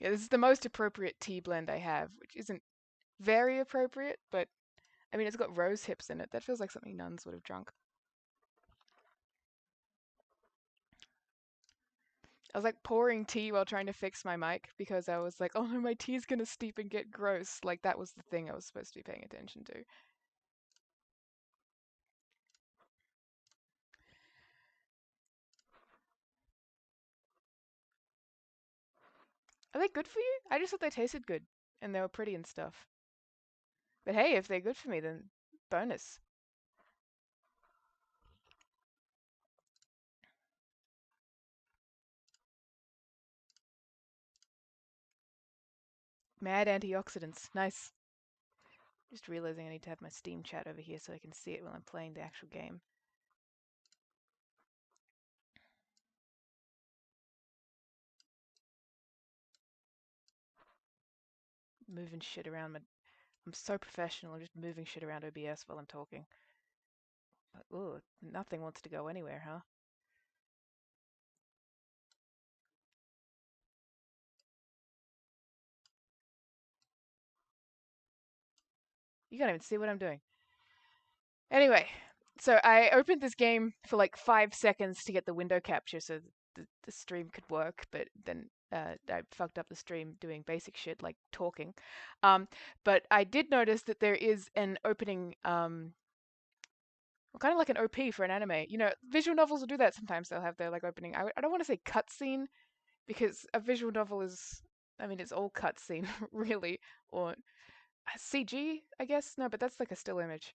Yeah, this is the most appropriate tea blend I have, which isn't very appropriate, but I mean, it's got rose hips in it. That feels like something nuns would have drunk. I was like pouring tea while trying to fix my mic because I was like, oh no, my tea's gonna steep and get gross. Like that was the thing I was supposed to be paying attention to. Are they good for you? I just thought they tasted good and they were pretty and stuff. But hey, if they're good for me, then bonus. Mad antioxidants. Nice. Just realizing I need to have my Steam chat over here so I can see it while I'm playing the actual game. Moving shit around. I'm so professional, just moving shit around OBS while I'm talking. But, ooh, nothing wants to go anywhere, huh? You can't even see what I'm doing. Anyway, so I opened this game for like 5 seconds to get the window capture so the stream could work, but then I fucked up the stream doing basic shit like talking. But I did notice that there is an opening, kind of like an OP for an anime. You know, visual novels will do that sometimes. They'll have their like opening. I don't want to say cutscene because a visual novel is, I mean, it's all cutscene really, or CG, I guess. No, but that's like a still image.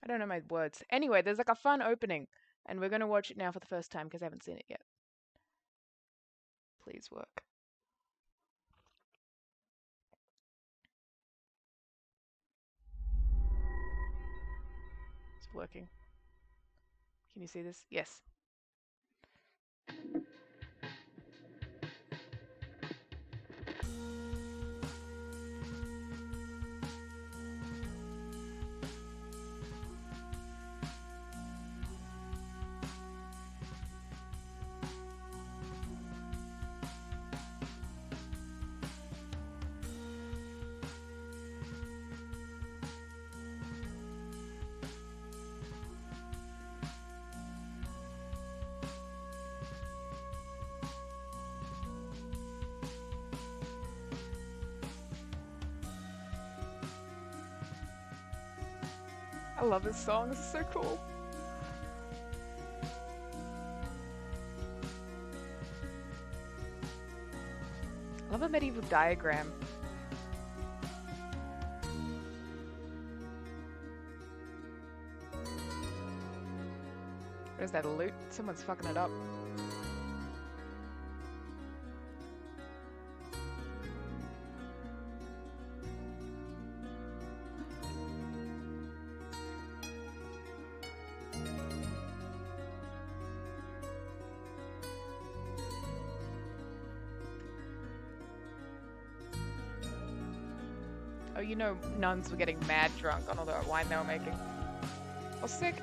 I don't know my words. Anyway, there's like a fun opening, and we're going to watch it now for the first time because I haven't seen it yet. Please work. It's working. Can you see this? Yes. I love this song. This is so cool. I love a medieval diagram. What is that, a loot? Someone's fucking it up. Oh, you know, nuns were getting mad drunk on all the wine they were making. Oh, sick.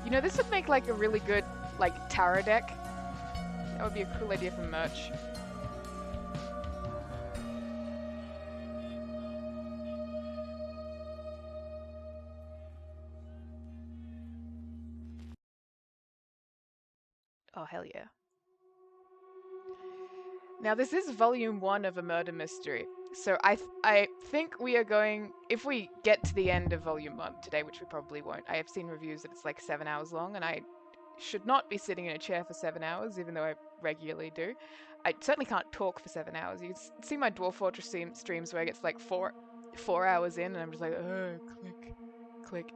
You know, this would make like a really good like tarot deck. That would be a cool idea for merch. Oh, hell yeah. Now, this is volume 1 of a murder mystery. So I think we are going, if we get to the end of volume 1 today, which we probably won't. I have seen reviews that it's like 7 hours long, and I should not be sitting in a chair for 7 hours, even though I regularly do. I certainly can't talk for 7 hours. You can see my Dwarf Fortress streams where it gets like 4 hours in, and I'm just like, oh, click, click.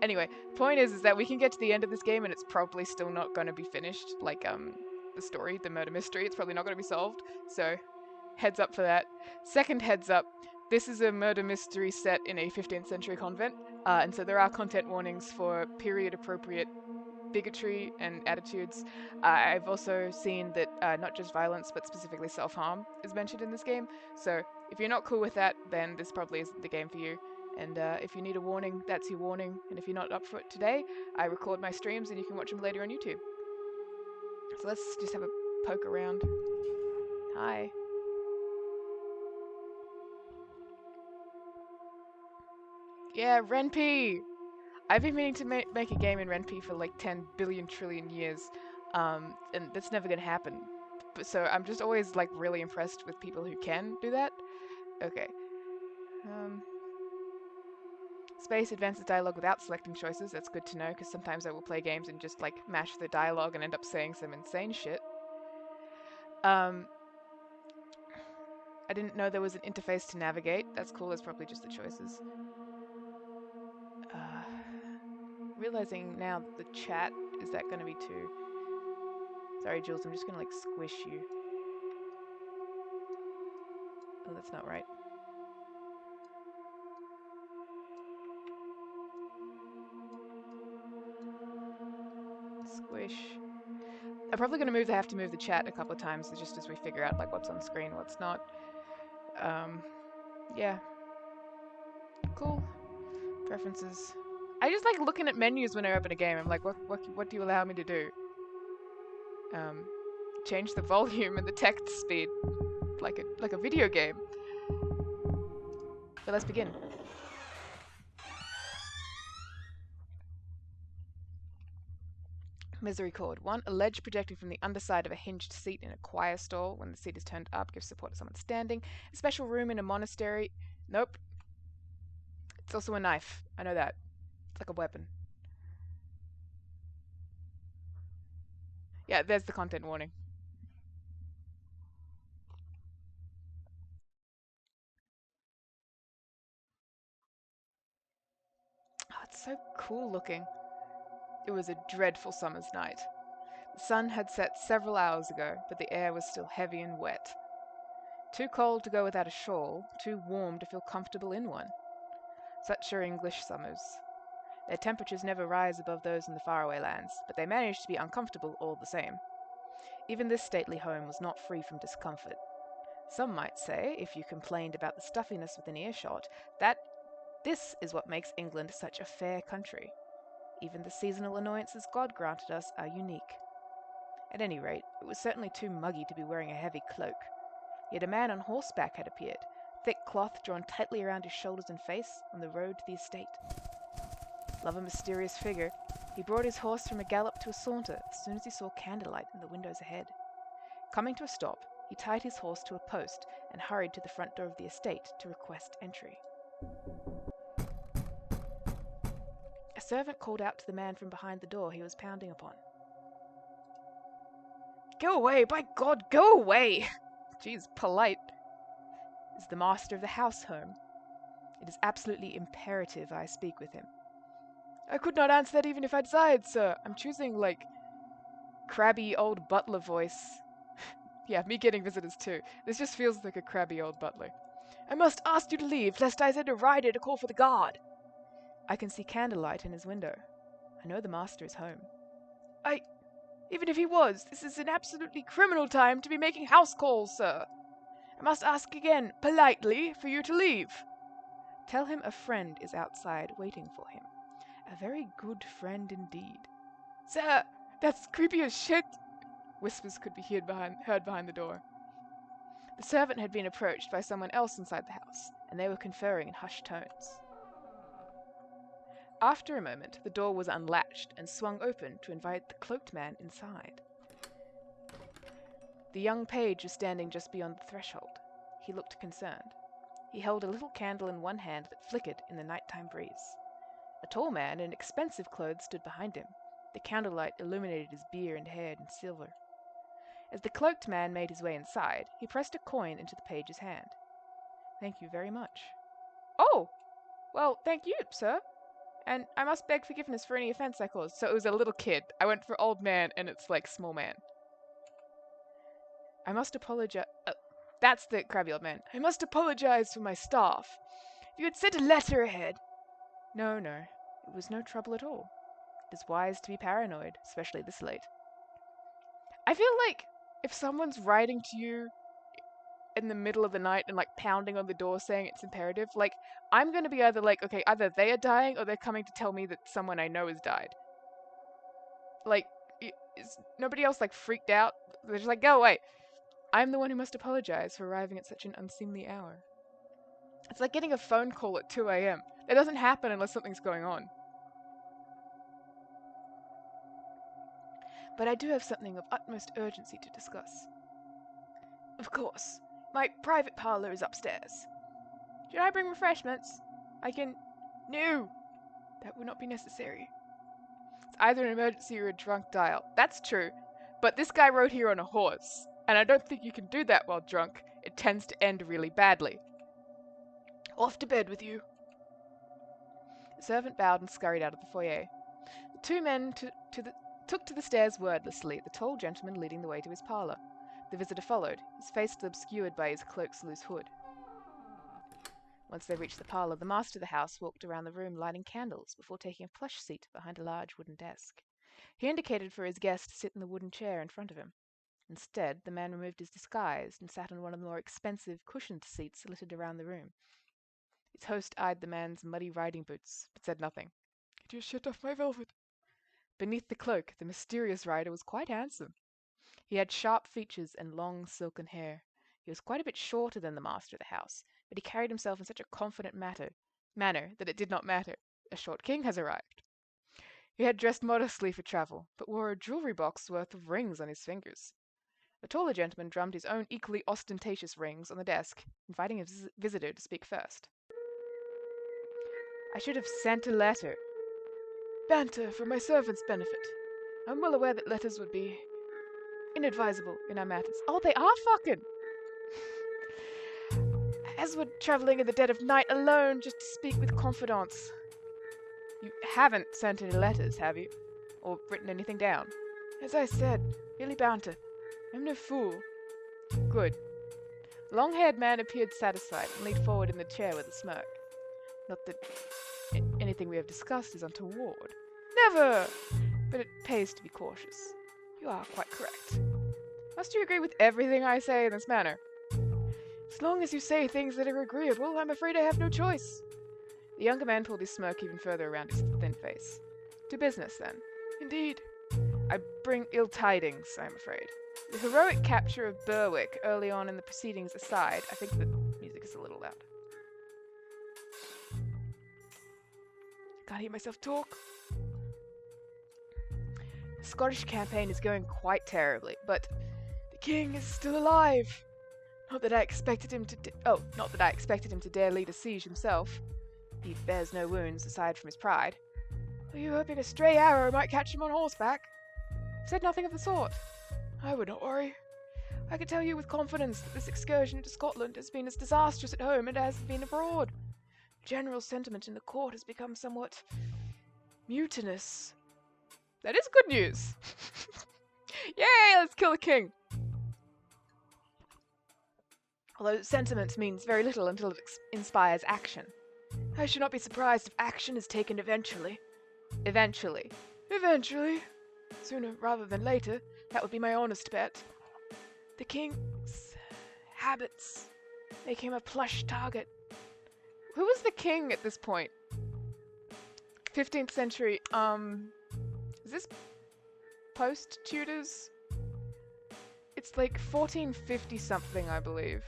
Anyway, point is that we can get to the end of this game, and it's probably still not going to be finished. Like, the story, the murder mystery, it's probably not going to be solved. So, heads up for that. Second heads up, this is a murder mystery set in a 15th century convent, and so there are content warnings for period-appropriate bigotry and attitudes. I've also seen that not just violence, but specifically self-harm is mentioned in this game. So if you're not cool with that, then this probably isn't the game for you. And if you need a warning, that's your warning. And if you're not up for it today, I record my streams and you can watch them later on YouTube. So let's just have a poke around. Hi. Yeah, Ren'Py! I've been meaning to make a game in Ren'Py for like 10 billion trillion years, and that's never gonna happen. But so I'm just always like really impressed with people who can do that. Okay. Space advances dialogue without selecting choices. That's good to know because sometimes I will play games and just like mash the dialogue and end up saying some insane shit. I didn't know there was an interface to navigate. That's cool. That's probably just the choices. Realizing now that the chat, is that going to be too... Sorry, Jules, I'm just going to like squish you. Oh, that's not right. Squish. I'm probably going to have to move the chat a couple of times just as we figure out like what's on screen, what's not. Yeah. Cool. Preferences. I just like looking at menus when I open a game. I'm like, what do you allow me to do? Change the volume and the text speed, like a video game. But let's begin. Misericorde. 1. A ledge projecting from the underside of a hinged seat in a choir stall. When the seat is turned up, gives support to someone standing. A special room in a monastery. Nope. It's also a knife. I know that. It's like a weapon. Yeah, there's the content warning. Oh, it's so cool looking. It was a dreadful summer's night. The sun had set several hours ago, but the air was still heavy and wet. Too cold to go without a shawl, too warm to feel comfortable in one. Such are English summers. Their temperatures never rise above those in the faraway lands, but they manage to be uncomfortable all the same. Even this stately home was not free from discomfort. Some might say, if you complained about the stuffiness within earshot, that this is what makes England such a fair country. Even the seasonal annoyances God granted us are unique. At any rate, it was certainly too muggy to be wearing a heavy cloak. Yet a man on horseback had appeared, thick cloth drawn tightly around his shoulders and face, on the road to the estate. Love a mysterious figure, he brought his horse from a gallop to a saunter as soon as he saw candlelight in the windows ahead. Coming to a stop, he tied his horse to a post and hurried to the front door of the estate to request entry. A servant called out to the man from behind the door he was pounding upon. "Go away, by God, go away!" Jeez, polite. Is the master of the house home? It is absolutely imperative I speak with him. I could not answer that even if I desired, sir. I'm choosing, like, crabby old butler voice. Yeah, me getting visitors too. This just feels like a crabby old butler. I must ask you to leave, lest I send a rider to call for the guard. I can see candlelight in his window. I know the master is home. Even if he was, this is an absolutely criminal time to be making house calls, sir. I must ask again, politely, for you to leave. Tell him a friend is outside waiting for him. A very good friend indeed. Sir, that's creepy as shit. Whispers could be heard behind the door. The servant had been approached by someone else inside the house, and they were conferring in hushed tones. After a moment, the door was unlatched and swung open to invite the cloaked man inside. The young page was standing just beyond the threshold. He looked concerned. He held a little candle in one hand that flickered in the nighttime breeze. A tall man in expensive clothes stood behind him. The candlelight illuminated his beard and hair in silver. As the cloaked man made his way inside, he pressed a coin into the page's hand. Thank you very much. Oh! Well, thank you, sir. And I must beg forgiveness for any offense I caused. So it was a little kid. I went for old man, and it's like small man. I must apologize. That's the crabby old man. I must apologize for my staff. If you had sent a letter ahead. No, it was no trouble at all. It is wise to be paranoid, especially this late. I feel like if someone's writing to you in the middle of the night and like pounding on the door saying it's imperative, like I'm going to be either like, okay, either they are dying or they're coming to tell me that someone I know has died. Like, is nobody else like freaked out? They're just like, go away. I'm the one who must apologize for arriving at such an unseemly hour. It's like getting a phone call at 2 a.m. It doesn't happen unless something's going on. But I do have something of utmost urgency to discuss. Of course. My private parlor is upstairs. Should I bring refreshments? I can... No! That would not be necessary. It's either an emergency or a drunk dial. That's true. But this guy rode here on a horse, and I don't think you can do that while drunk. It tends to end really badly. Off to bed with you. The servant bowed and scurried out of the foyer. The two men took to the stairs wordlessly, the tall gentleman leading the way to his parlor. The visitor followed, his face still obscured by his cloak's loose hood. Once they reached the parlor, the master of the house walked around the room lighting candles before taking a plush seat behind a large wooden desk. He indicated for his guest to sit in the wooden chair in front of him. Instead, the man removed his disguise and sat on one of the more expensive cushioned seats littered around the room. His host eyed the man's muddy riding boots, but said nothing. Get your shit off my velvet. Beneath the cloak, the mysterious rider was quite handsome. He had sharp features and long silken hair. He was quite a bit shorter than the master of the house, but he carried himself in such a confident manner that it did not matter. A short king has arrived. He had dressed modestly for travel, but wore a jewelry box worth of rings on his fingers. The taller gentleman drummed his own equally ostentatious rings on the desk, inviting his visitor to speak first. I should have sent a letter. Banter for my servant's benefit. I'm well aware that letters would be inadvisable in our matters. Oh, they are fucking! As we're travelling in the dead of night alone just to speak with confidants. You haven't sent any letters, have you? Or written anything down? As I said, merely banter. I'm no fool. Good. The long-haired man appeared satisfied and leaned forward in the chair with a smirk. Not that anything we have discussed is untoward. Never! But it pays to be cautious. You are quite correct. Must you agree with everything I say in this manner? As long as you say things that are agreeable, I'm afraid I have no choice. The younger man pulled his smirk even further around his thin face. To business, then. Indeed. I bring ill tidings, I'm afraid. The heroic capture of Berwick early on in the proceedings aside, I think the music is a little loud. Can't hear myself talk. The Scottish campaign is going quite terribly, but the king is still alive. Not that I expected him to dare lead a siege himself. He bears no wounds aside from his pride. Were you hoping a stray arrow might catch him on horseback? Said nothing of the sort. I would not worry. I can tell you with confidence that this excursion into Scotland has been as disastrous at home as it has been abroad. General sentiment in the court has become somewhat mutinous. That is good news. Yay, let's kill the king. Although sentiment means very little until it inspires action. I should not be surprised if action is taken eventually. Eventually. Eventually. Sooner rather than later, that would be my honest bet. The king's habits make him a plush target. Who was the king at this point? 15th century, is this post-Tudors? It's like 1450 something, I believe.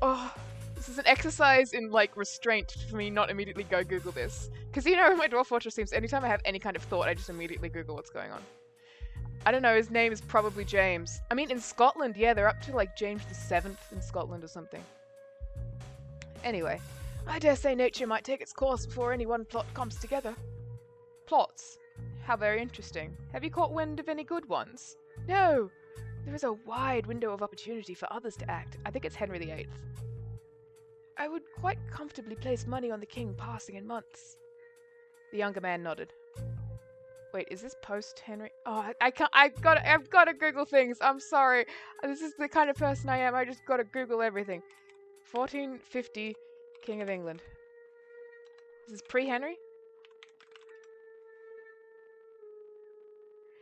Oh, this is an exercise in, like, restraint for me not immediately go Google this. Because, you know, in my Dwarf Fortress Sims, anytime I have any kind of thought, I just immediately Google what's going on. I don't know, his name is probably James. I mean, in Scotland, yeah, they're up to, like, James the 7th in Scotland or something. Anyway, I dare say nature might take its course before any one plot comes together. Plots? How very interesting. Have you caught wind of any good ones? No! There is a wide window of opportunity for others to act. I think it's Henry VIII. I would quite comfortably place money on the king passing in months. The younger man nodded. Wait, is this post Henry? Oh, I can't. I've got to Google things. I'm sorry. This is the kind of person I am. I just got to Google everything. 1450, King of England. This is pre-Henry.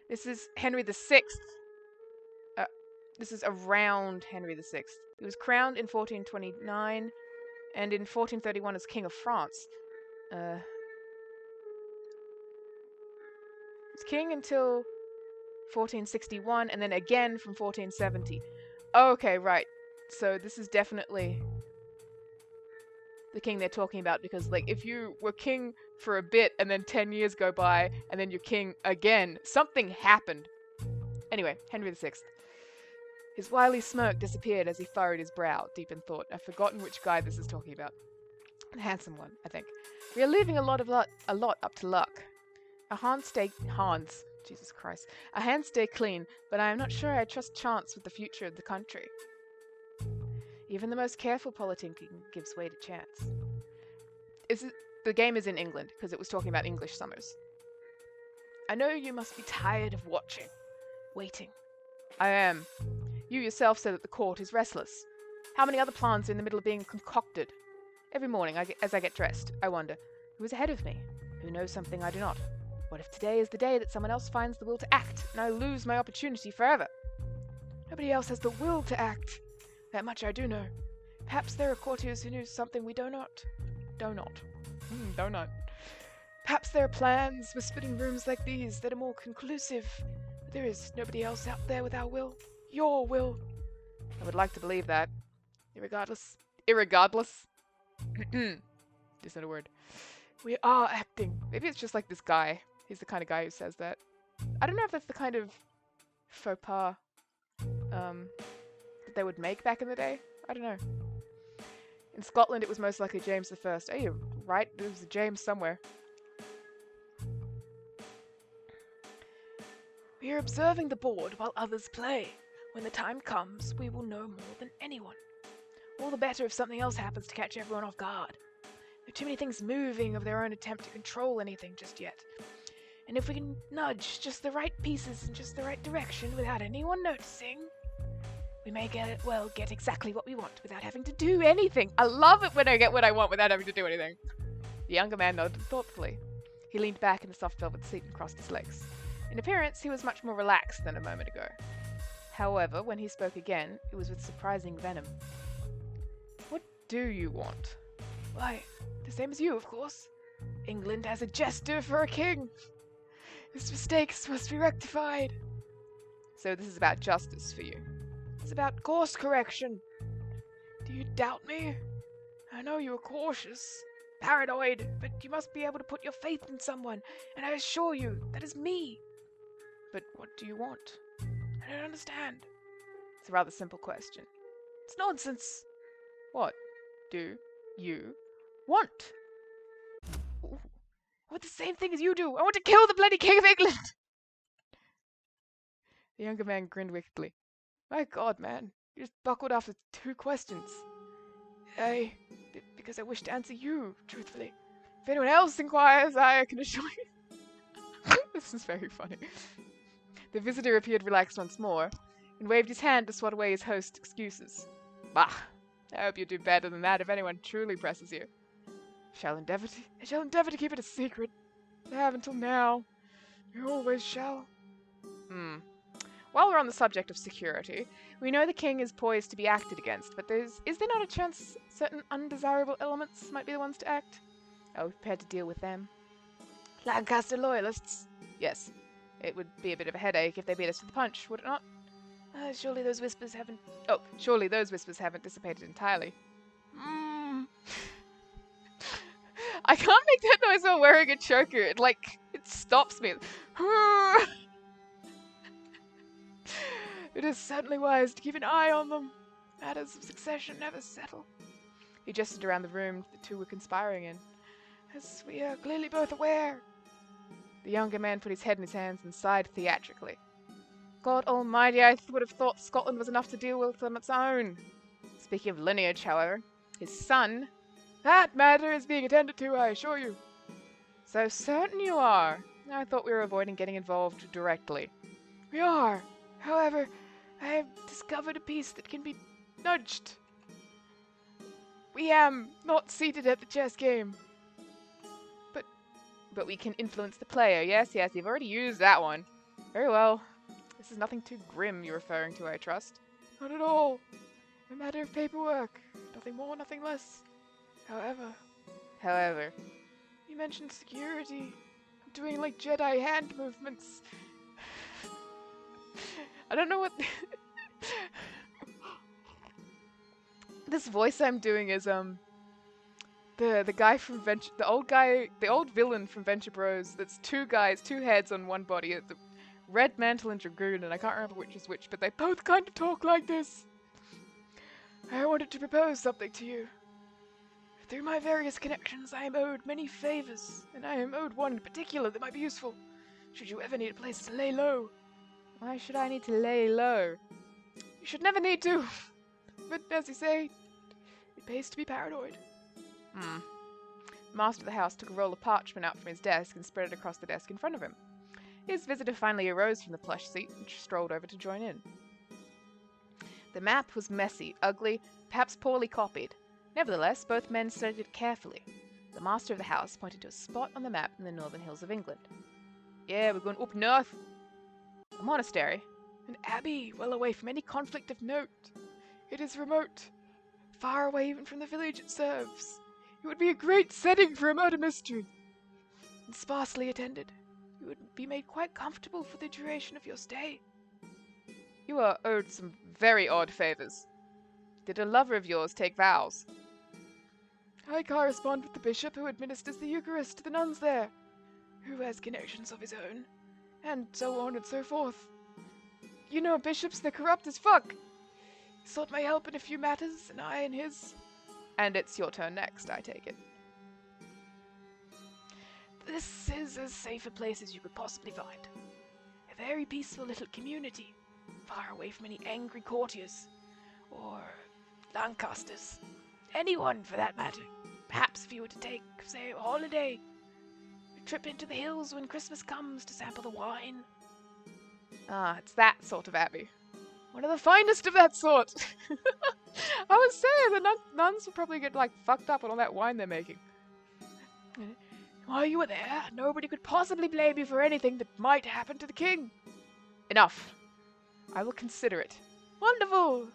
This is Henry VI. This is around Henry VI. He was crowned in 1429, and in 1431 as King of France. He's king until 1461, and then again from 1470. Okay, right. So this is definitely the king they're talking about, because, like, if you were king for a bit and then 10 years go by and then you're king again, something happened. Anyway, Henry VI. His wily smirk disappeared as he furrowed his brow, deep in thought. I've forgotten which guy this is talking about. The handsome one, I think. We are leaving a lot up to luck. Jesus Christ. Our hands stay clean, but I am not sure I trust chance with the future of the country. Even the most careful politicking gives way to chance. The game is in England, because it was talking about English summers. I know you must be tired of waiting. I am. You yourself said that the court is restless. How many other plans are in the middle of being concocted? Every morning, as I get dressed, I wonder, who is ahead of me? Who knows something I do not? What if today is the day that someone else finds the will to act, and I lose my opportunity forever? Nobody else has the will to act. That much I do know. Perhaps there are courtiers who knew something we do not. Perhaps there are plans whispered in rooms like these that are more conclusive. But there is nobody else out there with our will. Your will. I would like to believe that. Irregardless. Just not a word. We are acting. Maybe it's just like this guy. He's the kind of guy who says that. I don't know if that's the kind of faux pas that they would make back in the day. I don't know. In Scotland, it was most likely James I. Oh, you're right. There was a James somewhere. We are observing the board while others play. When the time comes, we will know more than anyone. All the better if something else happens to catch everyone off guard. There are too many things moving of their own attempt to control anything just yet. And if we can nudge just the right pieces in just the right direction without anyone noticing, we may get exactly what we want without having to do anything. I love it when I get what I want without having to do anything. The younger man nodded thoughtfully. He leaned back in the soft velvet seat and crossed his legs. In appearance, he was much more relaxed than a moment ago. However, when he spoke again, it was with surprising venom. What do you want? Why, the same as you, of course. England has a jester for a king. His mistakes must be rectified. So this is about justice for you. It's about course correction. Do you doubt me? I know you are cautious, paranoid, but you must be able to put your faith in someone, and I assure you, that is me. But what do you want? I don't understand. It's a rather simple question. It's nonsense. What do you want? Ooh. I want the same thing as you do. I want to kill the bloody King of England. The younger man grinned wickedly. My God, man. You just buckled after 2 questions. Because I wish to answer you, truthfully. If anyone else inquires, I can assure you. This is very funny. The visitor appeared relaxed once more, and waved his hand to swat away his host's excuses. Bah! I hope you do better than that if anyone truly presses you. I shall endeavour to keep it a secret. I have until now. You always shall. While we're on the subject of security, we know the king is poised to be acted against, but is there not a chance certain undesirable elements might be the ones to act? Are we prepared to deal with them? Lancaster loyalists? Yes. It would be a bit of a headache if they beat us to the punch, would it not? Surely those whispers haven't dissipated entirely. I can't make that noise while wearing a choker. It stops me. It is certainly wise to keep an eye on them. Matters of succession never settle. He gestured around the room the two were conspiring in. As we are clearly both aware. The younger man put his head in his hands and sighed theatrically. God almighty, I would have thought Scotland was enough to deal with on its own. Speaking of lineage, however, his son... That matter is being attended to, I assure you. So certain you are. I thought we were avoiding getting involved directly. We are. However, I have discovered a piece that can be nudged. We am not seated at the chess game. But we can influence the player. Yes, you've already used that one. Very well. This is nothing too grim you're referring to, I trust. Not at all. A matter of paperwork. Nothing more, nothing less. However, you mentioned security. I'm doing like Jedi hand movements. I don't know what... This voice I'm doing is, the guy from Venture... The old villain from Venture Bros. That's two guys, two heads on one body. The Red Mantle and Dragoon, and I can't remember which is which, but they both kind of talk like this. I wanted to propose something to you. Through my various connections, I am owed many favors, and I am owed one in particular that might be useful, should you ever need a place to lay low. Why should I need to lay low? You should never need to. But as you say, it pays to be paranoid. The master of the house took a roll of parchment out from his desk and spread it across the desk in front of him. His visitor finally arose from the plush seat and strolled over to join in. The map was messy, ugly, perhaps poorly copied. Nevertheless, both men studied it carefully. The master of the house pointed to a spot on the map in the northern hills of England. Yeah, we're going up north. A monastery. An abbey, well away from any conflict of note. It is remote, far away even from the village it serves. It would be a great setting for a murder mystery. And sparsely attended. You would be made quite comfortable for the duration of your stay. You are owed some very odd favors. Did a lover of yours take vows? I correspond with the bishop who administers the Eucharist to the nuns there, who has connections of his own, and so on and so forth. You know, bishops, they're corrupt as fuck. He sought my help in a few matters, and I in his. And it's your turn next, I take it. This is as safe a place as you could possibly find. A very peaceful little community, far away from any angry courtiers, or Lancasters. Anyone, for that matter. Perhaps if you were to take, say, a holiday, a trip into the hills when Christmas comes to sample the wine. Ah, it's that sort of abbey. One of the finest of that sort. I was saying, the nuns would probably get, like, fucked up on all that wine they're making. While you were there, nobody could possibly blame you for anything that might happen to the king. Enough. I will consider it. Wonderful!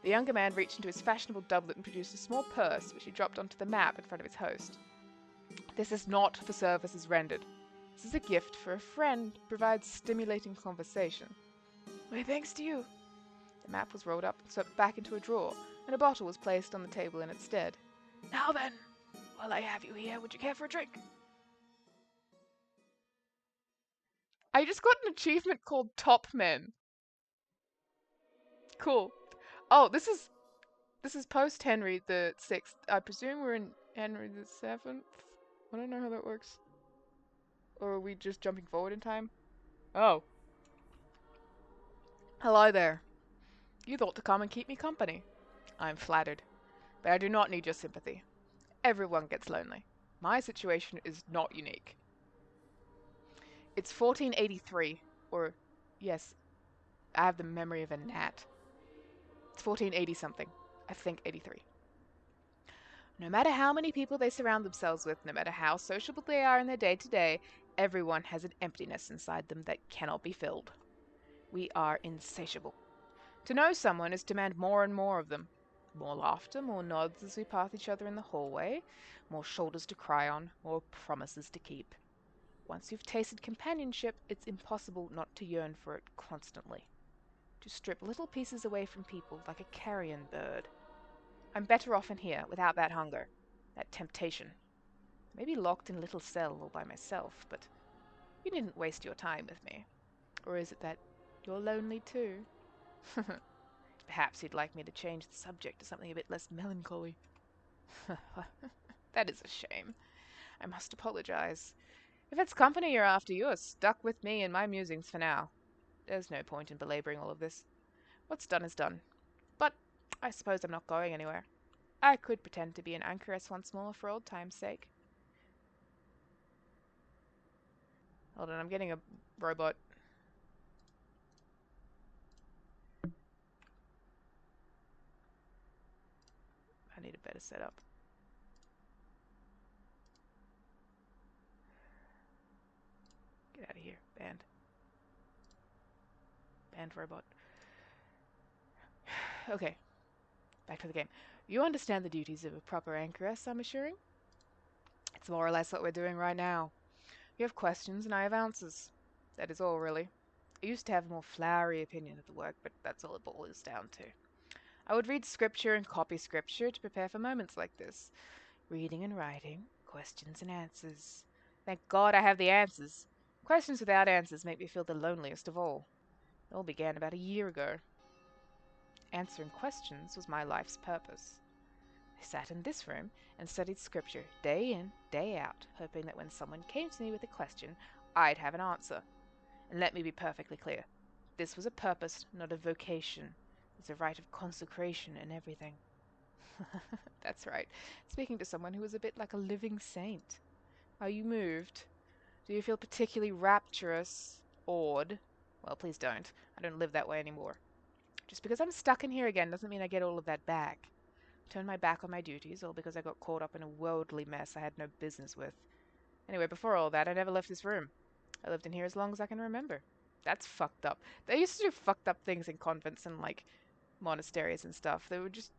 The younger man reached into his fashionable doublet and produced a small purse, which he dropped onto the map in front of his host. This is not for services rendered. This is a gift for a friend who provides stimulating conversation. My thanks to you. The map was rolled up and swept back into a drawer, and a bottle was placed on the table in its stead. Now then, while I have you here, would you care for a drink? I just got an achievement called Top Men. Cool. Oh, this is post Henry the VI. I presume we're in Henry the VII. I don't know how that works. Or are we just jumping forward in time? Oh. Hello there. You thought to come and keep me company. I'm flattered. But I do not need your sympathy. Everyone gets lonely. My situation is not unique. It's 1483, or, yes, I have the memory of a gnat. It's 1480 something. I think 83. No matter how many people they surround themselves with, no matter how sociable they are in their day-to-day, everyone has an emptiness inside them that cannot be filled. We are insatiable. To know someone is to demand more and more of them. More laughter, more nods as we pass each other in the hallway, more shoulders to cry on, more promises to keep. Once you've tasted companionship, it's impossible not to yearn for it constantly. To strip little pieces away from people like a carrion bird. I'm better off in here, without that hunger, that temptation. Maybe locked in a little cell all by myself, but you didn't waste your time with me. Or is it that you're lonely too? Perhaps you'd like me to change the subject to something a bit less melancholy. That is a shame. I must apologize. If it's company you're after, you are stuck with me and my musings for now. There's no point in belaboring all of this. What's done is done. But I suppose I'm not going anywhere. I could pretend to be an anchoress once more for old time's sake. Hold on, I'm getting a robot. I need a better setup. Get out of here. Banned. Banned robot. Okay, back to the game. You understand the duties of a proper anchoress, I'm assuring? It's more or less what we're doing right now. You have questions and I have answers. That is all, really. I used to have a more flowery opinion of the work, but that's all it boils down to. I would read scripture and copy scripture to prepare for moments like this. Reading and writing, questions and answers. Thank God I have the answers. Questions without answers make me feel the loneliest of all. It all began about a year ago. Answering questions was my life's purpose. I sat in this room and studied scripture day in, day out, hoping that when someone came to me with a question, I'd have an answer. And let me be perfectly clear. This was a purpose, not a vocation. It's a rite of consecration and everything. That's right. Speaking to someone who is a bit like a living saint. Are you moved? Do you feel particularly rapturous? Awed? Well, please don't. I don't live that way anymore. Just because I'm stuck in here again doesn't mean I get all of that back. Turn my back on my duties, all because I got caught up in a worldly mess I had no business with. Anyway, before all that, I never left this room. I lived in here as long as I can remember. That's fucked up. They used to do fucked up things in convents and, like, monasteries and stuff. They were just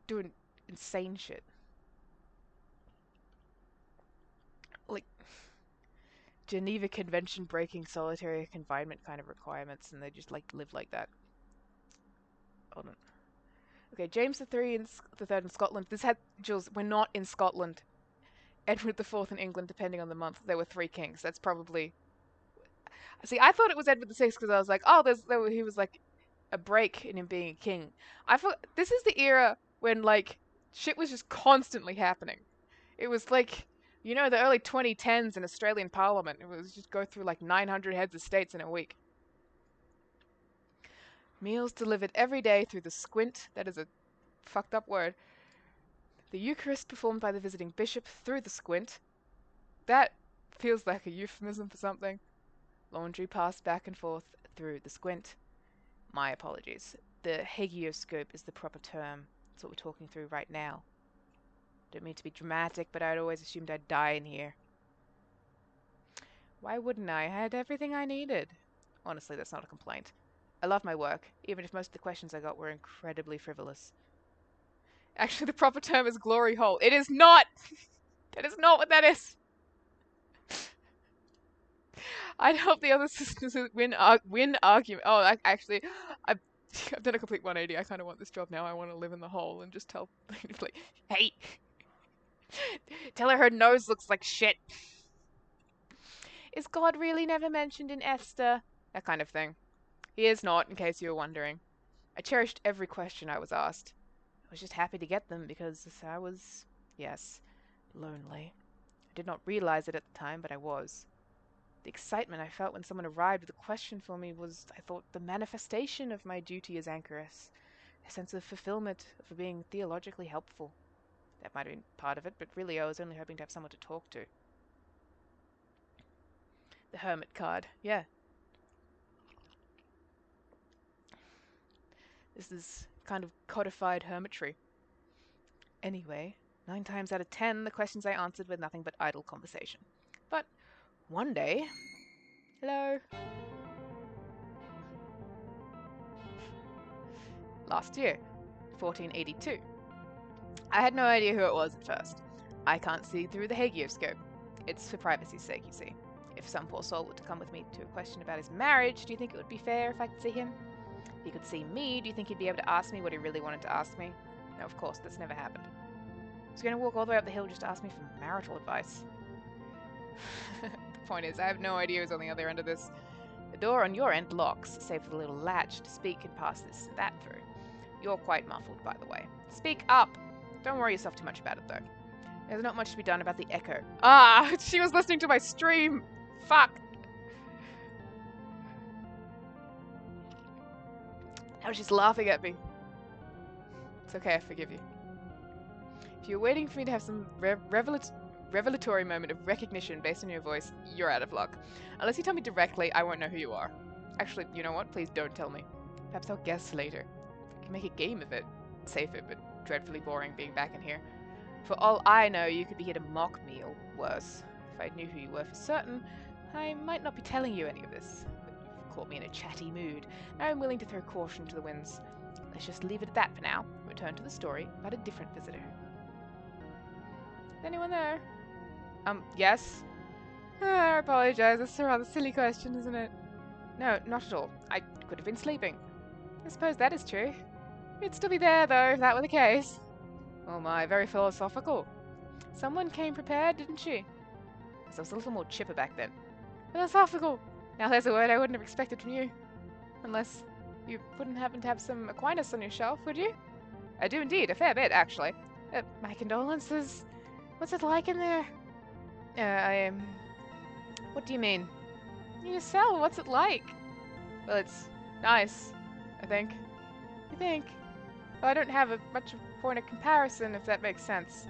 doing insane shit. Like, Geneva Convention breaking solitary confinement kind of requirements, and they just, like, live like that. Hold on. Okay, James the Third in Scotland. This had, Jules, we're not in Scotland. Edward the Fourth in England, depending on the month. There were 3 kings. That's probably... See, I thought it was Edward the Sixth because I was like, oh, he was like a break in him being a king. I thought this is the era when like shit was just constantly happening. It was like, you know, the early 2010s in Australian Parliament. It was just go through like 900 heads of states in a week. Meals delivered every day through the squint. That is a fucked up word. The Eucharist performed by the visiting bishop through the squint. That feels like a euphemism for something. Laundry passed back and forth through the squint. My apologies. The hagioscope is the proper term. That's what we're talking through right now. Don't mean to be dramatic, but I'd always assumed I'd die in here. Why wouldn't I? I had everything I needed. Honestly, that's not a complaint. I love my work, even if most of the questions I got were incredibly frivolous. Actually, the proper term is glory hole. It is not! That is not what that is! I'd help the other sisters win argument. Oh, actually, I've done a complete 180. I kind of want this job now. I want to live in the hole and just tell, like, hey, tell her nose looks like shit. Is God really never mentioned in Esther? That kind of thing. He is not, in case you were wondering. I cherished every question I was asked. I was just happy to get them because I was, yes, lonely. I did not realize it at the time, but I was. The excitement I felt when someone arrived with a question for me was, I thought, the manifestation of my duty as anchoress. A sense of fulfillment, of being theologically helpful. That might have been part of it, but really I was only hoping to have someone to talk to. The hermit card, yeah. This is kind of codified hermitry. Anyway, 9 times out of 10, the questions I answered were nothing but idle conversation. But one day... Hello? Last year, 1482. I had no idea who it was at first. I can't see through the hagioscope. It's for privacy's sake, you see. If some poor soul were to come with me to a question about his marriage, do you think it would be fair if I could see him? If he could see me, do you think he'd be able to ask me what he really wanted to ask me? No, of course, that's never happened. He's going to walk all the way up the hill just to ask me for marital advice. The point is, I have no idea who's on the other end of this. The door on your end locks, save for the little latch to speak and pass that through. You're quite muffled, by the way. Speak up! Don't worry yourself too much about it, though. There's not much to be done about the echo. Ah! She was listening to my stream! Fuck! Now she's laughing at me. It's okay, I forgive you. If you're waiting for me to have some revelatory moment of recognition based on your voice, you're out of luck. Unless you tell me directly, I won't know who you are. Actually, you know what? Please don't tell me. Perhaps I'll guess later. I can make a game of it. Safer, but dreadfully boring being back in here. For all I know, you could be here to mock me, or worse. If I knew who you were for certain, I might not be telling you any of this. But you've caught me in a chatty mood, and I'm willing to throw caution to the winds. Let's just leave it at that for now. Return to the story about a different visitor. Is anyone there? Yes? I apologize. That's a rather silly question, isn't it? No, not at all. I could have been sleeping. I suppose that is true. You'd still be there, though, if that were the case. Oh my, very philosophical. Someone came prepared, didn't she? So I was a little more chipper back then. Philosophical! Now there's a word I wouldn't have expected from you. Unless you wouldn't happen to have some Aquinas on your shelf, would you? I do indeed, a fair bit, actually. My condolences. What's it like in there? What do you mean? Yourself, what's it like? Well, it's nice, I think. You think? Well, I don't have much of a point of comparison, if that makes sense.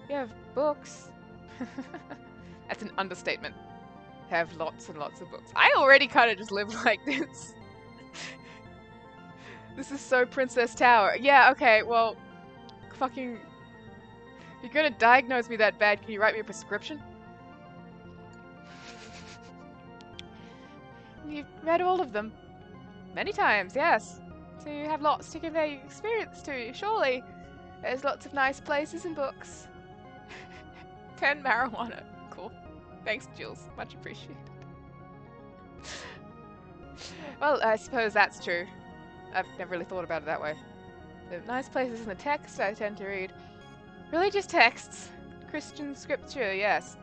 You have books. That's an understatement. I have lots and lots of books. I already kind of just live like this. This is so Princess Tower. Yeah, okay, well, fucking... If you're gonna diagnose me that bad, can you write me a prescription? You've read all of them. Many times, yes. So you have lots to convey your experience to, surely. There's lots of nice places and books. 10 marijuana. Cool. Thanks, Jules. Much appreciated. Well, I suppose that's true. I've never really thought about it that way. The nice places in the text I tend to read. Religious texts. Christian scripture, yes.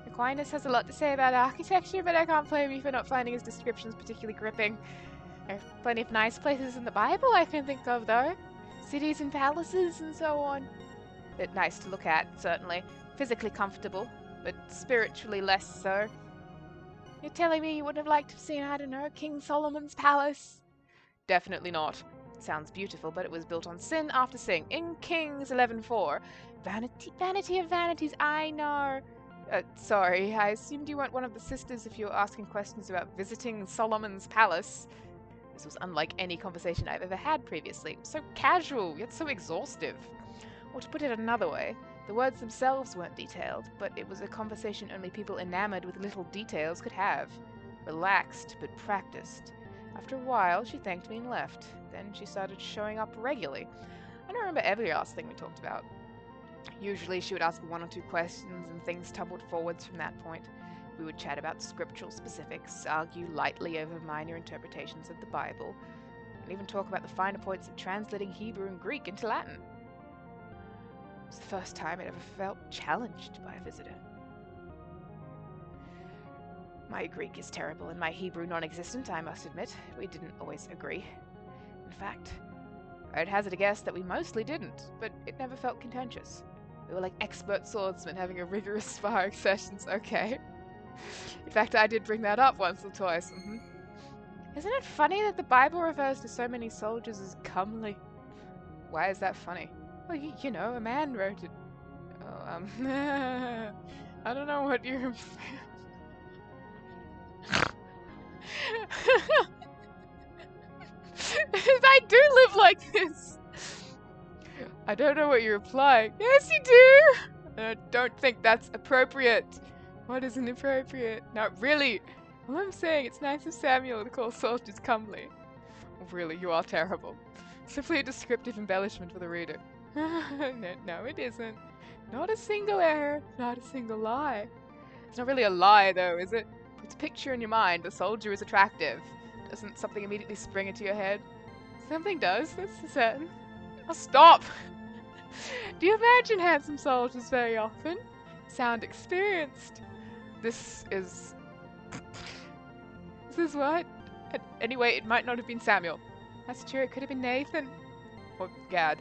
Aquinas has a lot to say about architecture, but I can't blame you for not finding his descriptions particularly gripping. There are plenty of nice places in the Bible I can think of, though. Cities and palaces and so on. Bit nice to look at, certainly. Physically comfortable, but spiritually less so. You're telling me you wouldn't have liked to have seen, I don't know, King Solomon's palace? Definitely not. Sounds beautiful, but it was built on sin after sin. In Kings 11:4. Vanity of vanities, I know. Sorry, I assumed you weren't one of the sisters if you were asking questions about visiting Solomon's palace. This was unlike any conversation I've ever had previously. So casual, yet so exhaustive. Or to put it another way, the words themselves weren't detailed, but it was a conversation only people enamored with little details could have. Relaxed, but practiced. After a while, she thanked me and left. Then she started showing up regularly. I don't remember every last thing we talked about. Usually she would ask one or two questions and things tumbled forwards from that point. We would chat about scriptural specifics, argue lightly over minor interpretations of the Bible, and even talk about the finer points of translating Hebrew and Greek into Latin. It was the first time I'd ever felt challenged by a visitor. My Greek is terrible and my Hebrew non-existent, I must admit. We didn't always agree. In fact, I'd hazard a guess that we mostly didn't, but it never felt contentious. We were like expert swordsmen having a rigorous sparring sessions, okay. In fact, I did bring that up once or twice. Isn't it funny that the Bible refers to so many soldiers as comely? Why is that funny? Well, you know, a man wrote it. Oh, I don't know what you're... I do live like this! I don't know what you're implying. Yes, you do! I don't think that's appropriate. What isn't appropriate? Not really. All I'm saying, it's nice of Samuel to call soldiers comely. Really, you are terrible. Simply a descriptive embellishment for the reader. No, it isn't. Not a single error, not a single lie. It's not really a lie, though, is it? Puts a picture in your mind, the soldier is attractive. Doesn't something immediately spring into your head? Something does, that's for certain. Oh, stop! Do you imagine handsome soldiers very often? Sound experienced. This is what? Anyway, it might not have been Samuel. That's true, it could have been Nathan. Or Gad.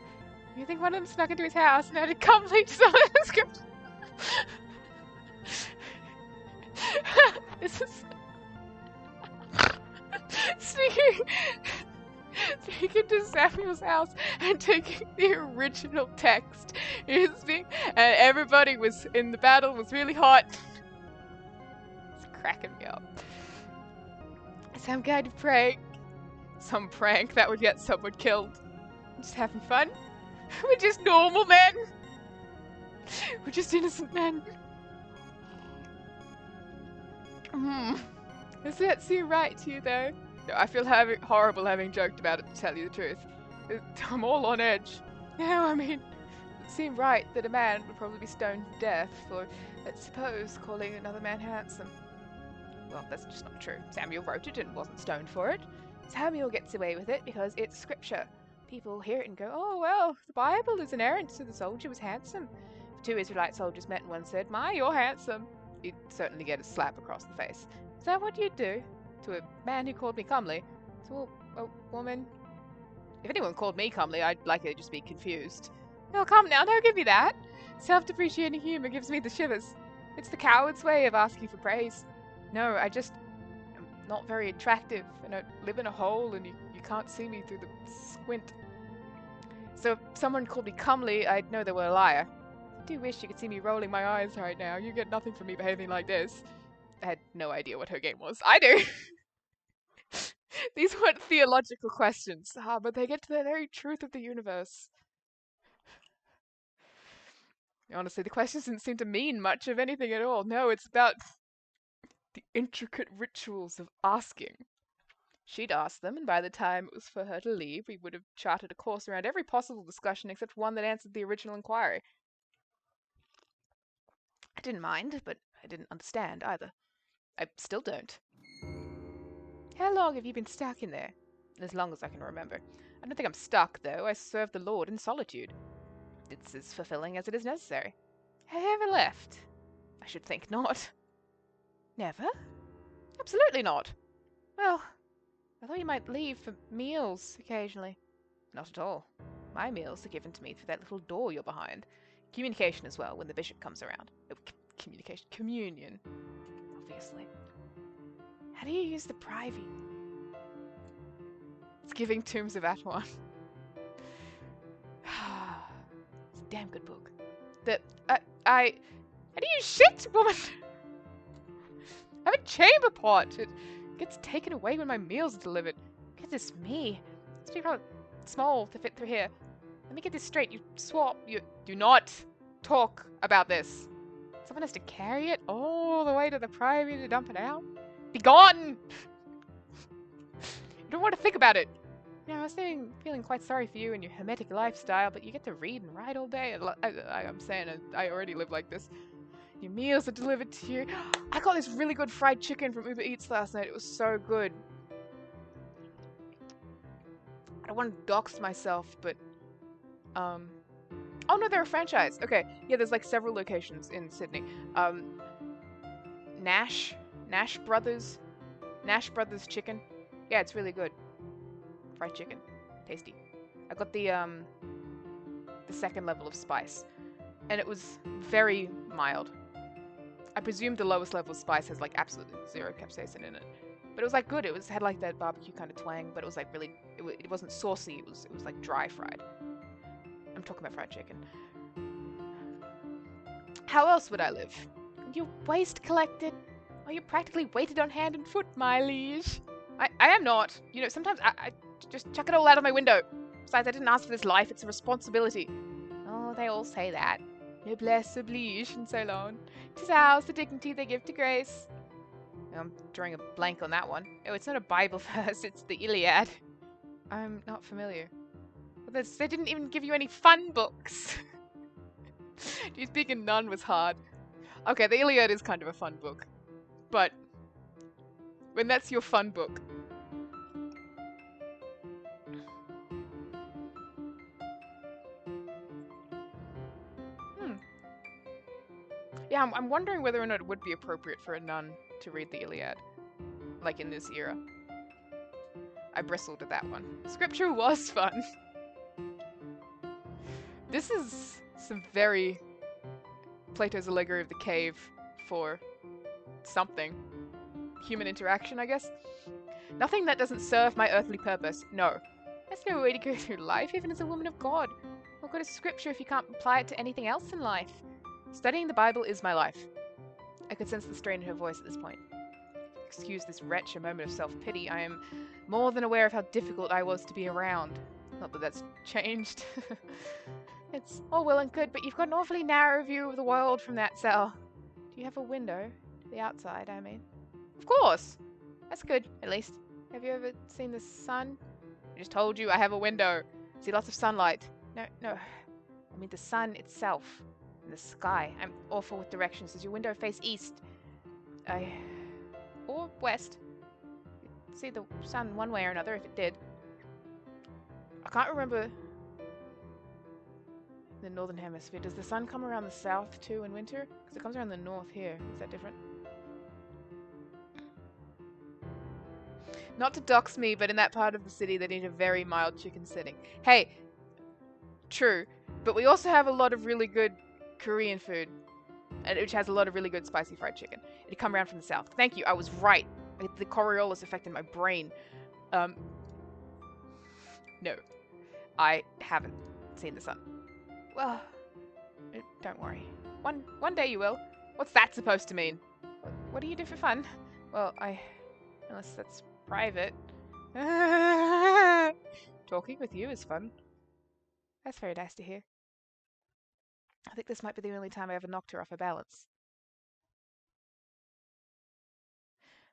You think one of them snuck into his house and added comely to some of the script? This is... Speaking... taken to Samuel's house and taking the original text. And everybody was in the battle was really hot. It's cracking me up. Some kind of prank. Some prank that would get someone killed. Just having fun. We're just normal men. We're just innocent men. Does that seem right to you, though? No, I feel horrible having joked about it, to tell you the truth. I'm all on edge. No, I mean, it seemed right that a man would probably be stoned to death for, let's suppose, calling another man handsome. Well, that's just not true. Samuel wrote it and wasn't stoned for it. Samuel gets away with it because it's scripture. People hear it and go, oh, well, the Bible is inerrant, so the soldier was handsome. If two Israelite soldiers met and one said, my, you're handsome, you'd certainly get a slap across the face. Is that what you'd do to a man who called me comely? To a woman? If anyone called me comely, I'd likely just be confused. Oh, come now, don't give me that. Self-depreciating humor gives me the shivers. It's the coward's way of asking for praise. No, I just am not very attractive, and I live in a hole, and you can't see me through the squint. So if someone called me comely, I'd know they were a liar. I do wish you could see me rolling my eyes right now. You get nothing from me behaving like this. I had no idea what her game was. I do! These weren't theological questions, but they get to the very truth of the universe. Honestly, the questions didn't seem to mean much of anything at all. No, it's about the intricate rituals of asking. She'd asked them, and by the time it was for her to leave, we would have charted a course around every possible discussion except one that answered the original inquiry. I didn't mind, but I didn't understand either. I still don't. How long have you been stuck in there? As long as I can remember. I don't think I'm stuck, though. I serve the Lord in solitude. It's as fulfilling as it is necessary. Have you ever left? I should think not. Never? Absolutely not. Well, I thought you might leave for meals occasionally. Not at all. My meals are given to me through that little door you're behind. Communication as well, when the bishop comes around. Oh, communion. Obviously. How do you use the privy? It's giving Tombs of Atuan. It's a damn good book. How do you shit, woman? I have a chamber pot. It gets taken away when my meals are delivered. Goodness me. It's pretty rather small to fit through here. Let me get this straight. You do not talk about this. Someone has to carry it all the way to the privy to dump it out. Be gone! You don't want to think about it. You know, I was feeling quite sorry for you and your hermetic lifestyle, but you get to read and write all day. I'm saying I already live like this. Your meals are delivered to you. I got this really good fried chicken from Uber Eats last night. It was so good. I don't want to dox myself, but oh no, they're a franchise. Okay, yeah, there's like several locations in Sydney. Nash Brothers chicken. Yeah, it's really good. Fried chicken, tasty. I got the second level of spice, and it was very mild. I presume the lowest level of spice has like absolutely zero capsaicin in it, but it was like good. It had like that barbecue kind of twang, but it was like really. It wasn't saucy. It was like dry fried. I'm talking about fried chicken. How else would I live? Your waste collected? Are you practically weighted on hand and foot, my liege? I am not. You know, sometimes I just chuck it all out of my window. Besides, I didn't ask for this life. It's a responsibility. Oh, they all say that. Noblesse oblige and so on. 'Tis ours the dignity they give to grace. I'm drawing a blank on that one. Oh, it's not a Bible verse. It's the Iliad. I'm not familiar. But they didn't even give you any fun books. Do you think a nun was hard? Okay, the Iliad is kind of a fun book. But when that's your fun book. Yeah, I'm wondering whether or not it would be appropriate for a nun to read the Iliad. Like in this era. I bristled at that one. Scripture was fun. This is some very Plato's Allegory of the Cave for something. Human interaction, I guess? Nothing that doesn't serve my earthly purpose. No. That's no way to go through life, even as a woman of God. What good is scripture if you can't apply it to anything else in life? Studying the Bible is my life. I could sense the strain in her voice at this point. Excuse this wretch a moment of self-pity. I am more than aware of how difficult I was to be around. Not that that's changed. It's all well and good, but you've got an awfully narrow view of the world from that cell. Do you have a window? The outside, I mean. Of course! That's good, at least. Have you ever seen the sun? I just told you I have a window. See lots of sunlight. No. I mean the sun itself. And the sky. I'm awful with directions. Does your window face east? Or west? You'd see the sun one way or another if it did. I can't remember the northern hemisphere. Does the sun come around the south too in winter? Because it comes around the north here. Is that different? Not to dox me, but in that part of the city they need a very mild chicken setting. Hey, true, but we also have a lot of really good Korean food, which has a lot of really good spicy fried chicken. It come around from the south. Thank you, I was right. The Coriolis effect in my brain. No, I haven't seen the sun. Well, don't worry. One day you will. What's that supposed to mean? What do you do for fun? Well, unless that's private. Talking with you is fun. That's very nice to hear. I think this might be the only time I ever knocked her off her balance.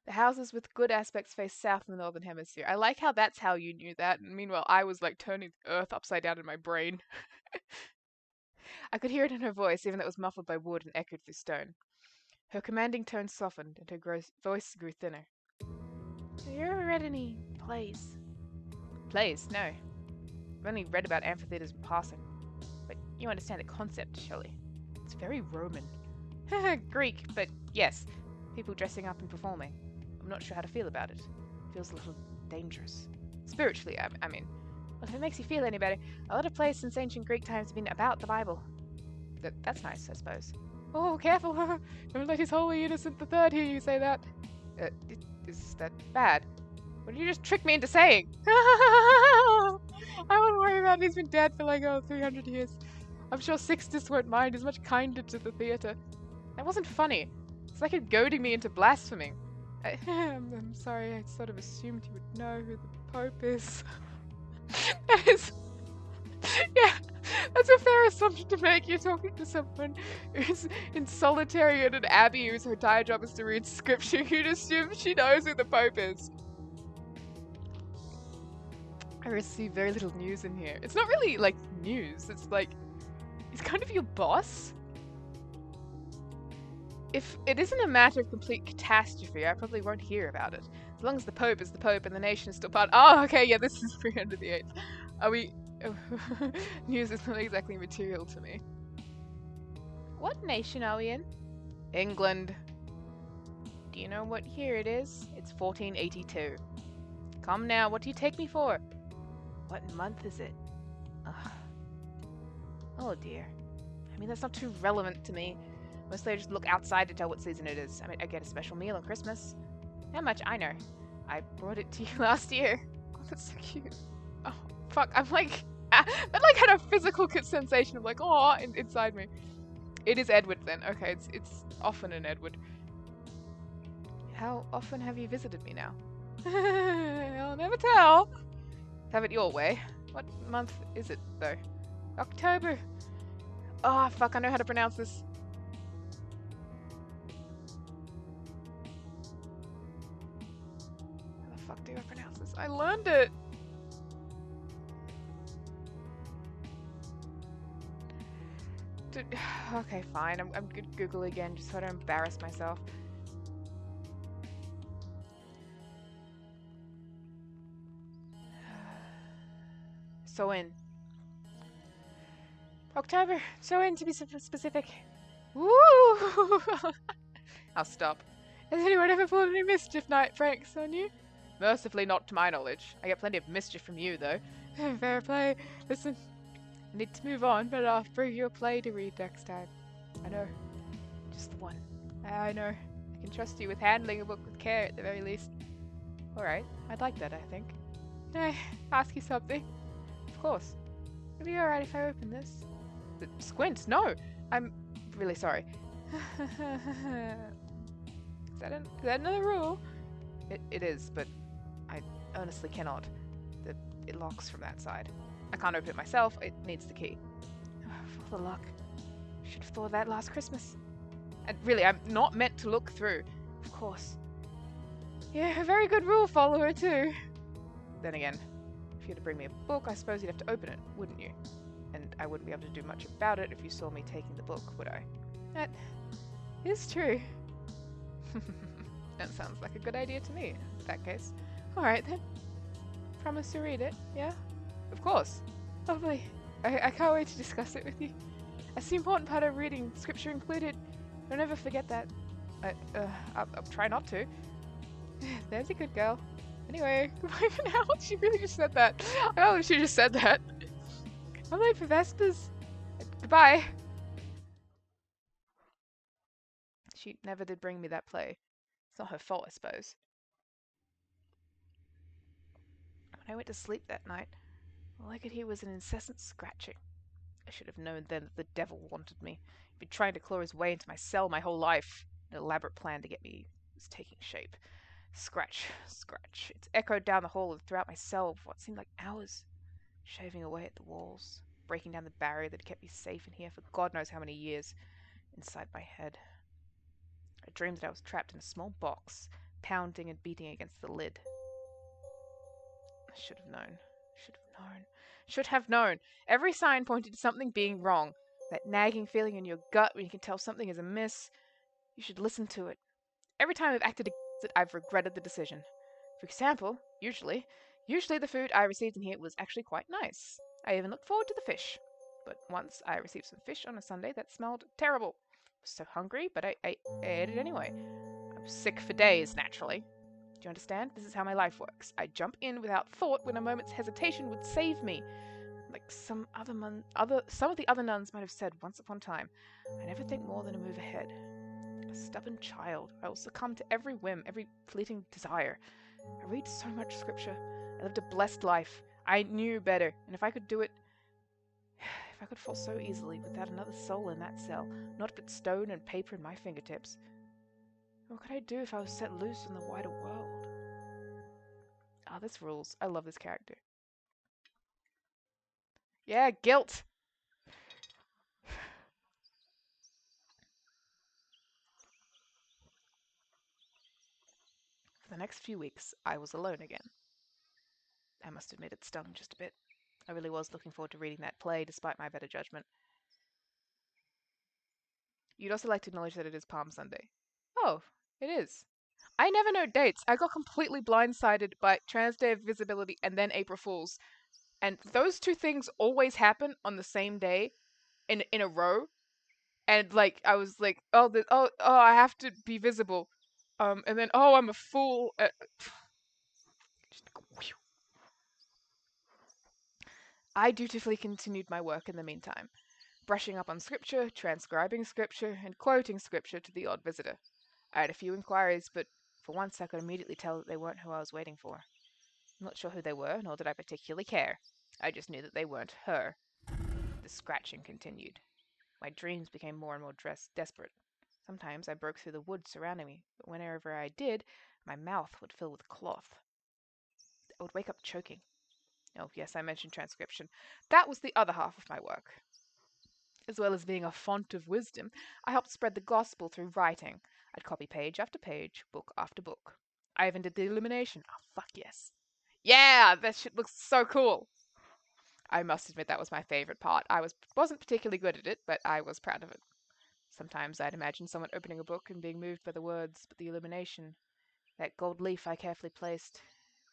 The houses with good aspects face south in the northern hemisphere. I like how that's how you knew that, and meanwhile I was like turning the earth upside down in my brain. I could hear it in her voice, even though it was muffled by wood and echoed through stone. Her commanding tone softened, and her voice grew thinner. Have you ever read any plays? Plays? No. I've only read about amphitheaters in passing. But you understand the concept, surely. It's very Roman. Greek, but yes. People dressing up and performing. I'm not sure how to feel about it. It feels a little dangerous. Spiritually, I mean. Well, if it makes you feel any better, a lot of plays since ancient Greek times have been about the Bible. That's nice, I suppose. Oh, careful! Don't let His Holy Innocent the Third hear you say that. Is that bad? What did you just trick me into saying? I won't worry about it. He's been dead for like 300 years. I'm sure Sixtus won't mind. He's much kinder to the theatre. That wasn't funny. It's like it goading me into blaspheming. I'm sorry. I sort of assumed you would know who the Pope is. That is... Yeah, that's a fair assumption to make. You're talking to someone who's in solitary at an abbey whose entire job is to read scripture. You'd assume she knows who the Pope is. I receive very little news in here. It's not really like news. It's like, he's kind of your boss. If it isn't a matter of complete catastrophe, I probably won't hear about it. As long as the Pope is the Pope and the nation is still part. Oh, okay, yeah, this is 308. Are we... News is not exactly material to me. What nation are we in? England. Do you know what year it is? It's 1482. Come now, what do you take me for? What month is it? Ugh. Oh dear. I mean, that's not too relevant to me. Mostly I just look outside to tell what season it is. I mean, I get a special meal on Christmas. How much? I know. I brought it to you last year. Oh, that's so cute. Oh, fuck. I'm like... that like had a physical sensation of like, oh, inside me. It is Edward then. Okay, it's often an Edward. How often have you visited me now? I'll never tell. Have it your way. What month is it, though? October. Oh, fuck, I know how to pronounce this. How the fuck do I pronounce this? I learned it. Okay, fine. I'm gonna Google again just so I don't embarrass myself. So in October. So in, to be specific. Woo! I'll stop. Has anyone ever pulled any mischief night pranks on you? Mercifully not to my knowledge. I get plenty of mischief from you, though. Fair play. Listen, I need to move on, but I'll bring you a play to read next time. I know. Just the one. I know. I can trust you with handling a book with care at the very least. Alright, I'd like that, I think. Can I ask you something? Of course. Would it be alright if I open this? Squint, no! I'm really sorry. Is that another rule? It is, but I honestly cannot. The, it locks from that side. I can't open it myself, it needs the key. For the luck. Should have thought of that last Christmas. And really, I'm not meant to look through. Of course. Yeah, a very good rule follower, too. Then again, if you had to bring me a book, I suppose you'd have to open it, wouldn't you? And I wouldn't be able to do much about it if you saw me taking the book, would I? That is true. That sounds like a good idea to me, in that case. Alright then. Promise to read it, yeah? Of course. Lovely. I can't wait to discuss it with you. That's the important part of reading, scripture included. Don't ever forget that. I'll try not to. There's a good girl. Anyway, goodbye for now. She really just said that. Oh, she just said that. I'm late for Vespers. Goodbye. She never did bring me that play. It's not her fault, I suppose. When I went to sleep that night, all I could hear was an incessant scratching. I should have known then that the devil wanted me. He'd been trying to claw his way into my cell my whole life. An elaborate plan to get me was taking shape. Scratch, scratch. It's echoed down the hall and throughout my cell for what seemed like hours, shaving away at the walls, breaking down the barrier that kept me safe in here for God knows how many years, inside my head. I dreamed that I was trapped in a small box, pounding and beating against the lid. I should have known. Should have known. Should have known. Every sign pointed to something being wrong. That nagging feeling in your gut when you can tell something is amiss. You should listen to it. Every time I've acted against it, I've regretted the decision. For example, usually the food I received in here was actually quite nice. I even looked forward to the fish. But once I received some fish on a Sunday that smelled terrible. I was so hungry, but I ate it anyway. I was sick for days, naturally. Do you understand? This is how my life works. I jump in without thought when a moment's hesitation would save me. Like some of the other nuns might have said once upon a time, I never think more than a move ahead. Like a stubborn child, I will succumb to every whim, every fleeting desire. I read so much scripture. I lived a blessed life. I knew better, and if I could do it, if I could fall so easily without another soul in that cell, not but stone and paper in my fingertips, what could I do if I was set loose in the wider world? Ah, oh, this rules. I love this character. Yeah, guilt. For the next few weeks, I was alone again. I must admit it stung just a bit. I really was looking forward to reading that play, despite my better judgment. You'd also like to acknowledge that it is Palm Sunday. Oh, it is. I never know dates. I got completely blindsided by Trans Day of Visibility and then April Fool's. And those two things always happen on the same day in a row. And like I was like, I have to be visible. And then I'm a fool. I dutifully continued my work in the meantime, brushing up on scripture, transcribing scripture, and quoting scripture to the odd visitor. I had a few inquiries, but for once I could immediately tell that they weren't who I was waiting for. I'm not sure who they were, nor did I particularly care. I just knew that they weren't her. The scratching continued. My dreams became more and more desperate. Sometimes I broke through the wood surrounding me, but whenever I did, my mouth would fill with cloth. I would wake up choking. Oh, yes, I mentioned transcription. That was the other half of my work. As well as being a font of wisdom, I helped spread the gospel through writing. I'd copy page after page, book after book. I even did the illumination. Oh, fuck yes. Yeah, that shit looks so cool. I must admit that was my favorite part. Wasn't particularly good at it, but I was proud of it. Sometimes I'd imagine someone opening a book and being moved by the words, but the illumination, that gold leaf I carefully placed,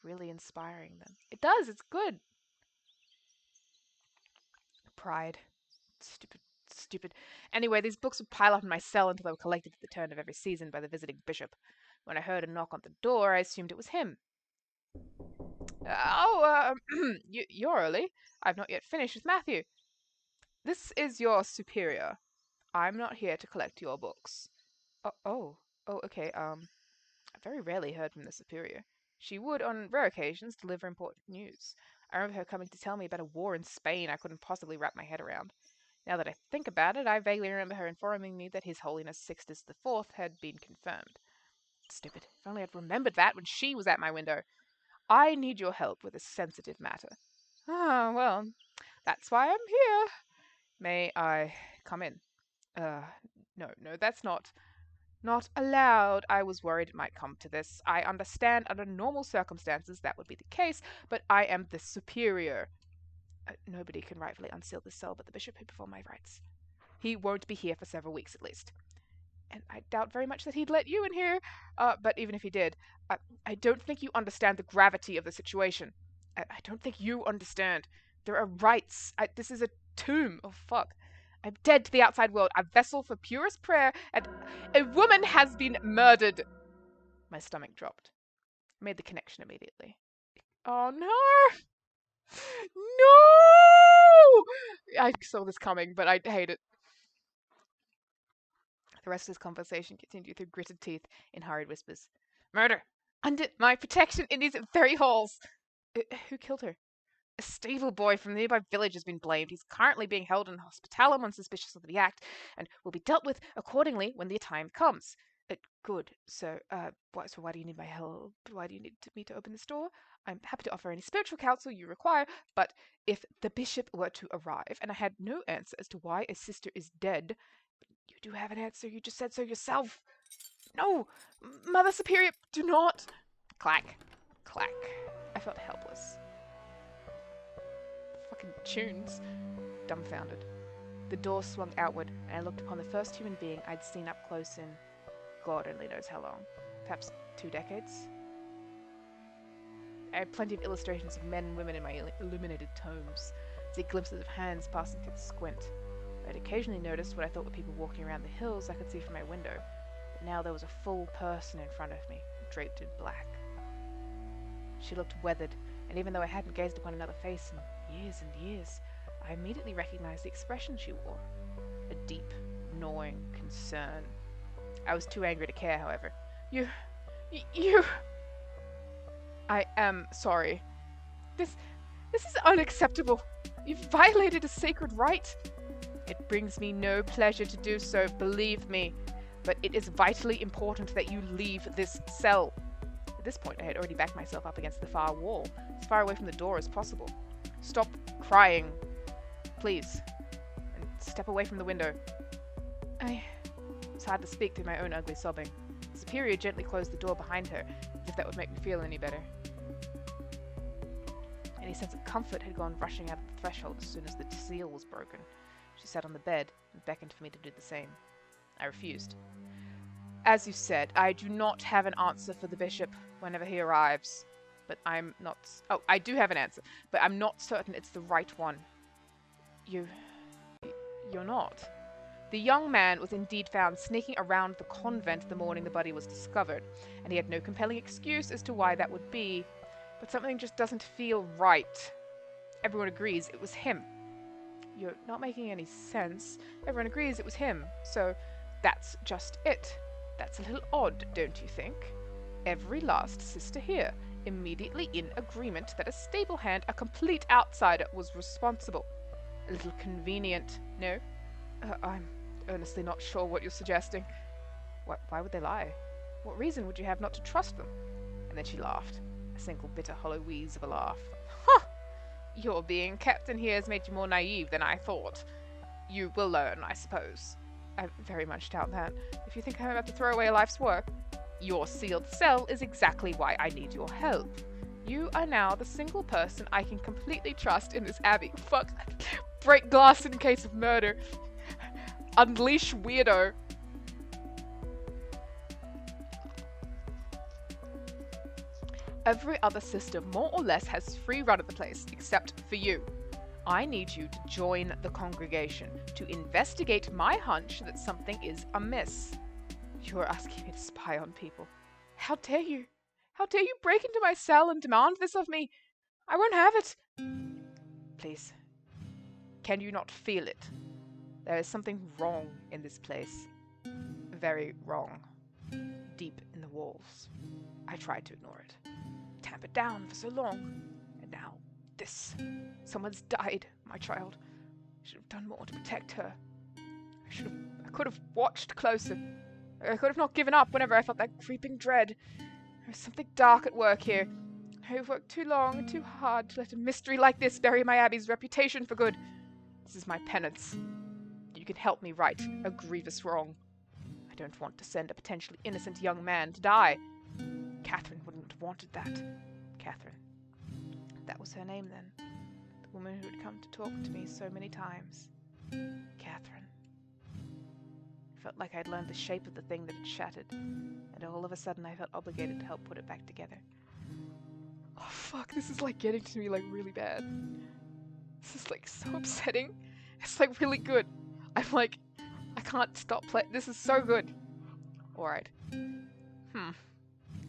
really inspiring them. It does, it's good. Pride. Stupid, stupid. Anyway, these books would pile up in my cell until they were collected at the turn of every season by the visiting bishop. When I heard a knock on the door, I assumed it was him. You're early. I've not yet finished with Matthew. This is your superior. I'm not here to collect your books. Oh, oh, okay. I very rarely heard from the superior. She would, on rare occasions, deliver important news. I remember her coming to tell me about a war in Spain I couldn't possibly wrap my head around. Now that I think about it, I vaguely remember her informing me that His Holiness Sixtus IV had been confirmed. Stupid. If only I'd remembered that when she was at my window. I need your help with a sensitive matter. Ah, well, that's why I'm here. May I come in? Uh, no, that's not allowed. I was worried it might come to this. I understand under normal circumstances that would be the case, but I am the superior. Nobody can rightfully unseal this cell but the bishop who performed my rites. He won't be here for several weeks at least. And I doubt very much that he'd let you in here. But even if he did, I don't think you understand the gravity of the situation. I don't think you understand. There are rites. This is a tomb. Oh, fuck. I'm dead to the outside world, a vessel for purest prayer, and a woman has been murdered. My stomach dropped. I made the connection immediately. Oh, no! No! I saw this coming, but I hate it. The rest of this conversation continued through gritted teeth in hurried whispers. Murder! Under my protection in these very halls! Who killed her? A stable boy from the nearby village has been blamed. He's currently being held in hospitalum on suspicion of the act, and will be dealt with accordingly when the time comes. Good. So why do you need my help? Why do you need me to open this door? I'm happy to offer any spiritual counsel you require, but if the bishop were to arrive and I had no answer as to why a sister is dead, you do have an answer. You just said so yourself. No! Mother Superior, do not! Clack. Clack. I felt helpless. Fucking tunes. Dumbfounded. The door swung outward, and I looked upon the first human being I'd seen up close in God only knows how long. Perhaps 2 decades? I had plenty of illustrations of men and women in my illuminated tomes. See glimpses of hands passing through the squint. I'd occasionally noticed what I thought were people walking around the hills I could see from my window, but now there was a full person in front of me, draped in black. She looked weathered, and even though I hadn't gazed upon another face in years and years, I immediately recognized the expression she wore. A deep, gnawing concern. I was too angry to care, however. You... I am sorry. This is unacceptable. You've violated a sacred rite. It brings me no pleasure to do so, believe me, but it is vitally important that you leave this cell. At this point, I had already backed myself up against the far wall, as far away from the door as possible. Stop crying, please, and step away from the window. It's hard to speak through my own ugly sobbing. The superior gently closed the door behind her, as if that would make me feel any better. Any sense of comfort had gone rushing out of the threshold as soon as the seal was broken. She sat on the bed and beckoned for me to do the same. I refused. As you said, I do not have an answer for the bishop whenever he arrives. But I'm not... Oh, I do have an answer, but I'm not certain it's the right one. You're not. The young man was indeed found sneaking around the convent the morning the body was discovered, and he had no compelling excuse as to why that would be, but something just doesn't feel right. Everyone agrees it was him. You're not making any sense. Everyone agrees it was him, so that's just it. That's a little odd, don't you think? Every last sister here, immediately in agreement that a stable hand, a complete outsider, was responsible. A little convenient, no? I'm earnestly not sure what you're suggesting. Why would they lie? What reason would you have not to trust them? And then she laughed, a single bitter hollow wheeze of a laugh. Huh! Your being kept in here has made you more naive than I thought. You will learn, I suppose. I very much doubt that. If you think I'm about to throw away a life's work, your sealed cell is exactly why I need your help. You are now the single person I can completely trust in this abbey. Fuck. Break glass in case of murder. Unleash weirdo. Every other sister more or less has free run of the place, except for you. I need you to join the congregation, to investigate my hunch that something is amiss. You're asking me to spy on people. How dare you? How dare you break into my cell and demand this of me? I won't have it. Please. Can you not feel it? There is something wrong in this place. Very wrong. Deep in the walls. I tried to ignore it. her down for so long. And now, this. Someone's died, my child. I should have done more to protect her. I could have watched closer. I could have not given up whenever I felt that creeping dread. There was something dark at work here. I've worked too long and too hard to let a mystery like this bury my Abby's reputation for good. This is my penance. You can help me right a grievous wrong. I don't want to send a potentially innocent young man to die. Catherine wouldn't have wanted that. Catherine. That was her name then. The woman who had come to talk to me so many times. Catherine. I felt like I'd learned the shape of the thing that had shattered, and all of a sudden I felt obligated to help put it back together. Oh fuck, this is like getting to me like really bad. This is like so upsetting. It's like really good. I'm like, I can't stop playing. This is so good. Alright.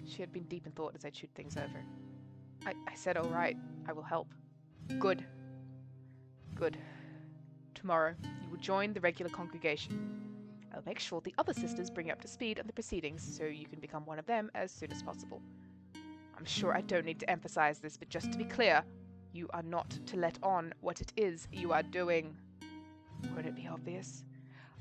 She had been deep in thought as I chewed things over. I said, alright, I will help. Good. Good. Tomorrow, you will join the regular congregation. I'll make sure the other sisters bring you up to speed on the proceedings so you can become one of them as soon as possible. I'm sure I don't need to emphasize this, but just to be clear, you are not to let on what it is you are doing. Won't it be obvious?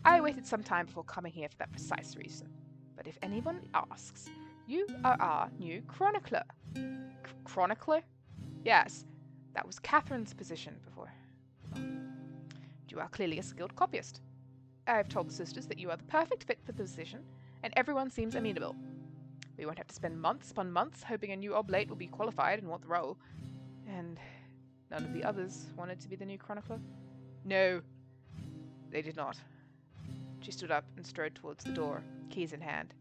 I waited some time before coming here for that precise reason. But if anyone asks, you are our new chronicler. Chronicler? Yes, that was Catherine's position before. You are clearly a skilled copyist. I have told the sisters that you are the perfect fit for the position, and everyone seems amenable. We won't have to spend months upon months hoping a new oblate will be qualified and want the role. And none of the others wanted to be the new chronicler? No, they did not. She stood up and strode towards the door, keys in hand.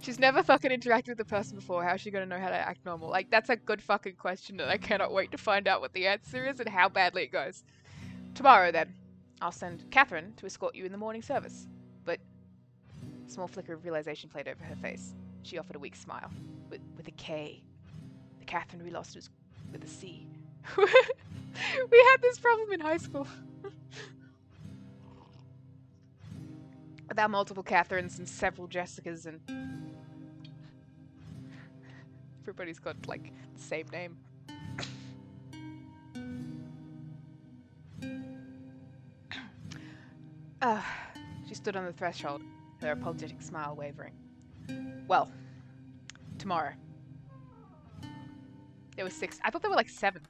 She's never fucking interacted with the person before. How's she gonna know how to act normal? Like, that's a good fucking question, and I cannot wait to find out what the answer is and how badly it goes. Tomorrow, then. I'll send Catherine to escort you in the morning service. But a small flicker of realization played over her face. She offered a weak smile. With a K. The Catherine we lost was with a C. We had this problem in high school. About multiple Catherines and several Jessicas, and everybody's got, like, the same name. She stood on the threshold, her apologetic smile wavering. Well, tomorrow. There were 6. I thought there were like 7.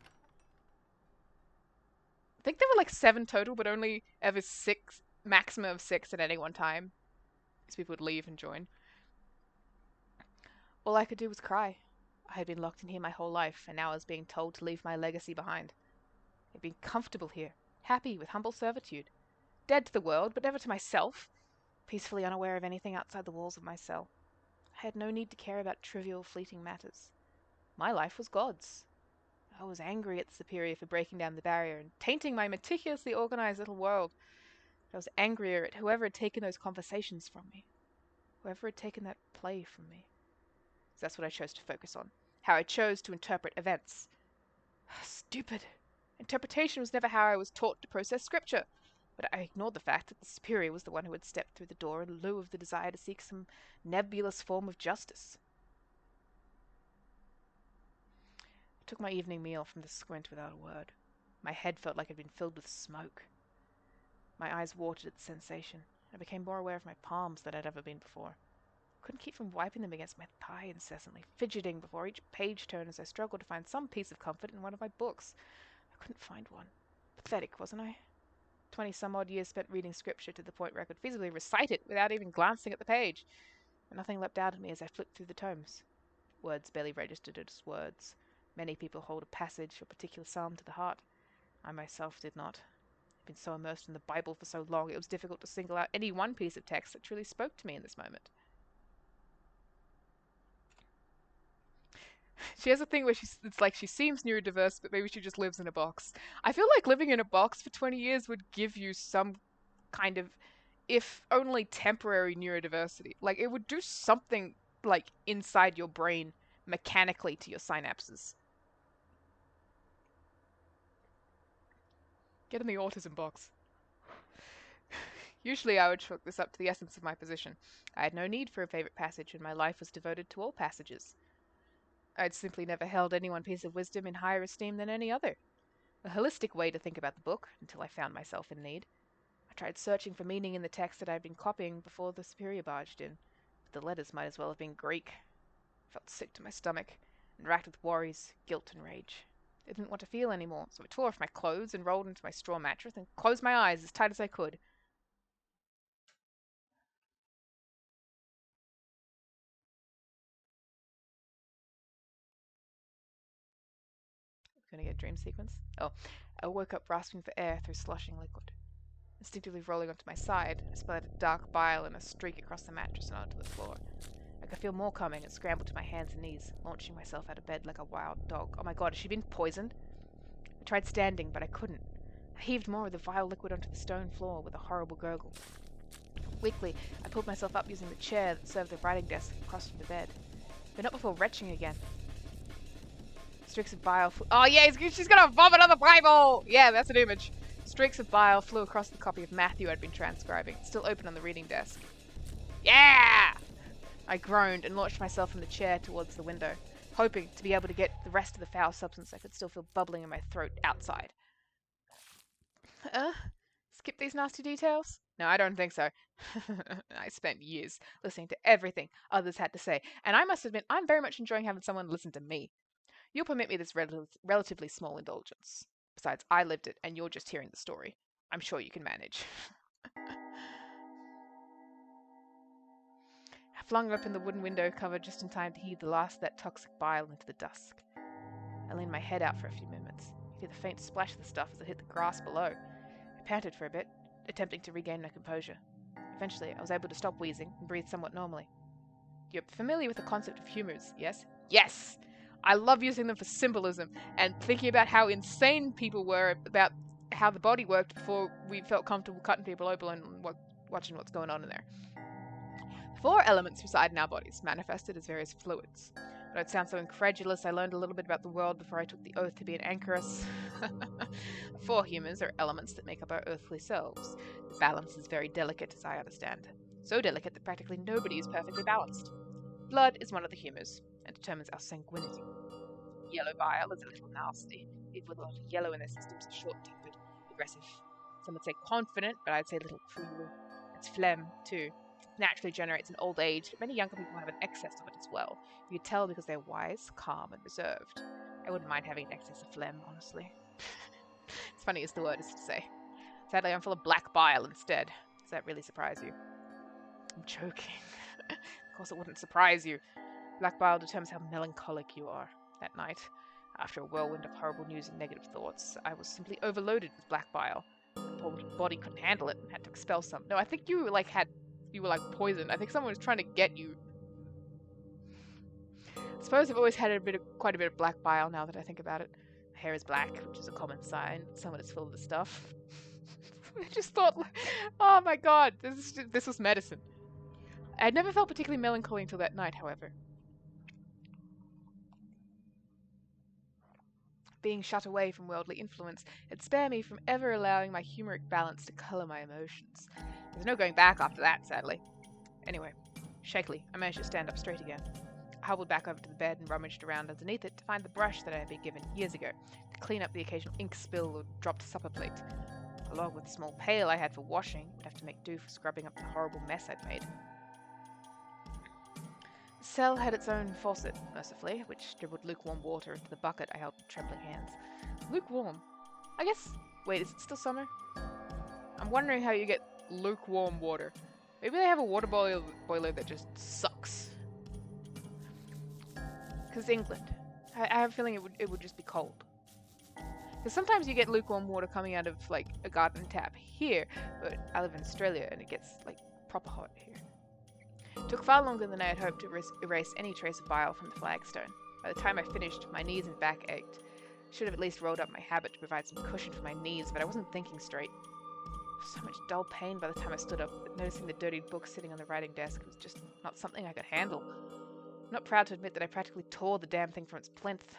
I think there were like 7 total, but only ever 6, maximum of 6 at any one time. Because people would leave and join. All I could do was cry. I had been locked in here my whole life, and now I was being told to leave my legacy behind. I'd been comfortable here, happy with humble servitude. Dead to the world, but never to myself. Peacefully unaware of anything outside the walls of my cell. I had no need to care about trivial, fleeting matters. My life was God's. I was angry at the Superior for breaking down the barrier and tainting my meticulously organized little world. I was angrier at whoever had taken those conversations from me. Whoever had taken that play from me. So that's what I chose to focus on. How I chose to interpret events. Stupid. Interpretation was never how I was taught to process scripture. But I ignored the fact that the Superior was the one who had stepped through the door in lieu of the desire to seek some nebulous form of justice. I took my evening meal from the squint without a word. My head felt like it had been filled with smoke. My eyes watered at the sensation. I became more aware of my palms than I'd ever been before. I couldn't keep from wiping them against my thigh incessantly, fidgeting before each page turn as I struggled to find some piece of comfort in one of my books. I couldn't find one. Pathetic, wasn't I? 20-some-odd years spent reading scripture to the point where I could feasibly recite it without even glancing at the page. But nothing leapt out at me as I flipped through the tomes. Words barely registered as words. Many people hold a passage or particular psalm to the heart. I myself did not. I'd been so immersed in the Bible for so long, it was difficult to single out any one piece of text that truly spoke to me in this moment. She has a thing where it's like she seems neurodiverse, but maybe she just lives in a box. I feel like living in a box for 20 years would give you some kind of, if only temporary, neurodiversity. Like, it would do something, like, inside your brain, mechanically to your synapses. Get in the autism box. Usually I would chalk this up to the essence of my position. I had no need for a favorite passage, and my life was devoted to all passages. I'd simply never held any one piece of wisdom in higher esteem than any other. A holistic way to think about the book, until I found myself in need. I tried searching for meaning in the text that I'd been copying before the superior barged in, but the letters might as well have been Greek. I felt sick to my stomach, and racked with worries, guilt, and rage. I didn't want to feel any more, so I tore off my clothes and rolled into my straw mattress and closed my eyes as tight as I could. Gonna get a dream sequence? Oh. I woke up rasping for air through sloshing liquid. Instinctively rolling onto my side, I splattered dark bile in a streak across the mattress and onto the floor. I could feel more coming and scrambled to my hands and knees, launching myself out of bed like a wild dog. Oh my god, has she been poisoned? I tried standing, but I couldn't. I heaved more of the vile liquid onto the stone floor with a horrible gurgle. Weakly, I pulled myself up using the chair that served the writing desk across from the bed, but not before retching again. Streaks of bile oh yeah, she's gonna vomit on the Bible! Yeah, that's an image. Streaks of bile flew across the copy of Matthew I'd been transcribing, still open on the reading desk. Yeah! I groaned and launched myself from the chair towards the window, hoping to be able to get the rest of the foul substance I could still feel bubbling in my throat outside. Skip these nasty details? No, I don't think so. I spent years listening to everything others had to say, and I must admit I'm very much enjoying having someone listen to me. You'll permit me this relatively small indulgence. Besides, I lived it, and you're just hearing the story. I'm sure you can manage. I flung open the wooden window cover just in time to heave the last of that toxic bile into the dusk. I leaned my head out for a few moments. I could hear the faint splash of the stuff as it hit the grass below. I panted for a bit, attempting to regain my composure. Eventually, I was able to stop wheezing and breathe somewhat normally. You're familiar with the concept of humors, yes? Yes! I love using them for symbolism and thinking about how insane people were about how the body worked before we felt comfortable cutting people open and watching what's going on in there. 4 elements reside in our bodies, manifested as various fluids. But I'd sound so incredulous, I learned a little bit about the world before I took the oath to be an anchoress. 4 humans are elements that make up our earthly selves. The balance is very delicate, as I understand. So delicate that practically nobody is perfectly balanced. Blood is one of the humors, and determines our sanguinity. Yellow bile is a little nasty. People with a lot of yellow in their systems are short-tempered, aggressive. Some would say confident, but I'd say a little cruel. It's phlegm, too. It naturally generates in old age, but many younger people have an excess of it as well. You could tell because they're wise, calm, and reserved. I wouldn't mind having an excess of phlegm, honestly. It's funny as the word is to say. Sadly, I'm full of black bile instead. Does that really surprise you? I'm joking. Of course it wouldn't surprise you. Black bile determines how melancholic you are. That night, after a whirlwind of horrible news and negative thoughts, I was simply overloaded with black bile. My poor body couldn't handle it and had to expel some. No, I think you were poisoned. I think someone was trying to get you. I suppose I've always had quite a bit of black bile now that I think about it. My hair is black, which is a common sign. Someone is full of the stuff. I just thought, oh my god, this was medicine. I'd never felt particularly melancholy until that night, however. Being shut away from worldly influence had spared me from ever allowing my humoric balance to colour my emotions. There's no going back after that, sadly. Anyway, shakily, I managed to stand up straight again. I hobbled back over to the bed and rummaged around underneath it to find the brush that I had been given years ago to clean up the occasional ink spill or dropped supper plate. Along with the small pail I had for washing, would have to make do for scrubbing up the horrible mess I'd made. The cell had its own faucet, mercifully, which dribbled lukewarm water into the bucket I held with trembling hands. Lukewarm? I guess... Wait, is it still summer? I'm wondering how you get lukewarm water. Maybe they have a water boiler that just sucks. Because England. I have a feeling it would just be cold. Because sometimes you get lukewarm water coming out of, like, a garden tap here, but I live in Australia and it gets, like, proper hot here. It took far longer than I had hoped to erase any trace of bile from the flagstone. By the time I finished, my knees and back ached. I should have at least rolled up my habit to provide some cushion for my knees, but I wasn't thinking straight. So much dull pain by the time I stood up, but noticing the dirtied book sitting on the writing desk was just not something I could handle. I'm not proud to admit that I practically tore the damn thing from its plinth.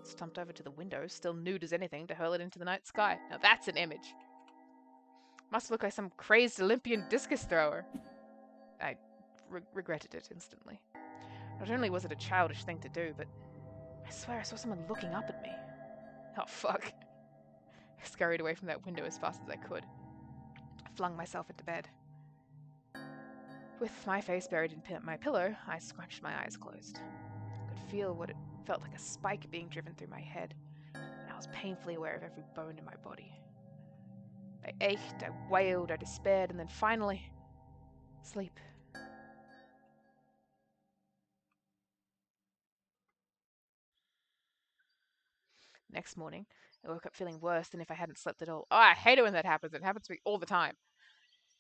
Stumped over to the window, still nude as anything, to hurl it into the night sky. Now that's an image. Must look like some crazed Olympian discus thrower. I regretted it instantly. Not only was it a childish thing to do, but I swear I saw someone looking up at me. Oh, fuck. I scurried away from that window as fast as I could. I flung myself into bed. With my face buried in my pillow, I scrunched my eyes closed. I could feel what it felt like a spike being driven through my head, and I was painfully aware of every bone in my body. I ached, I wailed, I despaired, and then finally, sleep. Next morning, I woke up feeling worse than if I hadn't slept at all. Oh, I hate it when that happens. It happens to me all the time.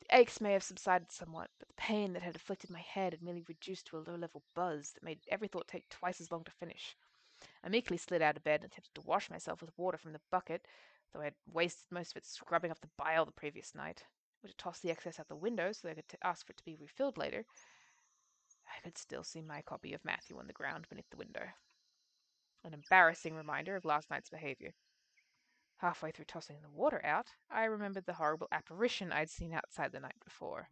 The aches may have subsided somewhat, but the pain that had afflicted my head had merely reduced to a low-level buzz that made every thought take twice as long to finish. I meekly slid out of bed and attempted to wash myself with water from the bucket, though I had wasted most of it scrubbing off the bile the previous night. I would have tossed the excess out the window so that I could ask for it to be refilled later. I could still see my copy of Matthew on the ground beneath the window. An embarrassing reminder of last night's behavior. Halfway through tossing the water out, I remembered the horrible apparition I'd seen outside the night before.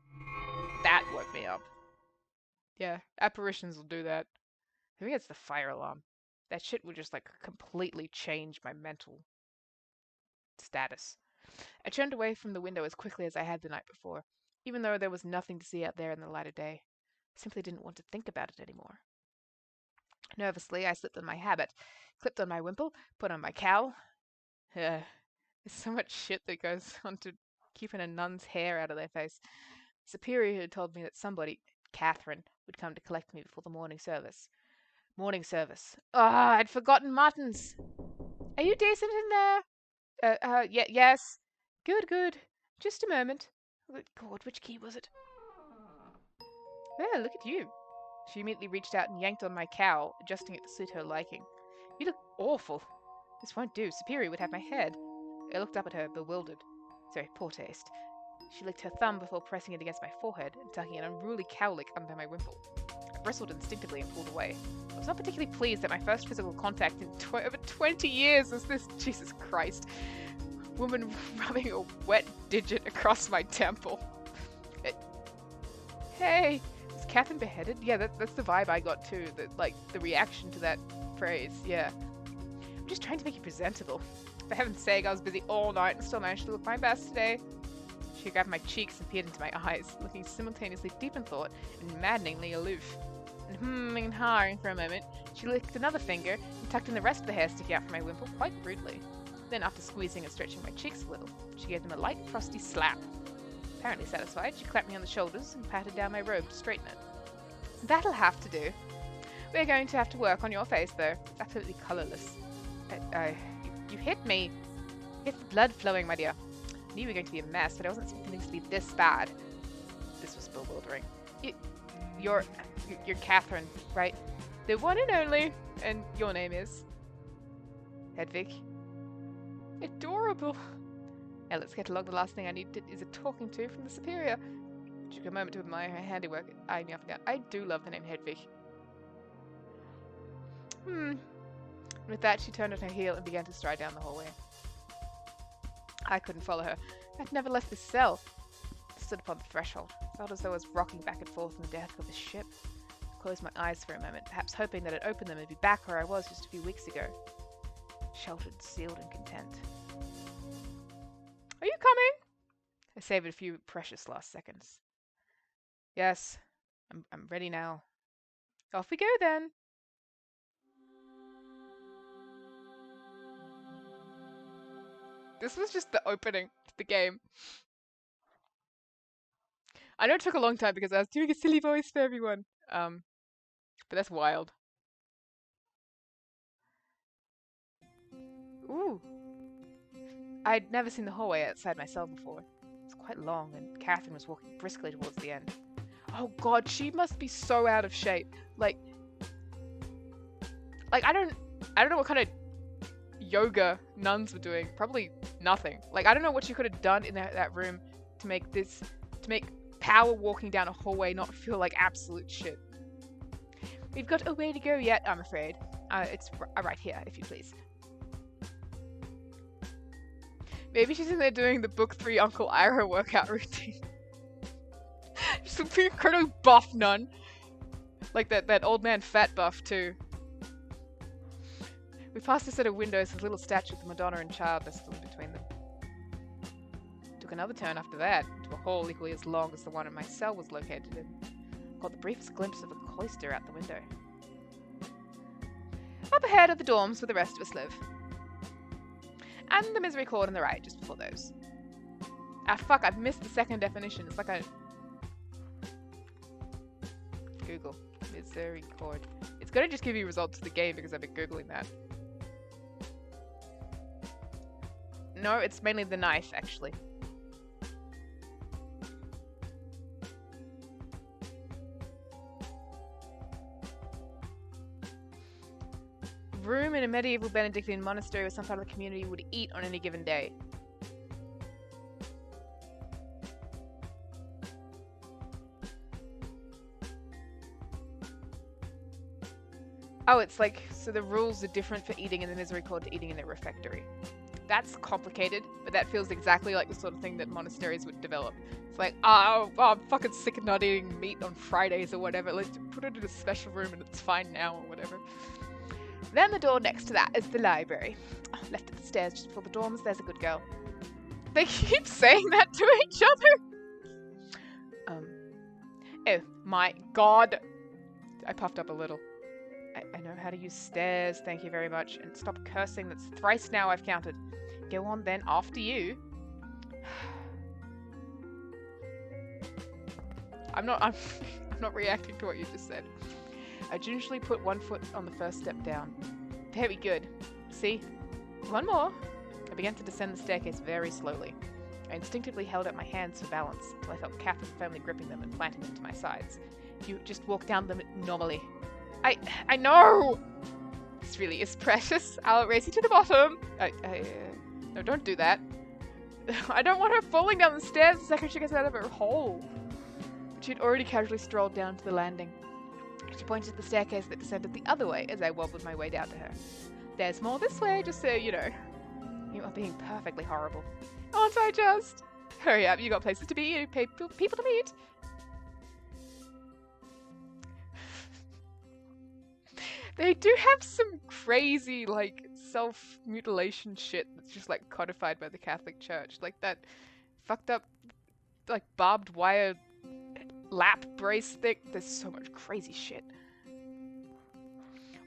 That woke me up. Yeah, apparitions will do that. I think it's the fire alarm. That shit would just, like, completely change my mental status. I turned away from the window as quickly as I had the night before, even though there was nothing to see out there in the light of day. I simply didn't want to think about it anymore. Nervously, I slipped on my habit, clipped on my wimple, put on my cowl. There's so much shit that goes on to keeping a nun's hair out of their face. The superior had told me that somebody, Catherine, would come to collect me before the morning service. Morning service. Ah, I'd forgotten Martins. Are you decent in there? Yes. Good. Just a moment. Good God, which key was it? Well, look at you. She immediately reached out and yanked on my cowl, adjusting it to suit her liking. You look awful. This won't do. Superior would have my head. I looked up at her, bewildered. Sorry, poor taste. She licked her thumb before pressing it against my forehead and tucking an unruly cowlick under my wimple. I bristled instinctively and pulled away. I was not particularly pleased that my first physical contact in over 20 years was this, Jesus Christ, woman rubbing a wet digit across my temple. Hey, was Catherine beheaded? Yeah, that's the vibe I got too. The reaction to that phrase. Yeah. I'm just trying to make you presentable. For heaven's sake, I was busy all night and still managed to look my best today. She grabbed my cheeks and peered into my eyes, looking simultaneously deep in thought and maddeningly aloof. And hawing for a moment, she licked another finger and tucked in the rest of the hair sticking out from my wimple quite rudely. Then, after squeezing and stretching my cheeks a little, she gave them a light, frosty slap. Apparently satisfied, she clapped me on the shoulders and patted down my robe to straighten it. That'll have to do. We're going to have to work on your face, though. It's absolutely colourless. You hit me. It's the blood flowing, my dear. I knew you were going to be a mess, but I wasn't expecting things to be this bad. This was bewildering. You're Catherine, right? The one and only. And your name is? Hedwig. Adorable. Now let's get along. The last thing I need is a talking to from the superior. She took a moment to admire her handiwork, eyeing me up and down. I do love the name Hedwig. And with that, she turned on her heel and began to stride down the hallway. I couldn't follow her. I'd never left this cell. I stood upon the threshold. Felt as though I was rocking back and forth in the deck of the ship. I closed my eyes for a moment, perhaps hoping that I'd open them and be back where I was just a few weeks ago. Sheltered, sealed, and content. Are you coming? I savored a few precious last seconds. Yes, I'm ready now. Off we go then. This was just the opening to the game. I know it took a long time because I was doing a silly voice for everyone. But that's wild. Ooh. I'd never seen the hallway outside my cell before. It was quite long, and Catherine was walking briskly towards the end. Oh God, she must be so out of shape. Like I don't know what kind of yoga nuns were doing. Probably nothing. Like, I don't know what she could have done in that room to make power walking down a hallway not feel like absolute shit. We've got a way to go yet, I'm afraid. It's right here, if you please. Maybe she's in there doing the book 3 Uncle Ira workout routine. She's an incredibly buff nun. Like that old man fat buff too. We passed a set of windows with little statue of the Madonna and Child nestled in between them. Took another turn after that, into a hall equally as long as the one my cell was located in. Caught the briefest glimpse of a cloister out the window. Up ahead are the dorms where the rest of us live. And the Misericorde on the right, just before those. Ah, fuck, I've missed the second definition. It's like I... Google. Misericorde. It's gonna just give you results of the game because I've been Googling that. No, it's mainly the knife, actually. Room in a medieval Benedictine monastery where some part of the community would eat on any given day. Oh, it's like, so the rules are different for eating in the Misericorde to eating in the refectory. That's complicated, but that feels exactly like the sort of thing that monasteries would develop. It's like, oh, I'm fucking sick of not eating meat on Fridays or whatever. Let's put it in a special room and it's fine now or whatever. Then the door next to that is the library. Oh, left at the stairs just before the dorms, there's a good girl. They keep saying that to each other. Oh my god. I puffed up a little. I know how to use stairs, thank you very much. And stop cursing, that's thrice now I've counted. Go on then, after you. I'm not reacting to what you just said. I gingerly put one foot on the first step down. Very good. See? One more. I began to descend the staircase very slowly. I instinctively held out my hands for balance until I felt Catherine firmly gripping them and planting them to my sides. You just walk down them normally. I know! This really is precious. I'll race you to the bottom. No, don't do that. I don't want her falling down the stairs the second she gets out of her hole. She had already casually strolled down to the landing. She pointed to the staircase that descended the other way as I wobbled my way down to her. There's more this way, just so you know. You are being perfectly horrible. Aren't I just? Hurry up, you got places to be, you people to meet. They do have some crazy, like, self-mutilation shit that's just, like, codified by the Catholic Church. Like that fucked up, like, barbed wire lap brace thing. There's so much crazy shit.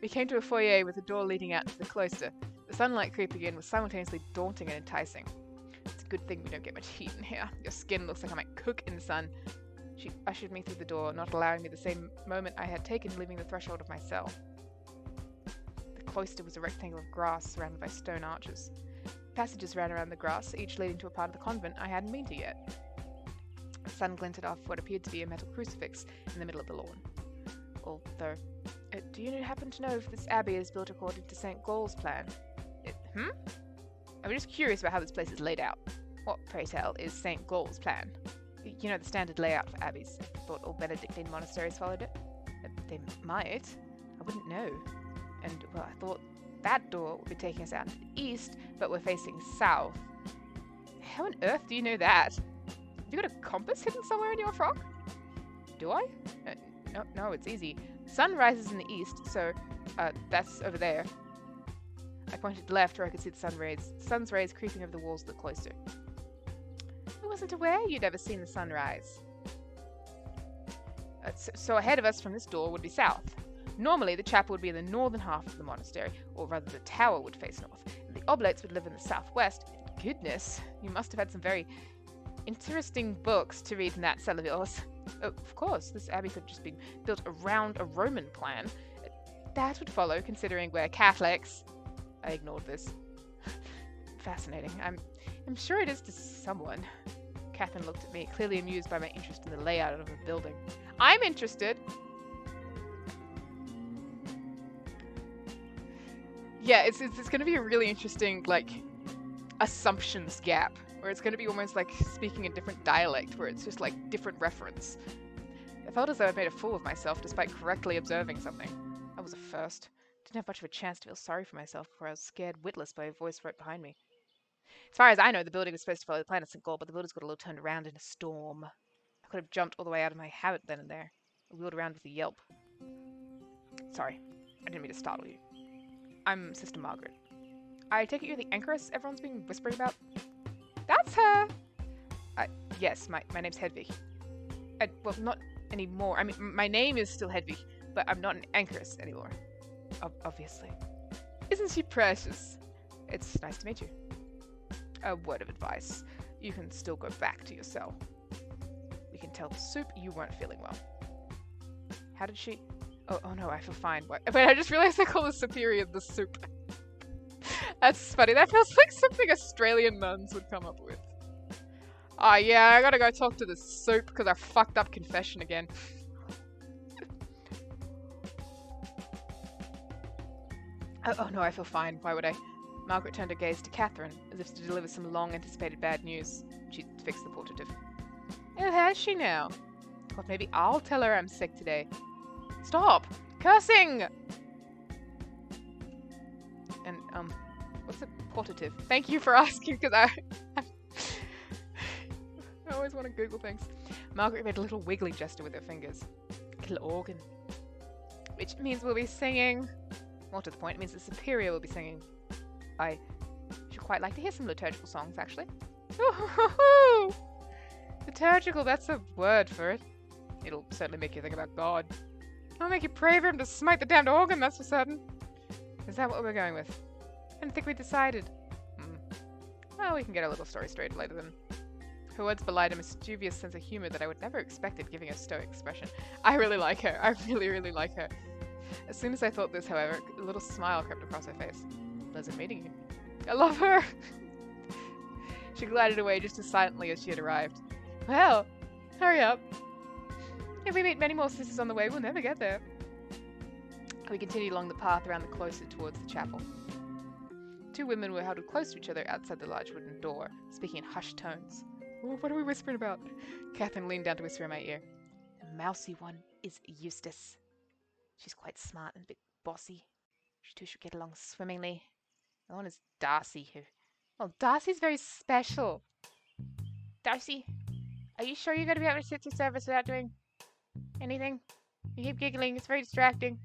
We came to a foyer with a door leading out to the cloister. The sunlight creeping in was simultaneously daunting and enticing. It's a good thing we don't get much heat in here. Your skin looks like I might cook in the sun. She ushered me through the door, not allowing me the same moment I had taken leaving the threshold of my cell. The cloister was a rectangle of grass surrounded by stone arches. Passages ran around the grass, each leading to a part of the convent I hadn't been to yet. The sun glinted off what appeared to be a metal crucifix in the middle of the lawn. Although, do you happen to know if this abbey is built according to St. Gaul's plan? I'm just curious about how this place is laid out. What, pray tell, is St. Gaul's plan? You know, the standard layout for abbeys. I thought all Benedictine monasteries followed it. They might. I wouldn't know. And, well, I thought that door would be taking us out to the east, but we're facing south. How on earth do you know that? Have you got a compass hidden somewhere in your frock? Do I? No, it's easy. Sun rises in the east, so, that's over there. I pointed to the left where I could see the sun's rays creeping over the walls of the cloister. I wasn't aware you'd ever seen the sun rise. So ahead of us from this door would be south. Normally, the chapel would be in the northern half of the monastery, or rather the tower would face north, and the oblates would live in the southwest. Goodness, you must have had some very interesting books to read in that cell of yours. Oh, of course, this abbey could just be built around a Roman plan. That would follow, considering we're Catholics. I ignored this. Fascinating. I'm sure it is to someone. Catherine looked at me, clearly amused by my interest in the layout of a building. I'm interested! Yeah, it's going to be a really interesting, like, assumptions gap, where it's going to be almost like speaking a different dialect, where it's just, like, different reference. I felt as though I'd made a fool of myself despite correctly observing something. I was a first. Didn't have much of a chance to feel sorry for myself before I was scared witless by a voice right behind me. As far as I know, the building was supposed to follow the plan of St. Gaul, but the buildings got a little turned around in a storm. I could have jumped all the way out of my habit then and there. I wheeled around with a yelp. Sorry, I didn't mean to startle you. I'm Sister Margaret. I take it you're the anchoress everyone's been whispering about? That's her! Yes, my name's Hedwig. Well, not anymore. I mean, my name is still Hedwig, but I'm not an anchoress anymore. Obviously. Isn't she precious? It's nice to meet you. A word of advice. You can still go back to your cell. We can tell the soup you weren't feeling well. How did she... Oh no, I feel fine. Wait, I just realized I call the superior the soup. That's funny. That feels like something Australian nuns would come up with. Oh yeah, I gotta go talk to the soup because I fucked up confession again. Oh no, I feel fine. Why would I? Margaret turned her gaze to Catherine, as if to deliver some long-anticipated bad news. She fixed the portative. Oh, has she now? Well, maybe I'll tell her I'm sick today. Stop! Cursing! And, what's a portative? Thank you for asking, because I always want to Google things. Margaret made a little wiggly gesture with her fingers. A little organ. Which means we'll be singing... More to the point, it means the superior will be singing. I should quite like to hear some liturgical songs, actually. Ooh, liturgical, that's a word for it. It'll certainly make you think about God. It'll make you pray for him to smite the damned organ, that's for certain. Is that what we're going with? I didn't think we decided. Well, we can get our little story straight later then. Her words belied a mischievous sense of humor that I would never expected giving a stoic expression. I really like her. I really, really like her. As soon as I thought this, however, a little smile crept across her face. Pleasant meeting you. I love her! She glided away just as silently as she had arrived. Well, hurry up. If we meet many more sisters on the way, we'll never get there. We continued along the path around the cloister towards the chapel. Two women were huddled close to each other outside the large wooden door, speaking in hushed tones. Oh, what are we whispering about? Catherine leaned down to whisper in my ear. The mousy one is Eustace. She's quite smart and a bit bossy. She two should get along swimmingly. The one is Darcy, who... Well, Darcy's very special. Darcy, are you sure you're going to be able to sit through service without doing anything? You keep giggling, it's very distracting.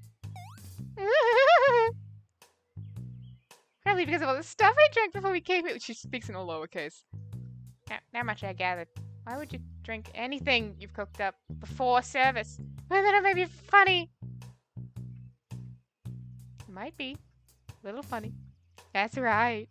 Probably because of all the stuff I drank before we came here. She speaks in all lowercase. Not much I gathered. Why would you drink anything you've cooked up before service? Well, then it may be funny. Might be. A little funny. That's right.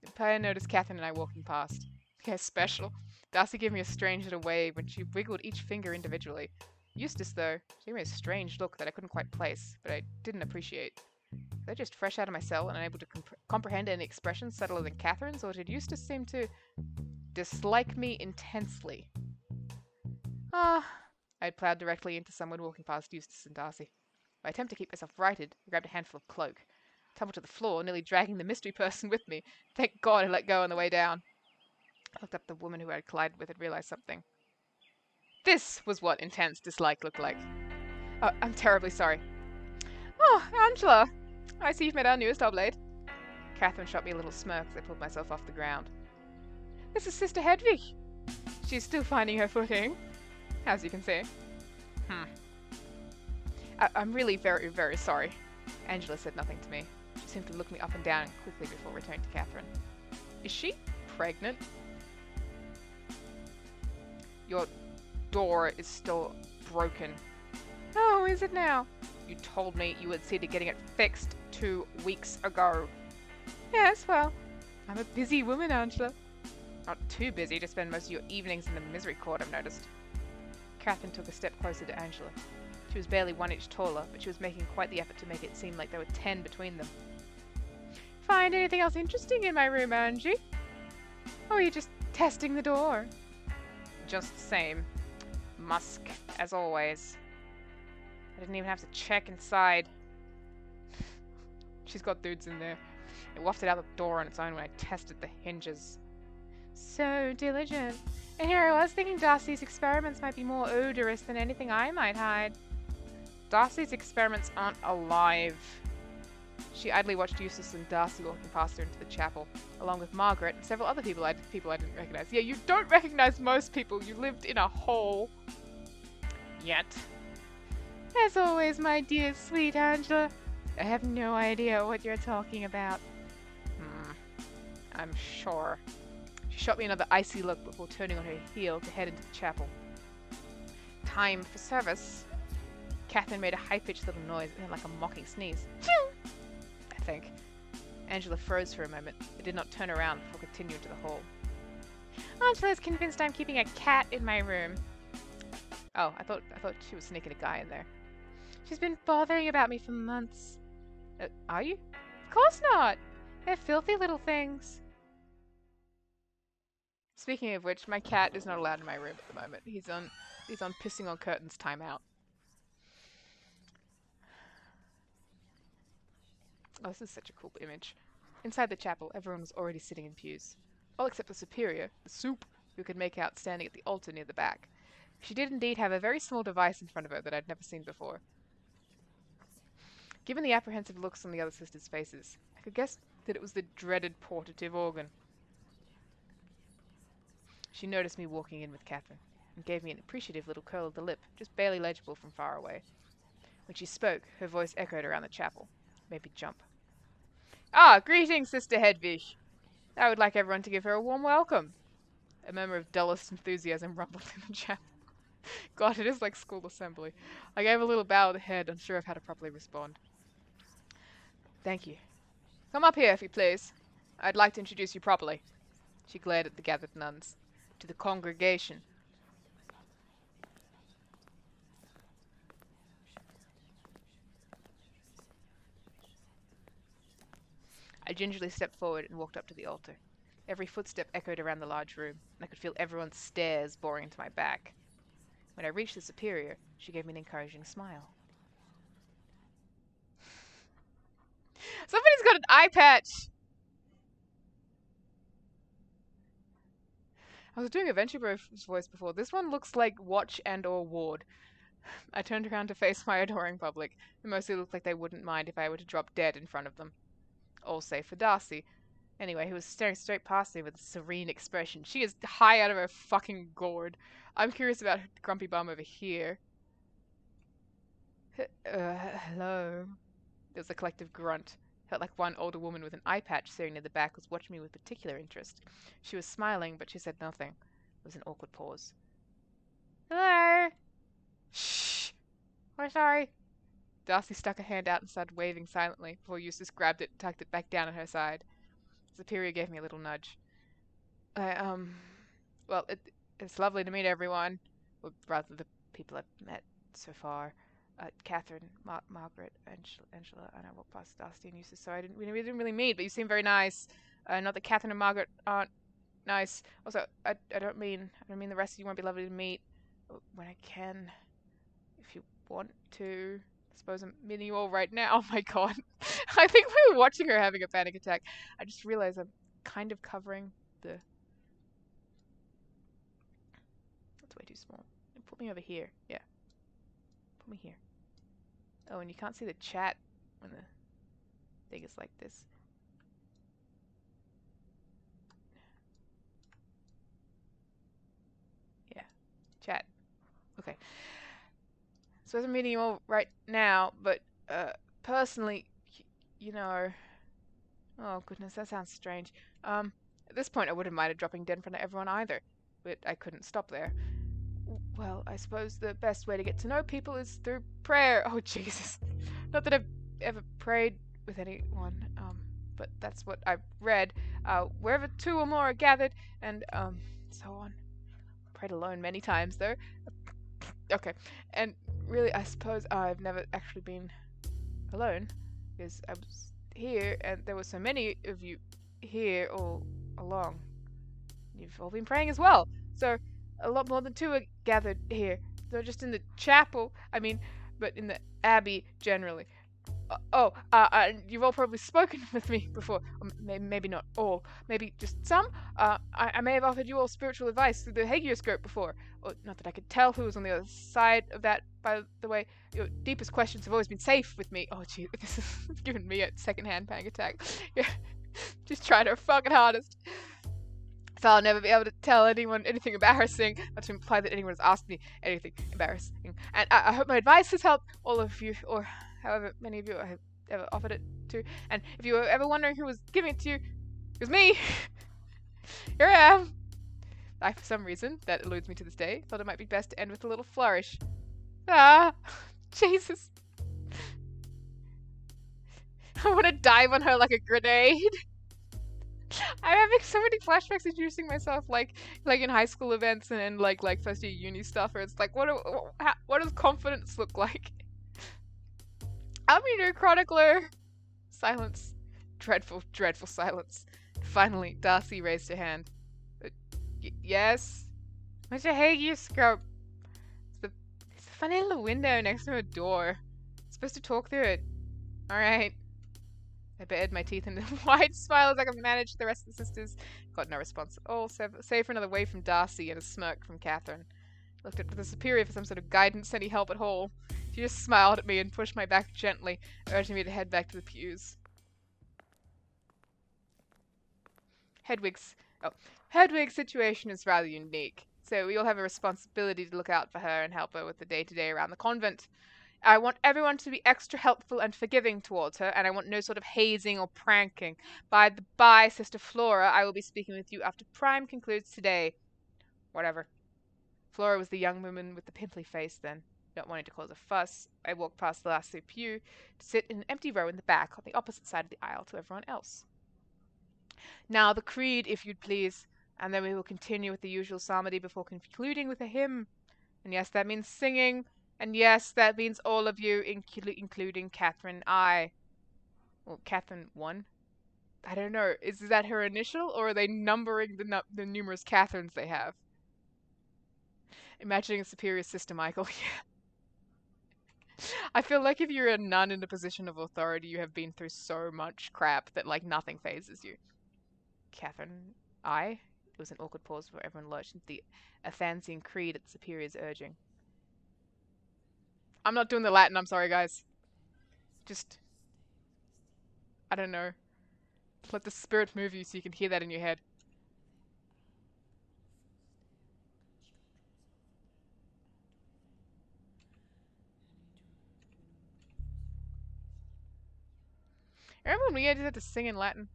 The player noticed Catherine and I walking past. Yeah, special. Darcy gave me a strange little wave when she wiggled each finger individually. Eustace, though, she gave me a strange look that I couldn't quite place, but I didn't appreciate. Was I just fresh out of my cell and unable to comprehend any expression subtler than Catherine's, or did Eustace seem to dislike me intensely? I had ploughed directly into someone walking past Eustace and Darcy. In my attempt to keep myself righted, I grabbed a handful of cloak, tumbled to the floor, nearly dragging the mystery person with me. Thank God I let go on the way down. I looked up at the woman who I had collided with and realized something. This was what intense dislike looked like. Oh, I'm terribly sorry. Oh, Angela! I see you've met our newest oblate. Catherine shot me a little smirk as I pulled myself off the ground. This is Sister Hedwig. She's still finding her footing, as you can see. I'm really very, very sorry. Angela said nothing to me. She seemed to look me up and down quickly before returning to Catherine. Is she pregnant? Your door is still broken. Oh, is it now? You told me you would see to getting it fixed 2 weeks ago. Yes, well, I'm a busy woman, Angela. Not too busy to spend most of your evenings in the Misericorde, I've noticed. Catherine took a step closer to Angela. She was barely 1 inch taller, but she was making quite the effort to make it seem like there were 10 between them. Find anything else interesting in my room, Angie? Or are you just testing the door? Just the same. Musk, as always. I didn't even have to check inside. She's got dudes in there. It wafted out the door on its own when I tested the hinges. So diligent. And here I was thinking Darcy's experiments might be more odorous than anything I might hide. Darcy's experiments aren't alive. She idly watched Eustace and Darcy walking past her into the chapel, along with Margaret and several other people I didn't recognize. Yeah, you don't recognize most people. You lived in a hole. Yet. As always, my dear sweet Angela. I have no idea what you're talking about. I'm sure. She shot me another icy look before turning on her heel to head into the chapel. Time for service. Catherine made a high-pitched little noise and then like a mocking sneeze. I think. Angela froze for a moment, but did not turn around before continuing to the hall. Angela's convinced I'm keeping a cat in my room. Oh, I thought she was sneaking a guy in there. She's been bothering about me for months. Are you? Of course not. They're filthy little things. Speaking of which, my cat is not allowed in my room at the moment. He's on pissing on curtains timeout. Oh, this is such a cool image. Inside the chapel, everyone was already sitting in pews. All except the superior, the soup, who could make out standing at the altar near the back. She did indeed have a very small device in front of her that I'd never seen before. Given the apprehensive looks on the other sisters' faces, I could guess that it was the dreaded portative organ. She noticed me walking in with Catherine, and gave me an appreciative little curl of the lip, just barely legible from far away. When she spoke, her voice echoed around the chapel. Made me jump. Ah, greetings, Sister Hedwig. I would like everyone to give her a warm welcome. A murmur of dullest enthusiasm rumbled in the chapel. God, it is like school assembly. I gave a little bow of the head, unsure of how to properly respond. Thank you. Come up here, if you please. I'd like to introduce you properly. She glared at the gathered nuns. To the congregation. I gingerly stepped forward and walked up to the altar. Every footstep echoed around the large room, and I could feel everyone's stares boring into my back. When I reached the superior, she gave me an encouraging smile. Somebody's got an eye patch! I was doing a Venture's voice before. This one looks like Watch and or Ward. I turned around to face my adoring public, who mostly looked like they wouldn't mind if I were to drop dead in front of them. All save for Darcy. Anyway, he was staring straight past me with a serene expression. She is high out of her fucking gourd. I'm curious about her grumpy bum over here. Hello. There was a collective grunt. Felt like one older woman with an eye patch staring near the back was watching me with particular interest. She was smiling, but she said nothing. There was an awkward pause. Hello? Shh! We're sorry. Darcy stuck a hand out and started waving silently before Eustace grabbed it and tucked it back down at her side. The superior gave me a little nudge. Well, it's lovely to meet everyone. Or rather, the people I've met so far. Catherine, Margaret, Angela, and I walked past Darcy and Eustace, so we didn't really meet, but you seem very nice. Not that Catherine and Margaret aren't nice. Also, I don't mean the rest of you won't be lovely to meet. When I can, if you want to. I suppose I'm meeting you all right now. Oh my god. I think we were watching her having a panic attack. I just realized I'm kind of covering the... That's way too small. Put me over here. Yeah. Put me here. Oh, and you can't see the chat when the thing is like this. Yeah. Chat. Okay. So I'm meeting you all right now, but personally, you know... Oh goodness, that sounds strange. At this point I wouldn't mind dropping dead in front of everyone either, but I couldn't stop there. Well, I suppose the best way to get to know people is through prayer. Oh Jesus. Not that I've ever prayed with anyone, but that's what I've read. Wherever two or more are gathered, and so on. Prayed alone many times though. Okay, and really, I suppose I've never actually been alone, because I was here, and there were so many of you here all along. You've all been praying as well, so a lot more than two are gathered here. Not just in the chapel, I mean, but in the abbey generally. You've all probably spoken with me before. Or maybe not all. Maybe just some. I may have offered you all spiritual advice through the hagioscope before. Or, not that I could tell who was on the other side of that, by the way. Your deepest questions have always been safe with me. Oh, gee, this is giving me a secondhand panic attack. Yeah, just trying her fucking hardest. felt I'll never be able to tell anyone anything embarrassing, not to imply that anyone has asked me anything embarrassing. And I hope my advice has helped all of you, or however many of you I have ever offered it to. And if you were ever wondering who was giving it to you, it was me. Here I am. I, for some reason, that eludes me to this day, thought it might be best to end with a little flourish. Ah, Jesus. I want to dive on her like a grenade. I'm having so many flashbacks introducing myself, like in high school events and like first year uni stuff, where it's like, what does confidence look like? I'm your chronicler. Silence, dreadful, dreadful silence. Finally, Darcy raised her hand. Yes, Mr. Hagioscope. It's a funny little window next to a door. I'm supposed to talk through it. All right. I bared my teeth in a wide smile as I could manage the rest of the sisters. Got no response at all, save for another wave from Darcy and a smirk from Catherine. Looked at the superior for some sort of guidance, any help at all. She just smiled at me and pushed my back gently, urging me to head back to the pews. Hedwig's situation is rather unique, so we all have a responsibility to look out for her and help her with the day-to-day around the convent. I want everyone to be extra helpful and forgiving towards her, and I want no sort of hazing or pranking. By the by, Sister Flora, I will be speaking with you after Prime concludes today. Whatever. Flora was the young woman with the pimply face then. Not wanting to cause a fuss, I walked past the last pew to sit in an empty row in the back on the opposite side of the aisle to everyone else. Now the creed, if you'd please, and then we will continue with the usual psalmody before concluding with a hymn. And yes, that means singing. And yes, that means all of you, including Catherine I. Well, Catherine 1? I don't know. Is that her initial, or are they numbering the numerous Catherines they have? Imagining a superior sister, Michael. Yeah. I feel like if you're a nun in a position of authority, you have been through so much crap that, like, nothing phases you. Catherine I? It was an awkward pause before everyone lurched into the Athanasian creed at the superior's urging. I'm not doing the Latin, I'm sorry, guys. Just, I don't know. Let the spirit move you so you can hear that in your head. Remember when we just had to sing in Latin?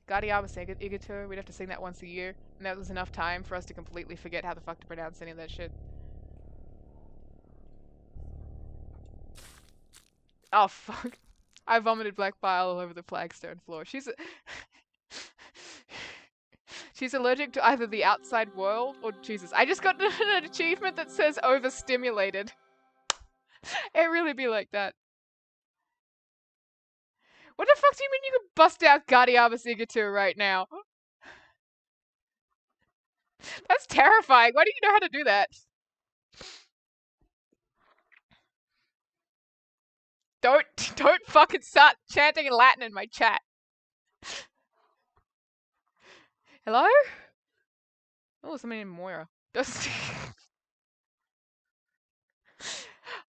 Gaudiamus Igitur, we'd have to sing that once a year, and that was enough time for us to completely forget how the fuck to pronounce any of that shit. Oh, fuck. I vomited black bile all over the flagstone floor. She's allergic to either the outside world or Jesus. I just got an achievement that says overstimulated. It really be like that. What the fuck do you mean you could bust out Gaudiamus Igitur right now? That's terrifying. Why do you know how to do that? Don't fucking start chanting in Latin in my chat. Hello? Oh, somebody named Moira.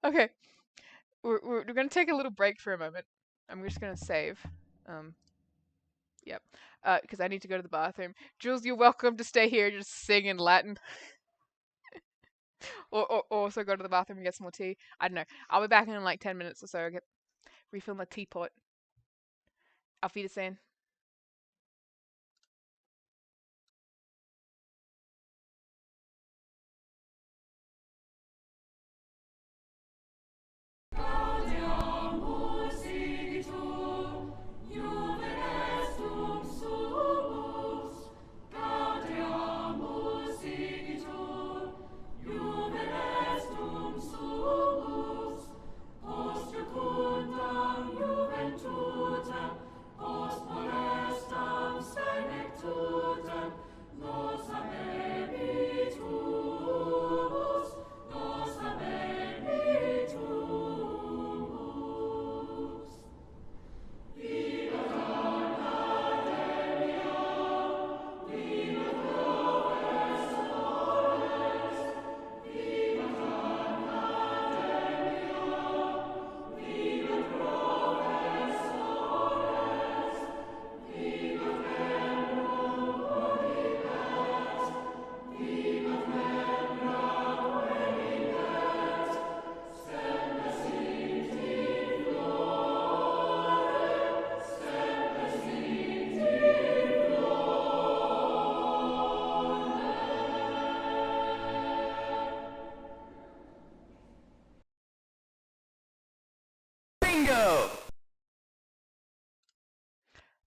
Okay. We're gonna take a little break for a moment. I'm just gonna save. Yep. Because I need to go to the bathroom. Jules, you're welcome to stay here and just sing in Latin. or also go to the bathroom and get some more tea. I don't know. I'll be back in like 10 minutes or so. I'll refill my teapot. Auf Wiedersehen. Post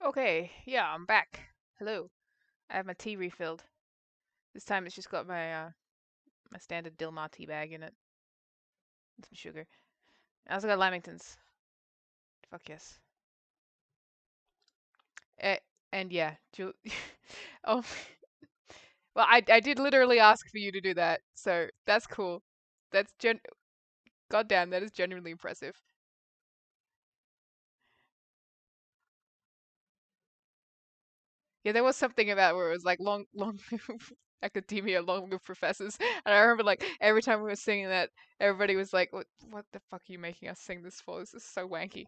Okay, yeah, I'm back. Hello. I have my tea refilled. This time it's just got my standard Dilmah tea bag in it. And some sugar. I also got Lamingtons. Fuck yes. Eh, and yeah, oh, well, I did literally ask for you to do that, so that's cool. That's goddamn, that is genuinely impressive. Yeah, there was something about where it was like long academia, long live professors, and I remember like every time we were singing that, everybody was like, what the fuck are you making us sing this for? This is so wanky."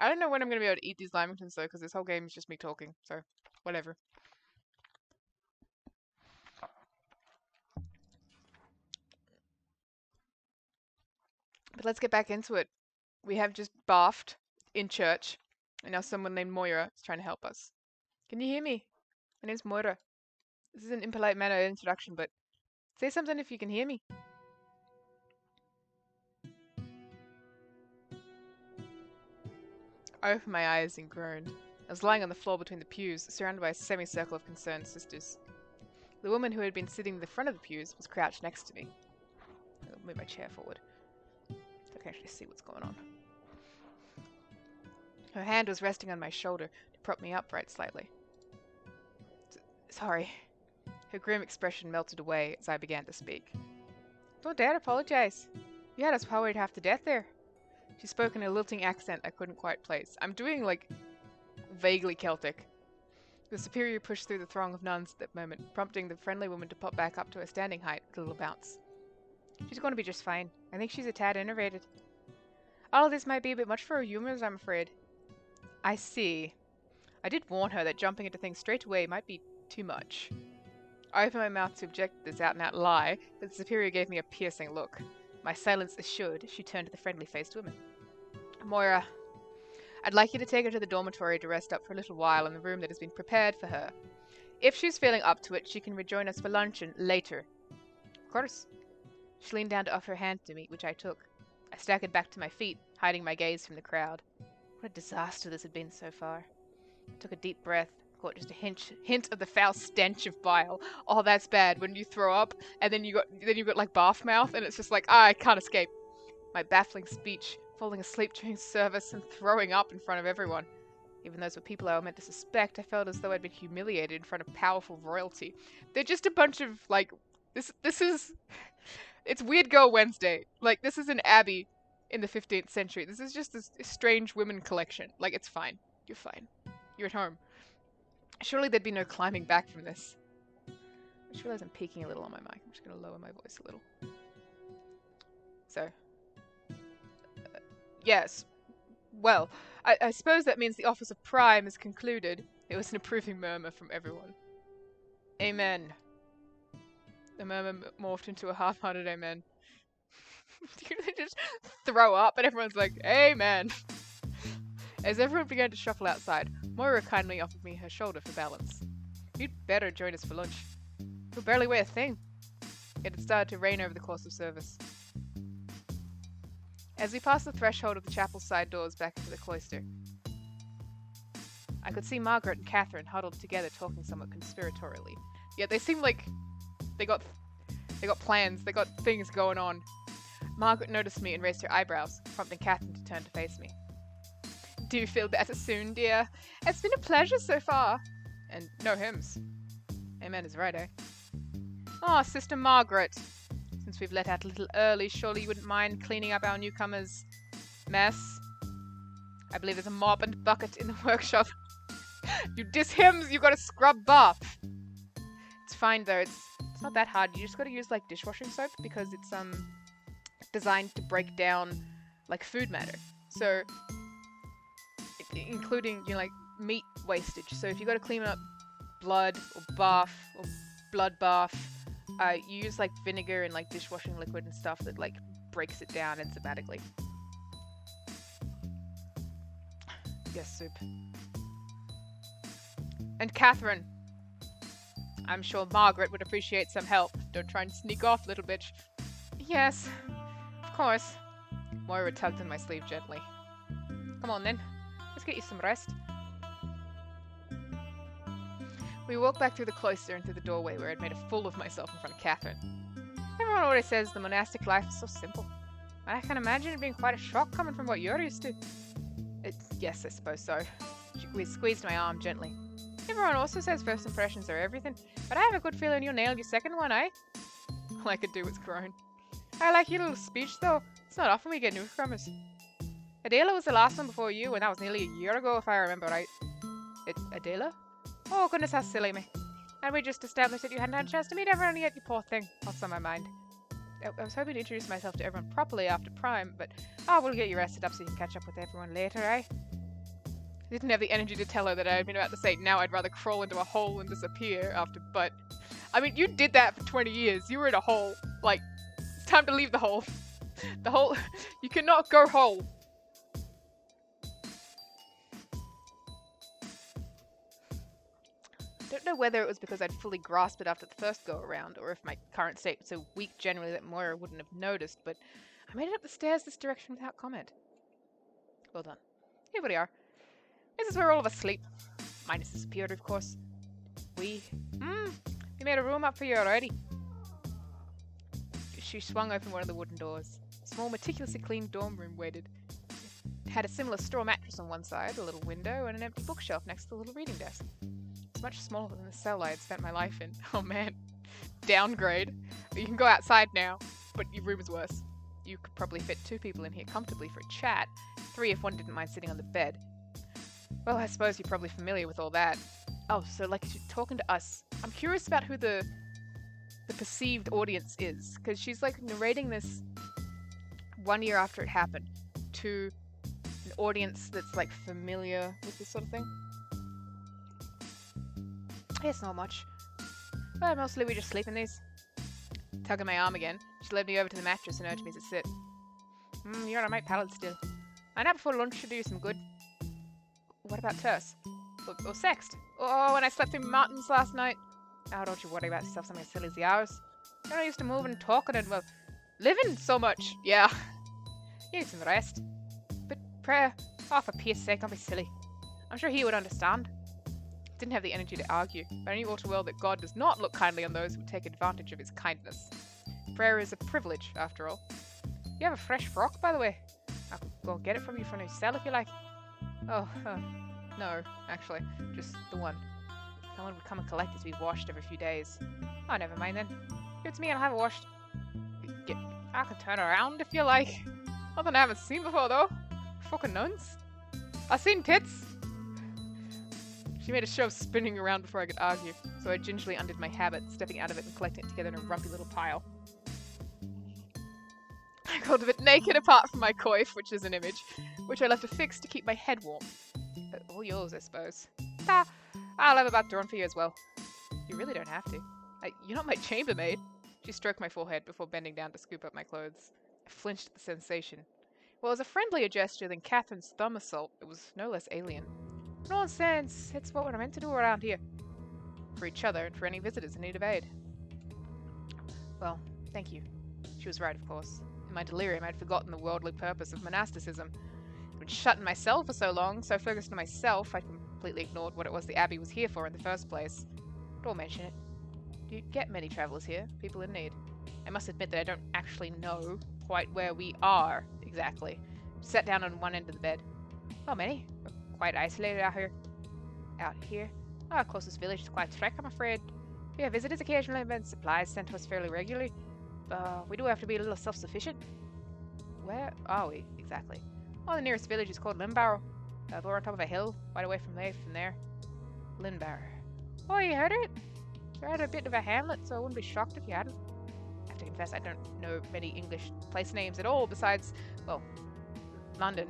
I don't know when I'm gonna be able to eat these lamingtons though, because this whole game is just me talking. So, whatever. But let's get back into it. We have just bathed in church, and now someone named Moira is trying to help us. Can you hear me? My name's Moira. This is an impolite manner of introduction, but say something if you can hear me. I opened my eyes and groaned. I was lying on the floor between the pews, surrounded by a semicircle of concerned sisters. The woman who had been sitting in the front of the pews was crouched next to me. I'll move my chair forward so I can actually see what's going on. Her hand was resting on my shoulder to prop me upright slightly. Sorry. Her grim expression melted away as I began to speak. Don't dare apologize. You had us worried half to death there. She spoke in a lilting accent I couldn't quite place. I'm doing, like, vaguely Celtic. The superior pushed through the throng of nuns at that moment, prompting the friendly woman to pop back up to her standing height with a little bounce. She's going to be just fine. I think she's a tad enervated. All of this might be a bit much for her humors, I'm afraid. I see. I did warn her that jumping into things straight away might be too much. I opened my mouth to object to this out-and-out lie, but the superior gave me a piercing look. My silence assured, she turned to the friendly-faced woman. Moira, I'd like you to take her to the dormitory to rest up for a little while in the room that has been prepared for her. If she's feeling up to it, she can rejoin us for luncheon later. Of course. She leaned down to offer her hand to me, which I took. I staggered back to my feet, hiding my gaze from the crowd. What a disaster this had been so far. I took a deep breath, caught just a hint of the foul stench of bile. Oh, that's bad when you throw up and then you got like bath mouth and it's just like, I can't escape. My baffling speech, falling asleep during service and throwing up in front of everyone. Even those were people I were meant to suspect, I felt as though I'd been humiliated in front of powerful royalty. They're just a bunch of like this is it's Weird Girl Wednesday. Like this is an abbey in the 15th century. This is just a strange women collection. Like it's fine. You're fine. You're at home. Surely there'd be no climbing back from this. I just realized I'm peaking a little on my mic. I'm just going to lower my voice a little. So, yes. Well, I suppose that means the office of Prime is concluded. It was an approving murmur from everyone. Amen. The murmur morphed into a half-hearted amen. They just throw up and everyone's like, amen. As everyone began to shuffle outside, Moira kindly offered me her shoulder for balance. You'd better join us for lunch. You'll barely weigh a thing. It had started to rain over the course of service. As we passed the threshold of the chapel's side doors back into the cloister, I could see Margaret and Catherine huddled together talking somewhat conspiratorially. Yet they seemed like they got plans, they got things going on. Margaret noticed me and raised her eyebrows, prompting Catherine to turn to face me. Do you feel better soon, dear? It's been a pleasure so far. And no hymns. Amen is right, eh? Oh, Sister Margaret. Since we've let out a little early, surely you wouldn't mind cleaning up our newcomers' mess? I believe there's a mop and bucket in the workshop. You diss hymns, you gotta scrub bath. It's fine though, it's not that hard. You just gotta use like dishwashing soap because it's designed to break down like food matter. So including, you know, like meat wastage. So if you got to clean up blood or bath or blood bath, you use like vinegar and like dishwashing liquid and stuff that like breaks it down enzymatically. Yes, soup. And Catherine, I'm sure Margaret would appreciate some help. Don't try and sneak off, little bitch. Yes, Of course. Moira tugged on my sleeve gently. Come on then. Let's get you some rest. We walked back through the cloister and through the doorway where I'd made a fool of myself in front of Catherine. Everyone always says the monastic life is so simple. I can imagine it being quite a shock coming from what you're used to. Yes, I suppose so. She squeezed my arm gently. Everyone also says first impressions are everything, but I have a good feeling you'll nail your second one, eh? All I could do was groan. I like your little speech, though. It's not often we get newcomers. Adela was the last one before you, and that was nearly a year ago, if I remember right. Adela? Oh, goodness, how silly me. And we just established that you hadn't had a chance to meet everyone yet, you poor thing. What's on my mind? I was hoping to introduce myself to everyone properly after Prime, but we'll get you rested up so you can catch up with everyone later, eh? I didn't have the energy to tell her that I had been about to say, now I'd rather crawl into a hole and disappear after, but... I mean, you did that for 20 years. You were in a hole. Like, it's time to leave the hole. The hole... You cannot go whole. Don't know whether it was because I'd fully grasped it after the first go-around, or if my current state was so weak generally that Moira wouldn't have noticed, but I made it up the stairs this direction without comment. Well done. Here we are. This is where all of us sleep. Minus the superior, of course. We made a room up for you already. She swung open one of the wooden doors. A small, meticulously cleaned dorm room waited. It had a similar straw mattress on one side, a little window, and an empty bookshelf next to the little reading desk. It's much smaller than the cell I had spent my life in. Oh man. Downgrade. You can go outside now, but your room is worse. You could probably fit 2 people in here comfortably for a chat. 3 if one didn't mind sitting on the bed. Well, I suppose you're probably familiar with all that. Oh, so like she's talking to us. I'm curious about who the perceived audience is, because she's like narrating this 1 year after it happened to an audience that's like familiar with this sort of thing. It's not much. Well, mostly we just sleep in these. Tugging my arm again, she led me over to the mattress and urged me to sit. You're on my palate still. A nap before lunch should do you some good. What about Terse? Or Sext? Oh, when I slept through mountains last night. Oh, don't you worry about yourself something as silly as the hours. You're not used to moving and talking and, well, living so much. Yeah. You need some rest. But prayer, for peace sake, don't be silly. I'm sure he would understand. Didn't have the energy to argue, but I knew all too well that God does not look kindly on those who take advantage of his kindness. Prayer is a privilege, after all. You have a fresh frock, by the way. I can go get it from you for a new cell if you like. No, actually, just the one. Someone would come and collect it to be washed every few days. Oh, never mind then. Give it to me and I'll have it washed. I can turn around if you like. Nothing I haven't seen before, though. Fucking nuns. I've seen tits. She made a show of spinning around before I could argue, so I gingerly undid my habit, stepping out of it and collecting it together in a rumpy little pile. I got a bit naked apart from my coif, which is an image, which I left affixed to keep my head warm. All yours, I suppose. I'll have a bath drawn for you as well. You really don't have to. You're not my chambermaid. She stroked my forehead before bending down to scoop up my clothes. I flinched at the sensation. Well, it was a friendlier gesture than Catherine's thumb assault. It was no less alien. Nonsense! It's what we're meant to do around here. For each other and for any visitors in need of aid. Well, thank you. She was right, of course. In my delirium, I'd forgotten the worldly purpose of monasticism. I'd been shut in my cell for so long, so focused on myself, I'd completely ignored what it was the Abbey was here for in the first place. Don't mention it. Do you get many travellers here? People in need? I must admit that I don't actually know quite where we are, exactly. Sat down on one end of the bed. Not many. We're quite isolated out here. Out here? Our closest village is quite a trek, I'm afraid. We have visitors occasionally and supplies sent to us fairly regularly. We do have to be a little self-sufficient. Where are we, exactly? Oh, the nearest village is called Limbarrow. We're on top of a hill, right away from there. Limbarrow. Oh, you heard it? We're at a bit of a hamlet, so I wouldn't be shocked if you hadn't. I have to confess, I don't know many English place names at all, besides, well, London.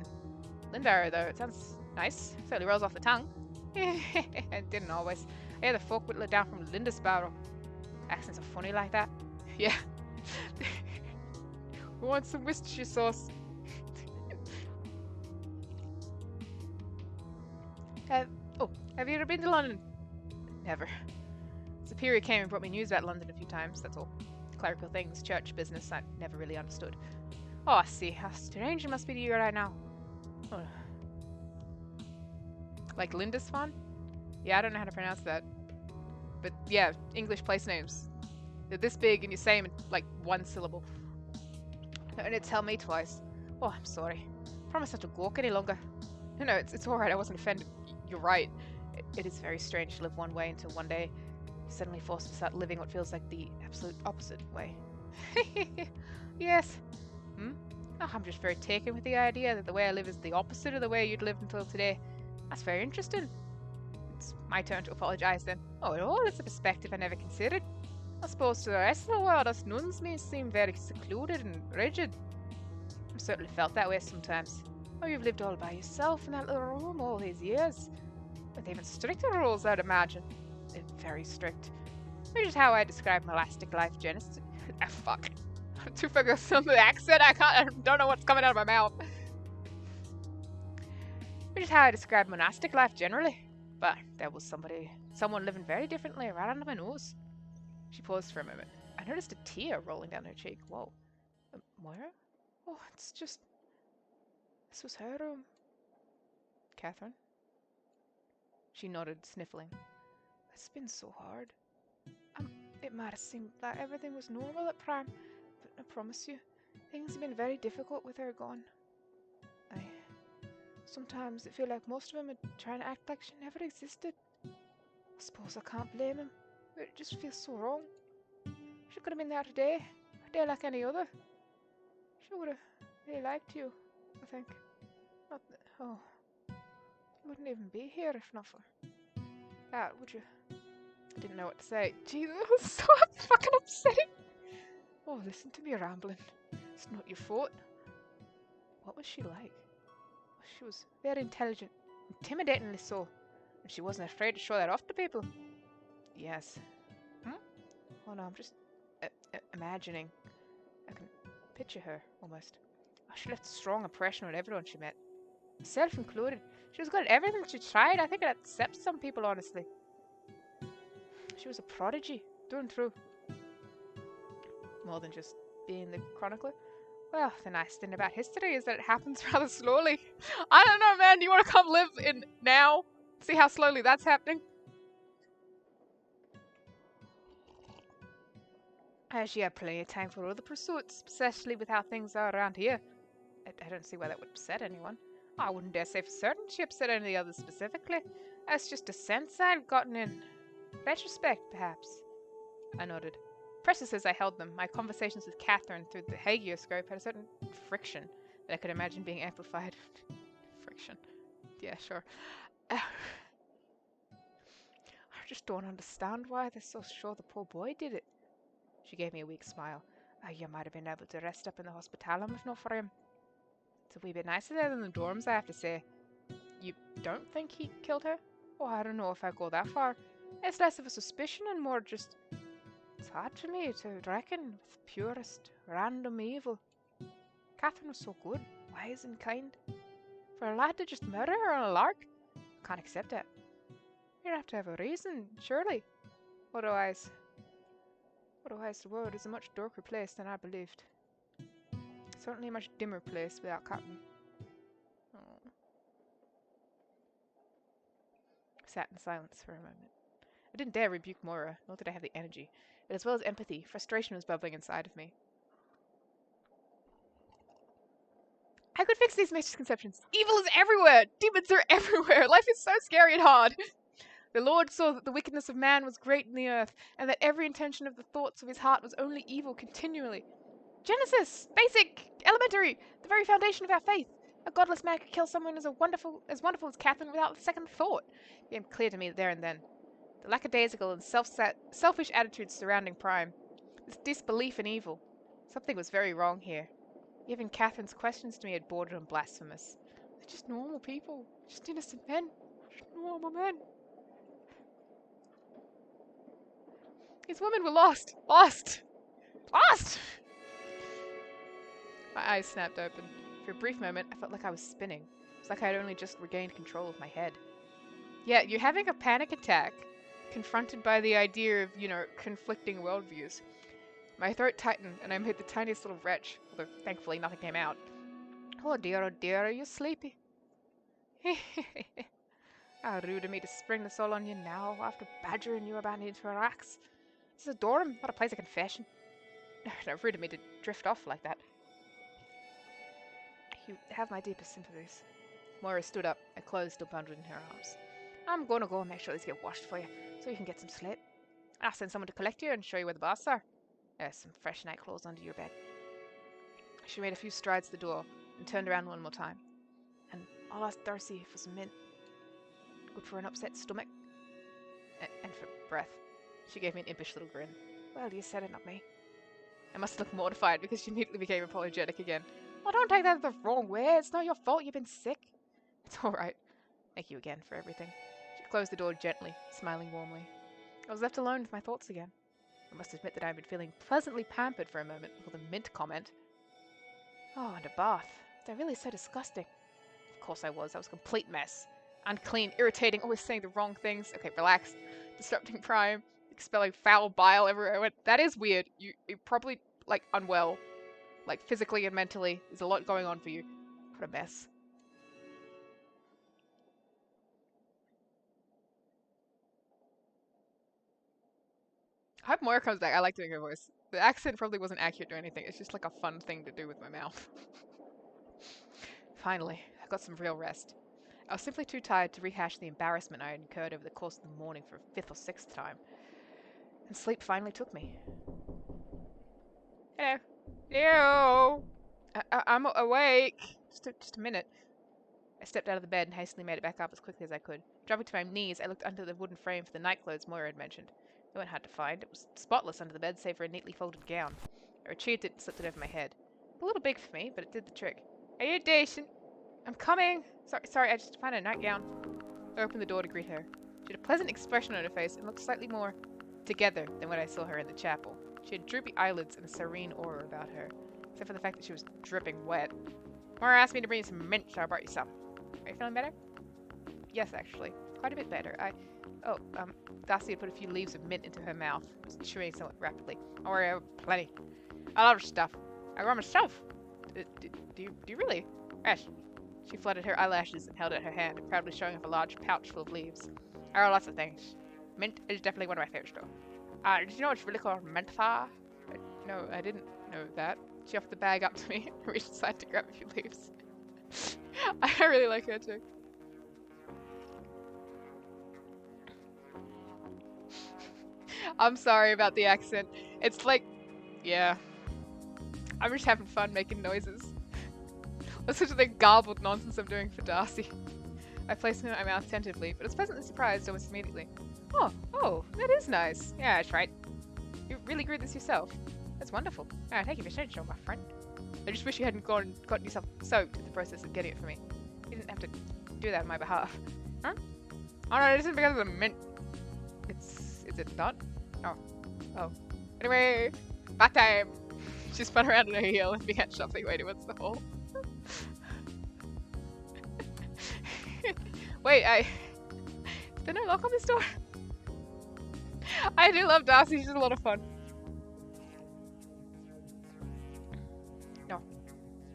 Limbarrow, though, it sounds nice. Certainly rolls off the tongue. It didn't always. I hear the folk whittle it down from Lindisbarrow. Accents are funny like that. Yeah. We want some Worcestershire sauce. Have you ever been to London? Never. Superior came and brought me news about London a few times, that's all. Clerical things, church business, I never really understood. Oh, I see. How strange it must be to you right now. Oh. Like Lindisfarne? Yeah, I don't know how to pronounce that. But yeah, English place names. They're this big and you say them in like one syllable. And it tell me twice. Oh, I'm sorry. Promise not to gawk any longer. No, it's alright. I wasn't offended. You're right. It is very strange to live one way until one day you're suddenly forced to start living what feels like the absolute opposite way. Yes. Hmm? Oh, I'm just very taken with the idea that the way I live is the opposite of the way you'd lived until today. That's very interesting. It's my turn to apologize then. Oh, at all, it's a perspective I never considered. I suppose to the rest of the world, us nuns may seem very secluded and rigid. I've certainly felt that way sometimes. Oh, you've lived all by yourself in that little room all these years. With even stricter rules, I'd imagine. They're very strict. Which is how I describe monastic life, Genesis. Ah, fuck. I'm too focused on the accent, I don't know what's coming out of my mouth. Which is how I describe monastic life generally. But there was someone living very differently right under my nose. She paused for a moment. I noticed a tear rolling down her cheek. Whoa. Moira? Oh, it's just... This was her room. Catherine? She nodded, sniffling. It's been so hard. It might have seemed like everything was normal at Prime, but I promise you, things have been very difficult with her gone. Sometimes it feels like most of them are trying to act like she never existed. I suppose I can't blame them, but it just feels so wrong. She could have been there today, a day like any other. She would have really liked you, I think. Not that, oh, you wouldn't even be here if not for that, would you? I didn't know what to say. Jesus, it was so fucking upsetting. Oh, listen to me rambling. It's not your fault. What was she like? She was very intelligent, intimidatingly so, and she wasn't afraid to show that off to people. Yes. Hmm? Oh no, I'm just imagining. I can picture her, almost. Oh, she left a strong impression on everyone she met. Myself included. She was good at everything she tried. I think it upsets some people, honestly. She was a prodigy, through and through. More than just being the chronicler. Well, the nice thing about history is that it happens rather slowly. I don't know, man. Do you want to come live in now? See how slowly that's happening? She had plenty of time for other pursuits, especially with how things are around here. I don't see why that would upset anyone. I wouldn't dare say for certain she upset any of the others specifically. That's just a sense I've gotten in retrospect, perhaps. I nodded. Precious as I held them, my conversations with Catherine through the hagioscope had a certain friction that I could imagine being amplified. Friction. Yeah, sure. I just don't understand why they're so sure the poor boy did it. She gave me a weak smile. You might have been able to rest up in the hospitalum if not for him. It's a wee bit nicer there than the dorms, I have to say. You don't think he killed her? Oh, I don't know if I go that far. It's less of a suspicion and more just... It's hard for me to reckon with purest, random evil. Catherine was so good, wise and kind. For a lad to just murder her on a lark? I can't accept it. You'd have to have a reason, surely. Otherwise, the world is a much darker place than I believed. Certainly a much dimmer place without Catherine. Oh. I sat in silence for a moment. I didn't dare rebuke Moira, nor did I have the energy. But as well as empathy, frustration was bubbling inside of me. I could fix these misconceptions. Evil is everywhere! Demons are everywhere! Life is so scary and hard! The Lord saw that the wickedness of man was great in the earth, and that every intention of the thoughts of his heart was only evil continually. Genesis! Basic! Elementary! The very foundation of our faith! A godless man could kill someone as wonderful as Catherine without a second thought. It became clear to me there and then. The lackadaisical and selfish attitudes surrounding Prime. This disbelief in evil. Something was very wrong here. Even Catherine's questions to me had bordered on blasphemous. They're just normal people. Just innocent men. Just normal men. These women were lost! Lost! Lost! My eyes snapped open. For a brief moment, I felt like I was spinning. It was like I had only just regained control of my head. Yeah, you're having a panic attack, confronted by the idea of, conflicting worldviews. My throat tightened, and I made the tiniest little retch, although thankfully nothing came out. Oh dear, are you sleepy? How rude of me to spring this all on you now, after badgering you about it for racks. This is a dorm, not a place of confession. No, rude of me to drift off like that. You have my deepest sympathies. Moira stood up, a clothes still bundled in her arms. I'm gonna go and make sure these get washed for you, so you can get some sleep. I'll send someone to collect you and show you where the baths are. There's some fresh night clothes under your bed. She made a few strides to the door and turned around one more time. And I'll ask Darcy for some mint. Good for an upset stomach. And for breath. She gave me an impish little grin. Well, you said it, not me. I must look mortified because she immediately became apologetic again. Oh, don't take that the wrong way. It's not your fault you've been sick. It's all right. Thank you again for everything. She closed the door gently, smiling warmly. I was left alone with my thoughts again. I must admit that I had been feeling pleasantly pampered for a moment before the mint comment. Oh, and a bath. They're really so disgusting. Of course I was. I was a complete mess. Unclean, irritating, always saying the wrong things. Okay, relax. Disrupting prime, expelling foul bile everywhere I went. That is weird. You're probably, like, unwell. Like, physically and mentally. There's a lot going on for you. What a mess. I hope Moira comes back. I like doing her voice. The accent probably wasn't accurate or anything. It's just like a fun thing to do with my mouth. Finally, I got some real rest. I was simply too tired to rehash the embarrassment I had incurred over the course of the morning for a fifth or sixth time. And sleep finally took me. Hello. Hello. I'm awake. Just a minute. I stepped out of the bed and hastily made it back up as quickly as I could. Dropping to my knees, I looked under the wooden frame for the nightclothes Moira had mentioned. They weren't hard to find. It was spotless under the bed, save for a neatly folded gown. I retrieved it and slipped it over my head. A little big for me, but it did the trick. Are you decent? I'm coming! Sorry, I just found a nightgown. I opened the door to greet her. She had a pleasant expression on her face and looked slightly more together than when I saw her in the chapel. She had droopy eyelids and a serene aura about her, except for the fact that she was dripping wet. Moira asked me to bring you some mint, so I brought you some. Are you feeling better? Yes, actually. Quite a bit better. Darcy had put a few leaves of mint into her mouth, chewing somewhat rapidly. Don't worry, I have plenty. I love stuff. I grow myself. Do you really? Yes. She fluttered her eyelashes and held out her hand, proudly showing off a large pouch full of leaves. I grow lots of things. Mint is definitely one of my favorites, though. Did you know it's really called mentha? No, I didn't know that. She offered the bag up to me and reached aside to grab a few leaves. I really like her too. I'm sorry about the accent. It's like, yeah. I'm just having fun making noises. Listen to the garbled nonsense I'm doing for Darcy. I placed it in my mouth tentatively, but was pleasantly surprised almost immediately. Oh, that is nice. Yeah, that's right. You really grew this yourself. That's wonderful. Thank you for sharing, my friend. I just wish you hadn't gotten yourself soaked in the process of getting it for me. You didn't have to do that on my behalf. Huh? Oh no, it isn't because of the mint. Is it not? Oh. Anyway, bath time! She spun around on her heel and began shuffling away towards the hall. Wait, is there no lock on this door? I do love Darcy, she's a lot of fun. No.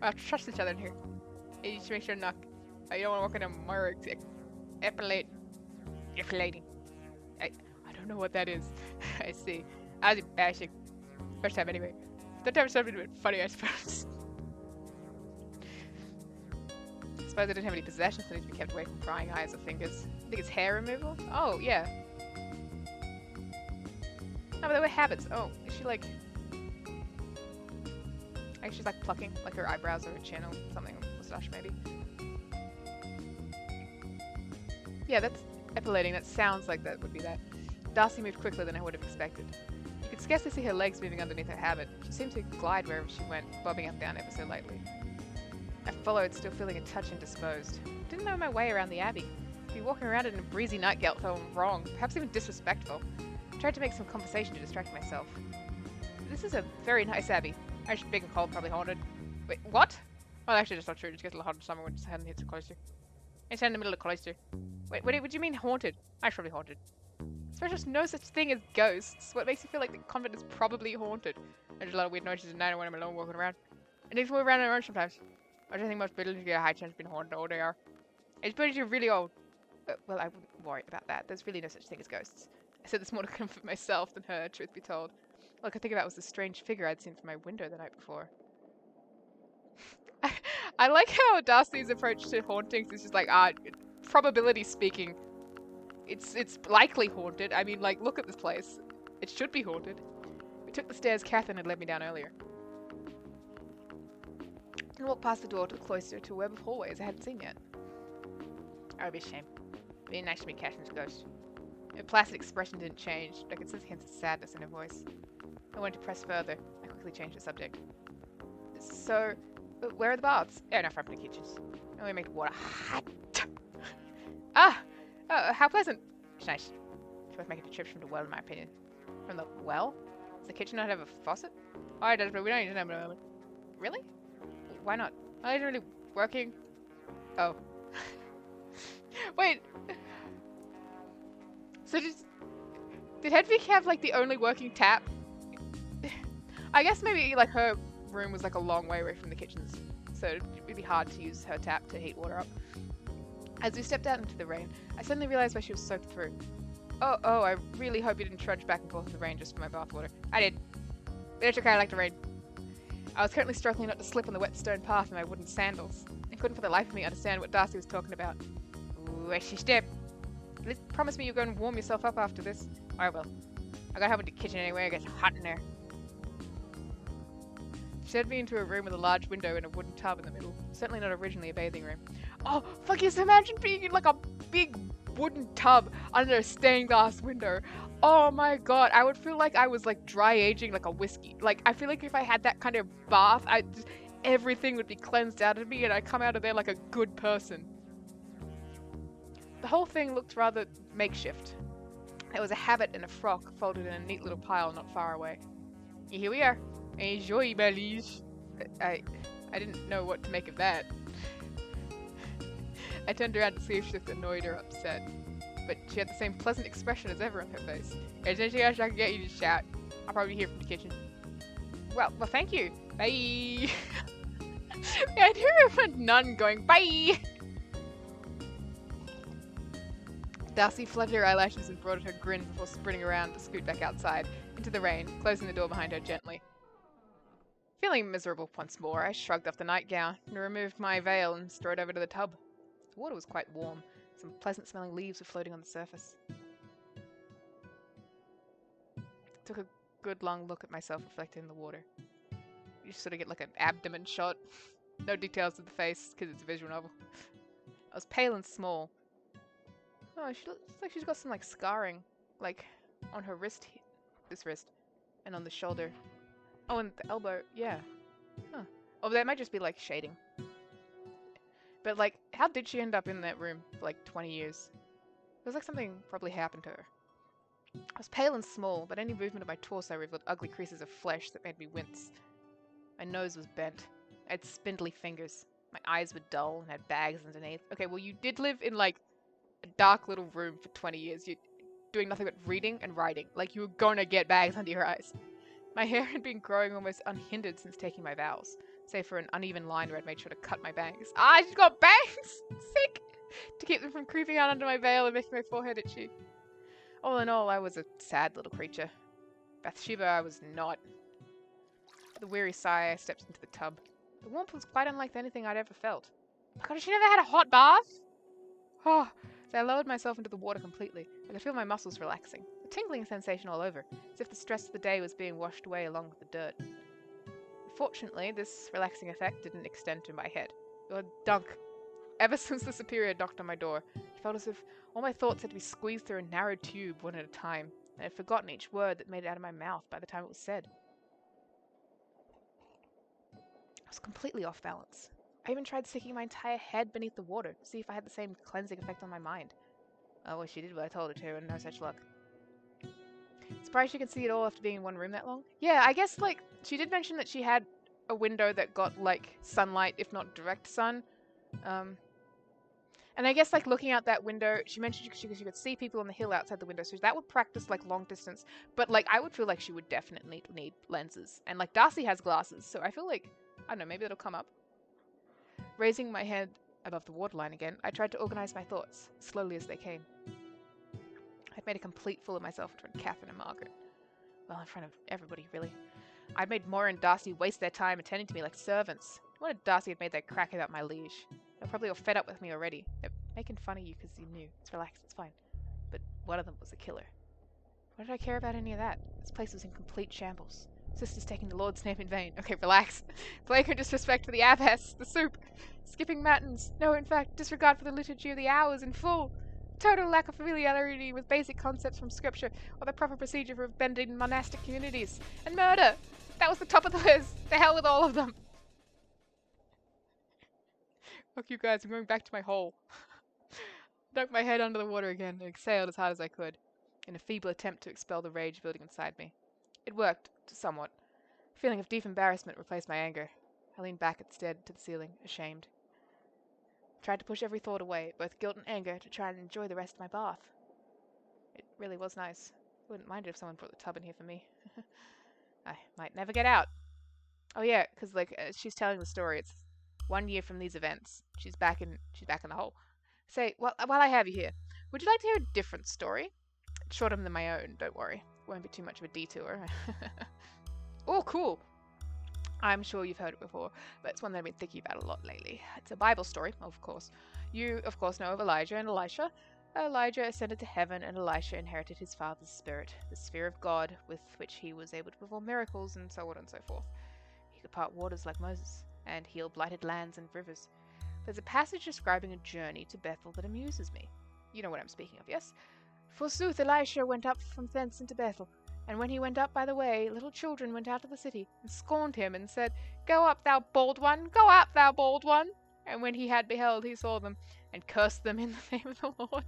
We have to trust each other in here. You need to make sure to knock. You don't want to walk into Moira epilating. I don't know what that is. I see. I was embarrassing. First time anyway. That time something a bit funny, I suppose. I suppose I didn't have any possessions that need to be kept away from prying eyes or fingers. I think it's hair removal? Oh, yeah. No, but they were habits. Oh, is she like... I think she's like plucking, like her eyebrows or her chin or something. Mustache, maybe. Yeah, that's epilating. That sounds like that would be that. Darcy moved quicker than I would have expected. You could scarcely see her legs moving underneath her habit. She seemed to glide wherever she went, bobbing up and down ever so lightly. I followed, still feeling a touch indisposed. Didn't know my way around the Abbey. To be walking around in a breezy nightgown felt wrong, perhaps even disrespectful. I tried to make some conversation to distract myself. This is a very nice Abbey. Actually big and cold, probably haunted. Wait, what? Well, actually that's not true. It just gets a little hot in summer when it's heading into the cloister. It's in the middle of the cloister. Wait, what do you mean haunted? Actually probably haunted. It's There's just no such thing as ghosts. What makes you feel like the convent is probably haunted? There's a lot of weird noises at night when I'm alone walking around. And even move around on their own sometimes. I don't think most buildings get a high chance of being haunted all they are. It's buildings are really old. Well, I wouldn't worry about that. There's really no such thing as ghosts. I said this more to comfort myself than her, truth be told. All I could think about was the strange figure I'd seen from my window the night before. I like how Darcy's approach to hauntings is just like, probability speaking, it's likely haunted. I mean, like, look at this place. It should be haunted. We took the stairs Catherine had led me down earlier. And walked past the door to the cloister to a web of hallways I hadn't seen yet. That would be a shame. It'd be nice to meet Catherine's ghost. Her placid expression didn't change, but I could sense hints of sadness in her voice. I wanted to press further. I quickly changed the subject. So, where are the baths? Oh, no, from the kitchens. And we make water hot. Ah! Oh, how pleasant. It's nice. It's worth making a trip from the well, in my opinion. From the well? Does the kitchen not have a faucet? Oh, it does, but we don't use it at the moment. Really? Why not? Oh, it's really working. Oh. Wait. So did Hedwig have, like, the only working tap? I guess maybe, like, her room was, like, a long way away from the kitchens. So it'd be hard to use her tap to heat water up. As we stepped out into the rain, I suddenly realized why she was soaked through. Oh, I really hope you didn't trudge back and forth in the rain just for my bathwater. I did. But it's okay, I like the rain. I was currently struggling not to slip on the wet stone path in my wooden sandals, and couldn't for the life of me understand what Darcy was talking about. Where's she step? Please promise me you'll go and warm yourself up after this. I will. I gotta help with the kitchen anyway, it gets hot in there. She led me into a room with a large window and a wooden tub in the middle. Certainly not originally a bathing room. Oh, fuck yes, imagine being in like a big wooden tub under a stained glass window. Oh my god, I would feel like I was like dry aging like a whiskey. Like, I feel like if I had that kind of bath, everything would be cleansed out of me and I'd come out of there like a good person. The whole thing looked rather makeshift. There was a habit and a frock folded in a neat little pile not far away. And here we are. Enjoy, my liege. I didn't know what to make of that. I turned around to see if she looked annoyed or upset, but she had the same pleasant expression as ever on her face. Is there anything else I can get you to shout? I'll probably hear from the kitchen. Well, thank you. Bye. Yeah, I do remember a nun going, bye! Darcy fluttered her eyelashes and broadened her grin before sprinting around to scoot back outside, into the rain, closing the door behind her gently. Feeling miserable once more, I shrugged off the nightgown and removed my veil and strode over to the tub. The water was quite warm. Some pleasant-smelling leaves were floating on the surface. Took a good long look at myself reflected in the water. You sort of get like an abdomen shot. No details of the face, because it's a visual novel. I was pale and small. Oh, she looks like she's got some like scarring, like on her wrist, this wrist, and on the shoulder. Oh, and the elbow, yeah. Huh. Oh, that might just be like shading. But like, how did she end up in that room for like 20 years? It was like something probably happened to her. I was pale and small, but any movement of my torso revealed ugly creases of flesh that made me wince. My nose was bent. I had spindly fingers. My eyes were dull and had bags underneath. Okay, well, you did live in like a dark little room for 20 years. You're doing nothing but reading and writing. Like, you were gonna get bags under your eyes. My hair had been growing almost unhindered since taking my vows, save for an uneven line where I'd made sure to cut my bangs. Ah, she's got bangs! Sick! To keep them from creeping out under my veil and making my forehead itchy. All in all, I was a sad little creature. Bathsheba, I was not. With a weary sigh, I stepped into the tub. The warmth was quite unlike anything I'd ever felt. Oh my god, has she never had a hot bath? Oh, so I lowered myself into the water completely. I could feel my muscles relaxing. A tingling sensation all over, as if the stress of the day was being washed away along with the dirt. Fortunately, this relaxing effect didn't extend to my head. God, dunk. Ever since the superior knocked on my door, it felt as if all my thoughts had to be squeezed through a narrow tube one at a time, and I had forgotten each word that made it out of my mouth by the time it was said. I was completely off balance. I even tried sticking my entire head beneath the water to see if I had the same cleansing effect on my mind. Oh, well, she did what I told her to, and no such luck. Surprised she could see it all after being in one room that long? Yeah, I guess, like, she did mention that she had a window that got, like, sunlight, if not direct sun. And I guess like looking out that window, she mentioned she could see people on the hill outside the window, so that would practice like long distance. But like I would feel like she would definitely need lenses, and like Darcy has glasses, so I feel like I don't know, maybe it'll come up. Raising my head above the waterline again, I tried to organize my thoughts slowly as they came. I'd made a complete fool of myself in front of Catherine and Margaret. Well, in front of everybody, really. I'd made Maura and Darcy waste their time attending to me like servants. I wanted Darcy had made that crack about my liege. They're probably all fed up with me already. They're making fun of you because you knew. It's relaxed, it's fine. But one of them was a killer. Why did I care about any of that? This place was in complete shambles. Sister's taking the Lord's name in vain. Okay, relax. Flagrant disrespect for the abbess, the soup. Skipping matins. No, in fact, disregard for the liturgy of the hours in full. Total lack of familiarity with basic concepts from scripture or the proper procedure for bending monastic communities. And murder! That was the top of the list. The hell with all of them. Fuck you guys, I'm going back to my hole. Dunk my head under the water again and exhaled as hard as I could, in a feeble attempt to expel the rage building inside me. It worked, somewhat. A feeling of deep embarrassment replaced my anger. I leaned back and stared to the ceiling, ashamed. I tried to push every thought away, both guilt and anger, to try and enjoy the rest of my bath. It really was nice. I wouldn't mind it if someone brought the tub in here for me. I might never get out. Oh yeah, because like she's telling the story. It's 1 year from these events. She's back in the hole. Say, while I have you here, would you like to hear a different story? It's shorter than my own, don't worry. Won't be too much of a detour. Oh, cool. I'm sure you've heard it before, but it's one that I've been thinking about a lot lately. It's a Bible story, of course. You, of course, know of Elijah and Elisha. Elijah ascended to heaven, and Elisha inherited his father's spirit, the sphere of God, with which he was able to perform miracles, and so on and so forth. He could part waters like Moses, and heal blighted lands and rivers. There's a passage describing a journey to Bethel that amuses me. You know what I'm speaking of, yes? Forsooth, Elisha went up from thence into Bethel, and when he went up by the way, little children went out of the city, and scorned him, and said, Go up, thou bold one! Go up, thou bold one! And when he had beheld, he saw them, and cursed them in the name of the Lord.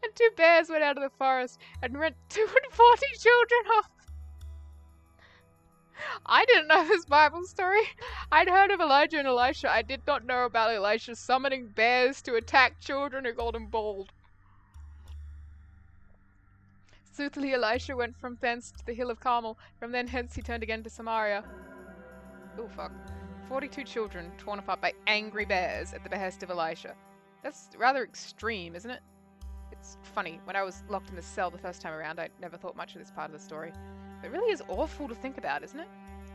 And 2 bears went out of the forest, and rent 240 children off. I didn't know this Bible story. I'd heard of Elijah and Elisha. I did not know about Elisha summoning bears to attack children who called him bold. Soothly Elisha went from thence to the hill of Carmel. From then hence he turned again to Samaria. Oh fuck. 42 children torn apart by angry bears at the behest of Elisha. That's rather extreme, isn't it? It's funny. When I was locked in the cell the first time around, I never thought much of this part of the story. It really is awful to think about, isn't it?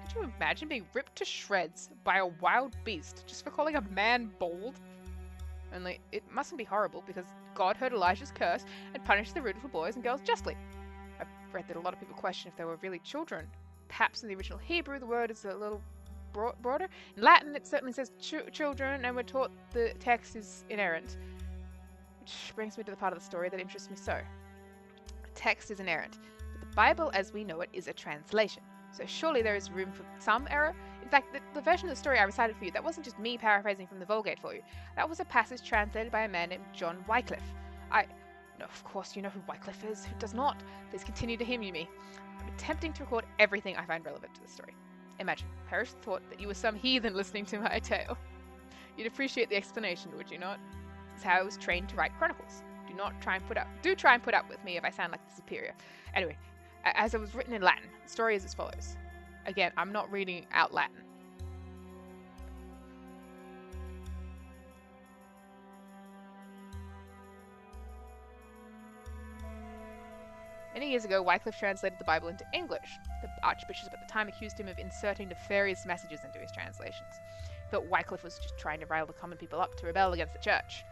Could you imagine being ripped to shreds by a wild beast just for calling a man bold? Only, it mustn't be horrible because God heard Elijah's curse and punished the rude little boys and girls justly. I've read that a lot of people question if they were really children. Perhaps in the original Hebrew the word is a little broader. In Latin it certainly says children, and we're taught the text is inerrant. Which brings me to the part of the story that interests me so. The text is inerrant, but the Bible as we know it is a translation. So surely there is room for some error. In fact, the version of the story I recited for you, that wasn't just me paraphrasing from the Vulgate for you. That was a passage translated by a man named John Wycliffe. No, of course you know who Wycliffe is. Who does not? Please continue to humour me. I'm attempting to record everything I find relevant to the story. Imagine, Parrish thought that you were some heathen listening to my tale. You'd appreciate the explanation, would you not? This is how I was trained to write chronicles. Do try and put up with me if I sound like the superior. Anyway, as it was written in Latin, the story is as follows. Again, I'm not reading out Latin. Many years ago, Wycliffe translated the Bible into English. The archbishop at the time accused him of inserting nefarious messages into his translations. He thought Wycliffe was just trying to rile the common people up to rebel against the church.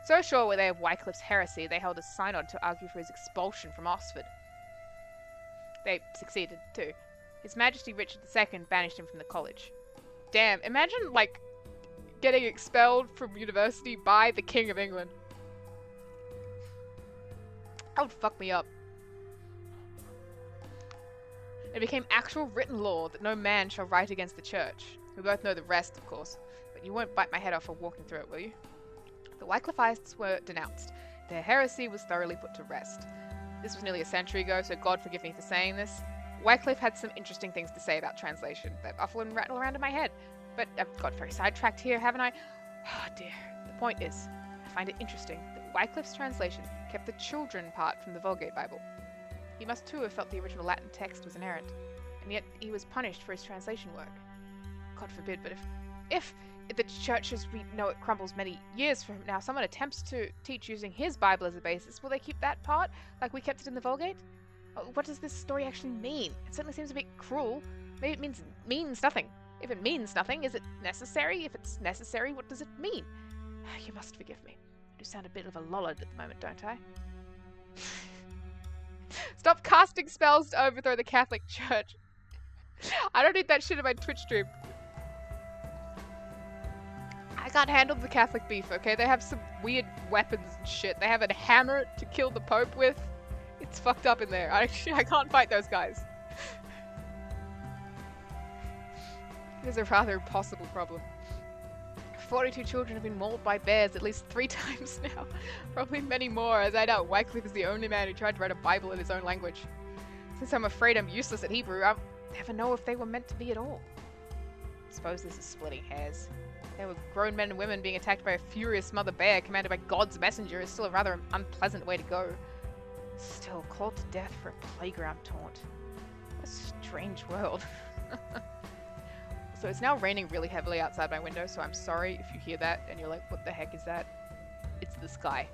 So sure were they of Wycliffe's heresy, they held a synod to argue for his expulsion from Oxford. They succeeded, too. His Majesty Richard II banished him from the college. Damn, imagine, like, getting expelled from university by the King of England. That would fuck me up. It became actual written law that no man shall write against the church. We both know the rest, of course, but you won't bite my head off for walking through it, will you? The Wycliffites were denounced. Their heresy was thoroughly put to rest. This was nearly a century ago, so God forgive me for saying this. Wycliffe had some interesting things to say about translation that often rattle around in my head. But I've got very sidetracked here, haven't I? Oh dear. The point is, I find it interesting that Wycliffe's translation kept the children part from the Vulgate Bible. He must too have felt the original Latin text was inerrant, and yet he was punished for his translation work. God forbid, but if the church as we know it crumbles many years from now, someone attempts to teach using his Bible as a basis, will they keep that part like we kept it in the Vulgate? What does this story actually mean? It certainly seems a bit cruel. Maybe it means nothing. If it means nothing, is it necessary? If it's necessary, what does it mean? You must forgive me. I do sound a bit of a lollard at the moment, don't I? Stop casting spells to overthrow the Catholic Church. I don't need that shit in my Twitch stream. I can't handle the Catholic beef, okay? They have some weird weapons and shit. They have a hammer to kill the Pope with. It's fucked up in there. I can't fight those guys. It is a rather impossible problem. 42 children have been mauled by bears at least 3 times now. Probably many more, as I doubt Wycliffe is the only man who tried to write a Bible in his own language. Since I'm afraid I'm useless at Hebrew, I'll never know if they were meant to be at all. I suppose this is splitting hairs. There were grown men and women being attacked by a furious mother bear commanded by God's messenger is still a rather unpleasant way to go. Still, called to death for a playground taunt. What a strange world. So it's now raining really heavily outside my window, so I'm sorry if you hear that and you're like, what the heck is that? It's the sky.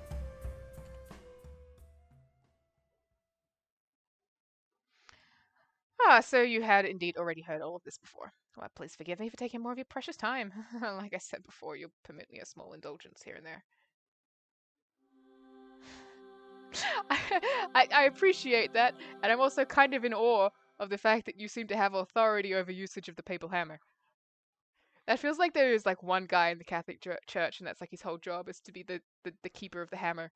So you had indeed already heard all of this before. Well, please forgive me for taking more of your precious time. Like I said before, you'll permit me a small indulgence here and there. I appreciate that, and I'm also kind of in awe of the fact that you seem to have authority over usage of the papal hammer. That feels like there is like one guy in the Catholic Church, and that's like his whole job is to be the keeper of the hammer,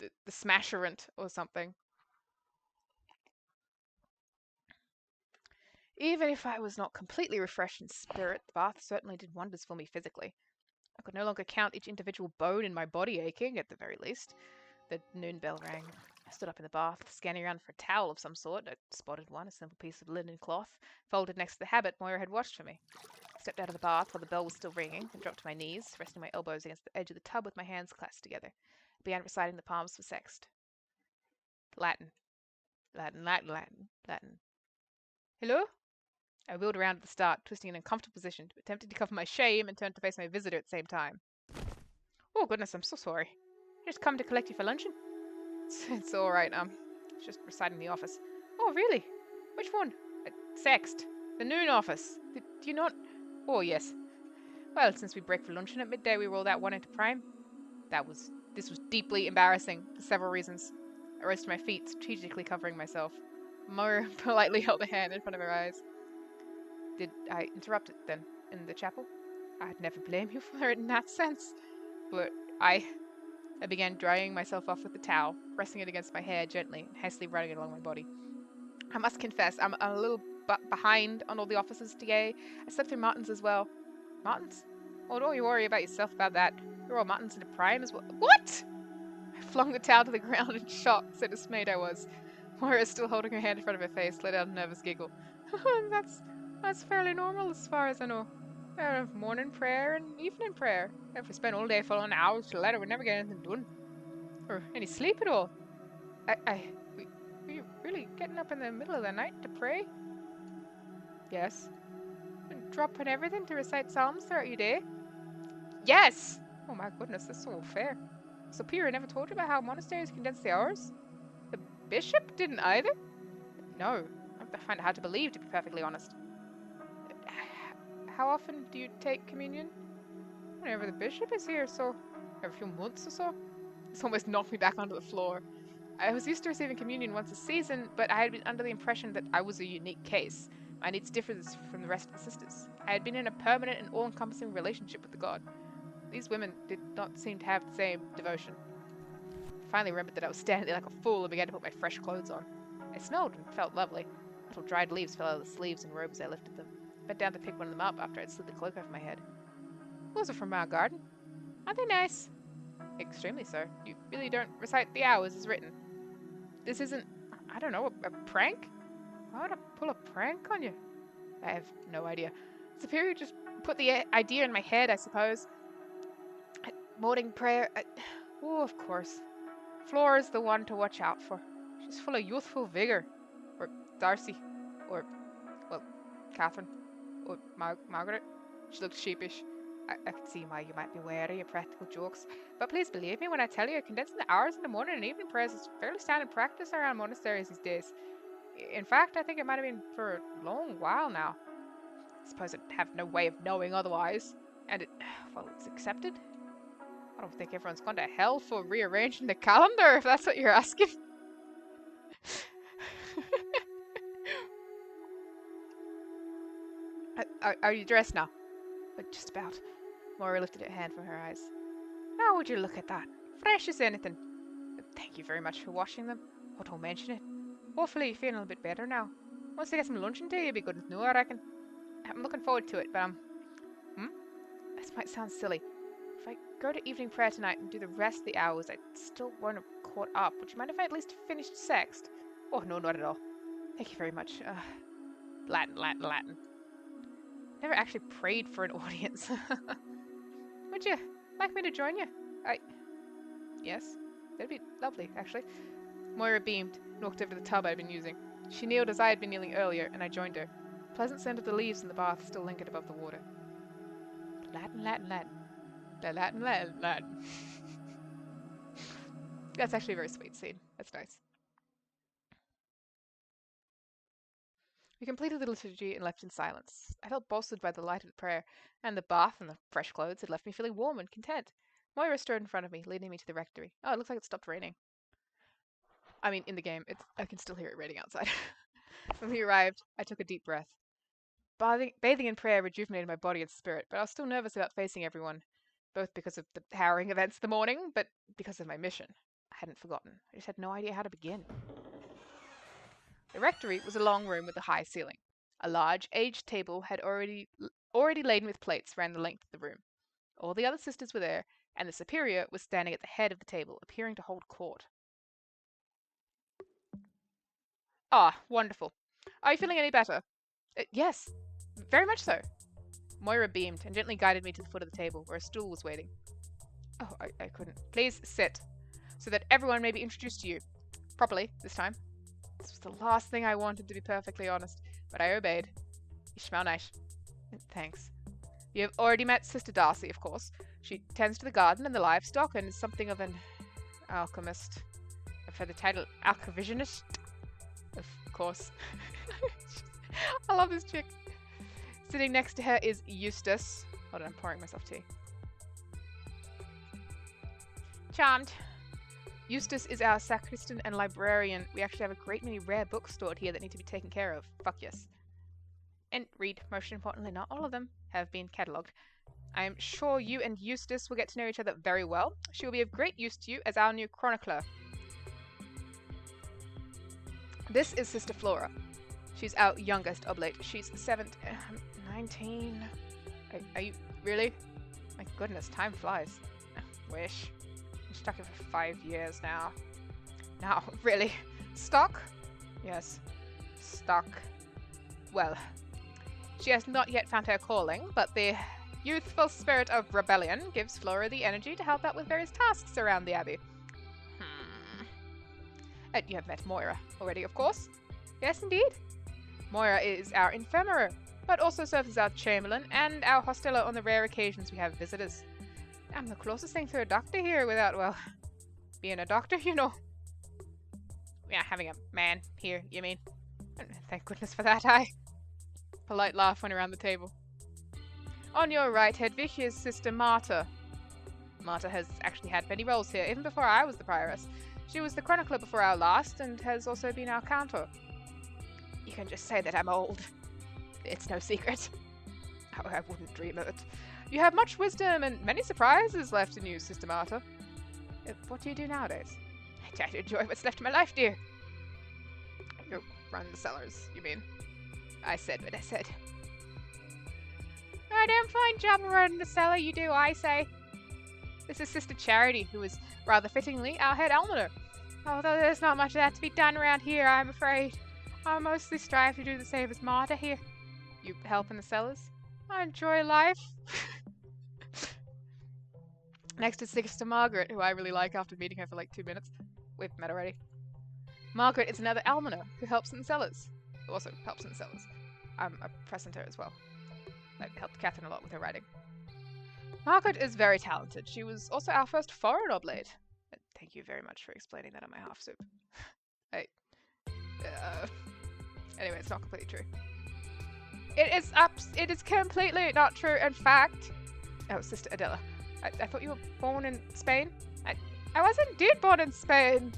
the smasherant or something. Even if I was not completely refreshed in spirit, the bath certainly did wonders for me physically. I could no longer count each individual bone in my body aching, at the very least. The noon bell rang. I stood up in the bath, scanning around for a towel of some sort. I spotted one, a simple piece of linen cloth, folded next to the habit Moira had washed for me. I stepped out of the bath while the bell was still ringing, and dropped to my knees, resting my elbows against the edge of the tub with my hands clasped together. I began reciting the palms for sext. Latin. Latin, Latin, Latin, Latin. Hello? I wheeled around at the start, twisting in an uncomfortable position, attempting to cover my shame and turned to face my visitor at the same time. Oh, goodness, I'm so sorry. I just come to collect you for luncheon. It's all right, just reciting the office. Oh, really? Which one? Sext. The noon office. Do you not? Oh, yes. Well, since we break for luncheon at midday, we roll that one into prime. This was deeply embarrassing for several reasons. I rose to my feet, strategically covering myself. Moira politely held a hand in front of her eyes. Did I interrupt it, then, in the chapel? I'd never blame you for it in that sense. But I began drying myself off with the towel, pressing it against my hair gently and hastily running it along my body. I must confess, I'm a little behind on all the offices today. I slept through Martin's as well. Martin's? Oh, don't you worry about yourself about that. You're all Martin's into prime as well. What? I flung the towel to the ground in shock, so dismayed I was. Moira, still holding her hand in front of her face, let out a nervous giggle. That's fairly normal as far as I know. Morning prayer and evening prayer. If we spend all day following hours to the letter, we never get anything done. Or any sleep at all. Were you really getting up in the middle of the night to pray? Yes. And dropping everything to recite psalms throughout your day? Yes! Oh my goodness, that's so fair. Superior never told you about how monasteries condense the hours? The bishop didn't either? No. I find it hard to believe, to be perfectly honest. How often do you take communion? Whenever the bishop is here, so every few months or so. This almost knocked me back onto the floor. I was used to receiving communion once a season, but I had been under the impression that I was a unique case. My needs differed from the rest of the sisters. I had been in a permanent and all-encompassing relationship with the god. These women did not seem to have the same devotion. I finally remembered that I was standing there like a fool and began to put my fresh clothes on. I smelled and felt lovely. Little dried leaves fell out of the sleeves and robes as I lifted them. I bent down to pick one of them up after I'd slid the cloak over my head. Those are from our garden. Aren't they nice? Extremely so. You really don't recite the hours as written. This isn't, I don't know, a prank? Why would I pull a prank on you? I have no idea. Superior just put the idea in my head, I suppose. Morning prayer. Oh, of course. Flora's the one to watch out for. She's full of youthful vigor. Or Darcy. Or, well, Catherine. Or Margaret. She looked sheepish. I can see why you might be wary of practical jokes, but please believe me when I tell you condensing the hours in the morning and evening prayers is fairly standard practice around monasteries these days. In fact, I think it might have been for a long while now. I suppose I'd have no way of knowing otherwise. And well, it's accepted. I don't think everyone's gone to hell for rearranging the calendar, if that's what you're asking. Are you dressed now? Just about. Moira lifted her hand from her eyes. Now would you look at that? Fresh as anything. Thank you very much for washing them. Oh, don't mention it. Hopefully you're feeling a bit better now. Once I get some lunch into you, you'll be good as new, I reckon. I'm looking forward to it, but this might sound silly. If I go to evening prayer tonight and do the rest of the hours, I still won't have caught up. Would you mind if I at least finished sext? Oh, no, not at all. Thank you very much. Latin. Never actually prayed for an audience. Would you like me to join you? Yes, that'd be lovely, actually. Moira beamed and walked over to the tub I'd been using. She kneeled as I had been kneeling earlier, and I joined her. The pleasant scent of the leaves in the bath still lingered above the water. Latin. That's actually a very sweet scene. That's nice. We completed the liturgy and left in silence. I felt bolstered by the light of the prayer, and the bath and the fresh clothes had left me feeling warm and content. Moira strode in front of me, leading me to the rectory. Oh, it looks like it stopped raining. I mean, in the game, I can still hear it raining outside. When we arrived, I took a deep breath. Bathing in prayer rejuvenated my body and spirit, but I was still nervous about facing everyone, both because of the harrowing events of the morning, but because of my mission. I hadn't forgotten. I just had no idea how to begin. The rectory was a long room with a high ceiling. A large, aged table had already laden with plates ran the length of the room. All the other sisters were there, and the superior was standing at the head of the table, appearing to hold court. Ah, wonderful. Are you feeling any better? Yes, very much so. Moira beamed and gently guided me to the foot of the table, where a stool was waiting. Oh, I couldn't. Please sit, so that everyone may be introduced to you. Properly, this time. This was the last thing I wanted, to be perfectly honest, but I obeyed. You smell nice. Thanks. You have already met Sister Darcy, of course. She tends to the garden and the livestock and is something of an alchemist. I've heard the title alchemisionist. Of course. I love this chick. Sitting next to her is Eustace. Hold on, I'm pouring myself tea. Charmed. Eustace is our sacristan and librarian. We actually have a great many rare books stored here that need to be taken care of. Fuck yes. And read, most importantly, not all of them have been catalogued. I am sure you and Eustace will get to know each other very well. She will be of great use to you as our new chronicler. This is Sister Flora. She's our youngest oblate. She's 19. Are you really? My goodness, time flies. Wish. I'm stuck here for 5 years now. Now, really? Stuck? Yes. Stuck. Well, she has not yet found her calling, but the youthful spirit of rebellion gives Flora the energy to help out with various tasks around the abbey. You have met Moira already, of course? Yes, indeed. Moira is our infirmary, but also serves as our chamberlain and our hosteler on the rare occasions we have visitors. I'm the closest thing to a doctor here without, well, being a doctor, you know. Yeah, having a man here, you mean? Thank goodness for that, Polite laugh went around the table. On your right, Hedwig, is Sister Marta. Marta has actually had many roles here, even before I was the prioress. She was the chronicler before our last, and has also been our cantor. You can just say that I'm old. It's no secret. Oh, I wouldn't dream of it. You have much wisdom and many surprises left in you, Sister Marta. What do you do nowadays? I try to enjoy what's left of my life, dear. You run the cellars, you mean? I said what I said. A damn fine job running the cellar you do, I say. This is Sister Charity, who is, rather fittingly, our head almoner. Although there's not much of that to be done around here, I'm afraid. I mostly strive to do the same as Marta here. You help in the cellars? I enjoy life. Next is Sister Margaret, who I really like after meeting her for like 2 minutes. We've met already. Margaret is another almoner who helps in the cellars. Also helps in the cellars. I'm a precentor as well. I helped Catherine a lot with her writing. Margaret is very talented. She was also our first foreign oblate. Thank you very much for explaining that on my half soup. Anyway, it's not completely true. It is completely not true. In fact, oh, Sister Adela, I thought you were born in Spain. I was indeed born in Spain,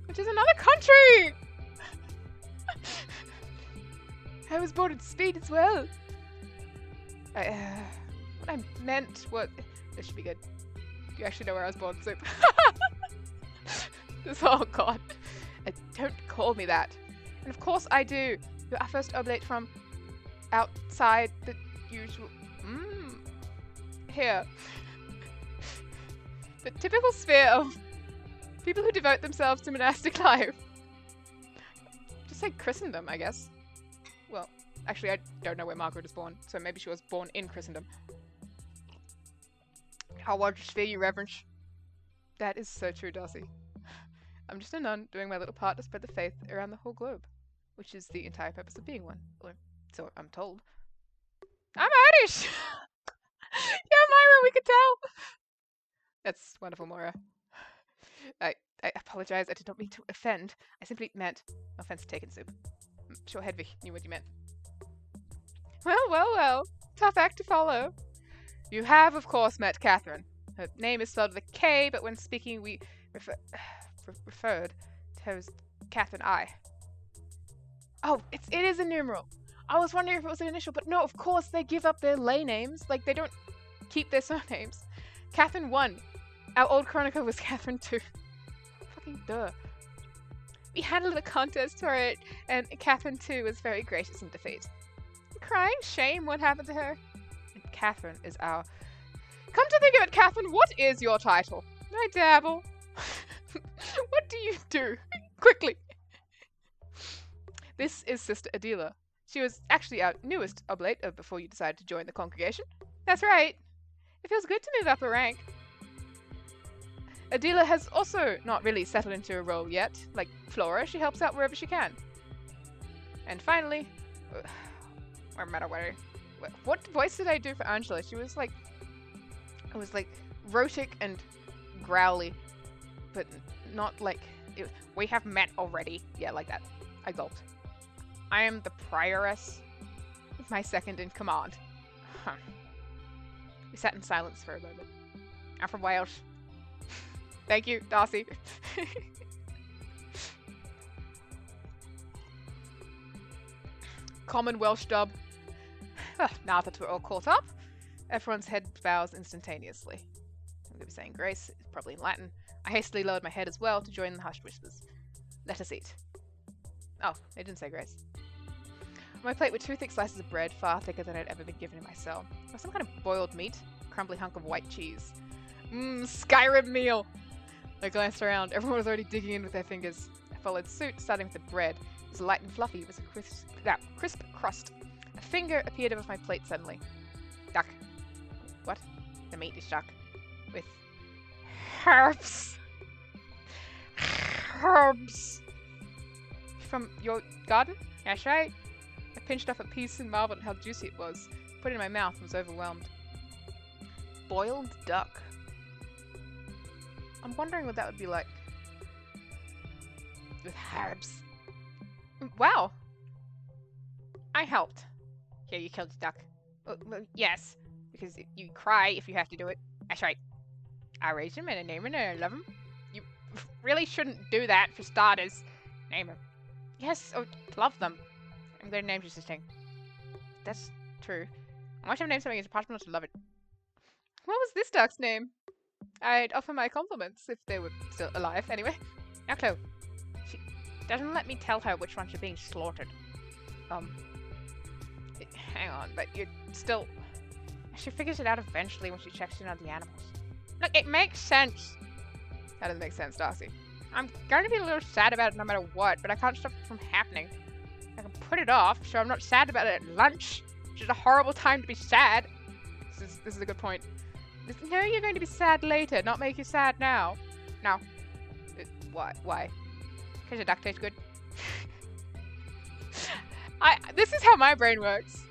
which is another country. I was born in Spain as well. What I meant was, this should be good. You actually know where I was born, Soup. Oh god. Don't call me that. And of course I do. You're our first oblate from outside the usual... Here. The typical sphere of people who devote themselves to monastic life. Just say Christendom, I guess. Well, actually I don't know where Margaret is born, so maybe she was born in Christendom. How large a sphere, your reverence? That is so true, Darcy. I'm just a nun doing my little part to spread the faith around the whole globe, which is the entire purpose of being one, or so I'm told. I'm Irish! Yeah, Myra, we could tell! That's wonderful, Moira. I apologize, I did not mean to offend. I simply meant, no offense taken, Soup. I'm sure Hedwig knew what you meant. Well, tough act to follow. You have, of course, met Catherine. Her name is spelled with a K, but when speaking we referred to her as Catherine I. Oh, it is a numeral. I was wondering if it was an initial, but no, of course they give up their lay names. Like, they don't keep their surnames. Catherine 1. Our old chronicle was Catherine 2. Fucking duh. We handled a contest for it, and Catherine 2 was very gracious in defeat. Crying shame what happened to her. And Catherine is our... Come to think of it, Catherine, what is your title? I dabble. What do you do? Quickly. This is Sister Adela. She was actually our newest oblate before you decided to join the congregation. That's right. It feels good to move up a rank. Adela has also not really settled into a role yet. Like Flora, she helps out wherever she can. And finally... What voice did I do for Angela? She was like... It was like rhotic and growly. But not like... we have met already. Yeah, like that. I gulped. I am the prioress. My second in command. Huh. We sat in silence for a moment. I'm from Wales. Thank you, Darcy. Common Welsh dub. Now that we're all caught up, everyone's head bows instantaneously. I'm going to be saying grace, it's probably in Latin. I hastily lowered my head as well to join the hushed whispers. Let us eat. Oh, they didn't say grace. On my plate were 2 thick slices of bread, far thicker than I'd ever been given in my cell. Or some kind of boiled meat, a crumbly hunk of white cheese. Skyrim meal! I glanced around. Everyone was already digging in with their fingers. I followed suit, starting with the bread. It was light and fluffy. It was a crisp crust. A finger appeared above my plate suddenly. Duck. What? The meat is duck. With herbs. Herbs. From your garden? That's right. I pinched off a piece and marveled at how juicy it was. Put it in my mouth and was overwhelmed. Boiled duck. I'm wondering what that would be like. With herbs. Wow. I helped. Here, you killed the duck. Well, yes. Because you cry if you have to do it. That's right. I raised him and I named him and I love him. You really shouldn't do that for starters. Name him. Yes, oh, love them. I'm gonna name just this thing. That's true. I want to name something as impossible to love it. What was this duck's name? I'd offer my compliments if they were still alive, anyway. Now, Chloe. She doesn't let me tell her which ones are being slaughtered. Hang on, but you're still... She figures it out eventually when she checks in on the animals. Look, it makes sense. That doesn't make sense, Darcy. I'm going to be a little sad about it no matter what, but I can't stop it from happening. I can put it off, so I'm not sad about it at lunch, which is a horrible time to be sad. This is a good point. No, you're going to be sad later, not make you sad now. No. Why? Why? Because your duck tastes good. This is how my brain works.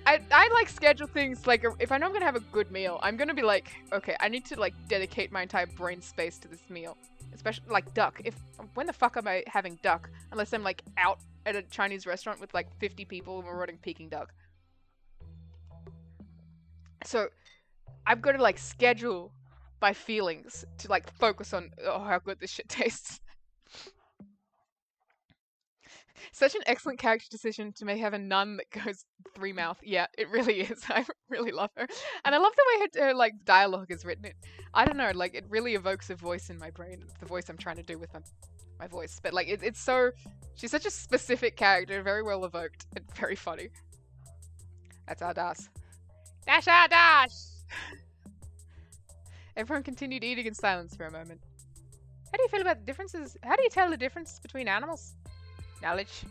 I like schedule things like if I know I'm gonna have a good meal, I'm gonna be like, okay, I need to like dedicate my entire brain space to this meal. Especially like duck. When the fuck am I having duck? Unless I'm like out at a Chinese restaurant with like 50 people and we're ordering Peking duck. So I've got to like schedule my feelings to like focus on how good this shit tastes. Such an excellent character decision to have a nun that goes three mouth. Yeah, it really is. I really love her, and I love the way her like dialogue is written. I don't know, like it really evokes a voice in my brain. The voice I'm trying to do with my voice, but like it's so. She's such a specific character, very well evoked, and very funny. That's our Das. Dash our dash. Everyone continued eating in silence for a moment. How do you feel about the differences? How do you tell the difference between animals? Knowledge.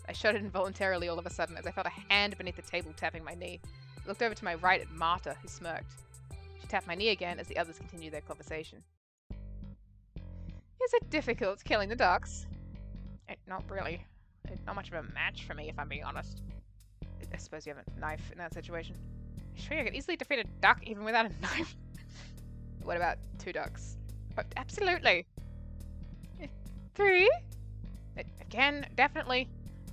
I shuddered involuntarily all of a sudden as I felt a hand beneath the table tapping my knee. I looked over to my right at Marta, who smirked. She tapped my knee again as the others continued their conversation. Is it difficult killing the ducks? Not really. Not much of a match for me, if I'm being honest. I suppose you have a knife in that situation. Sure, you could easily defeat a duck even without a knife. What about 2 ducks? Oh, absolutely. 3? Again, definitely.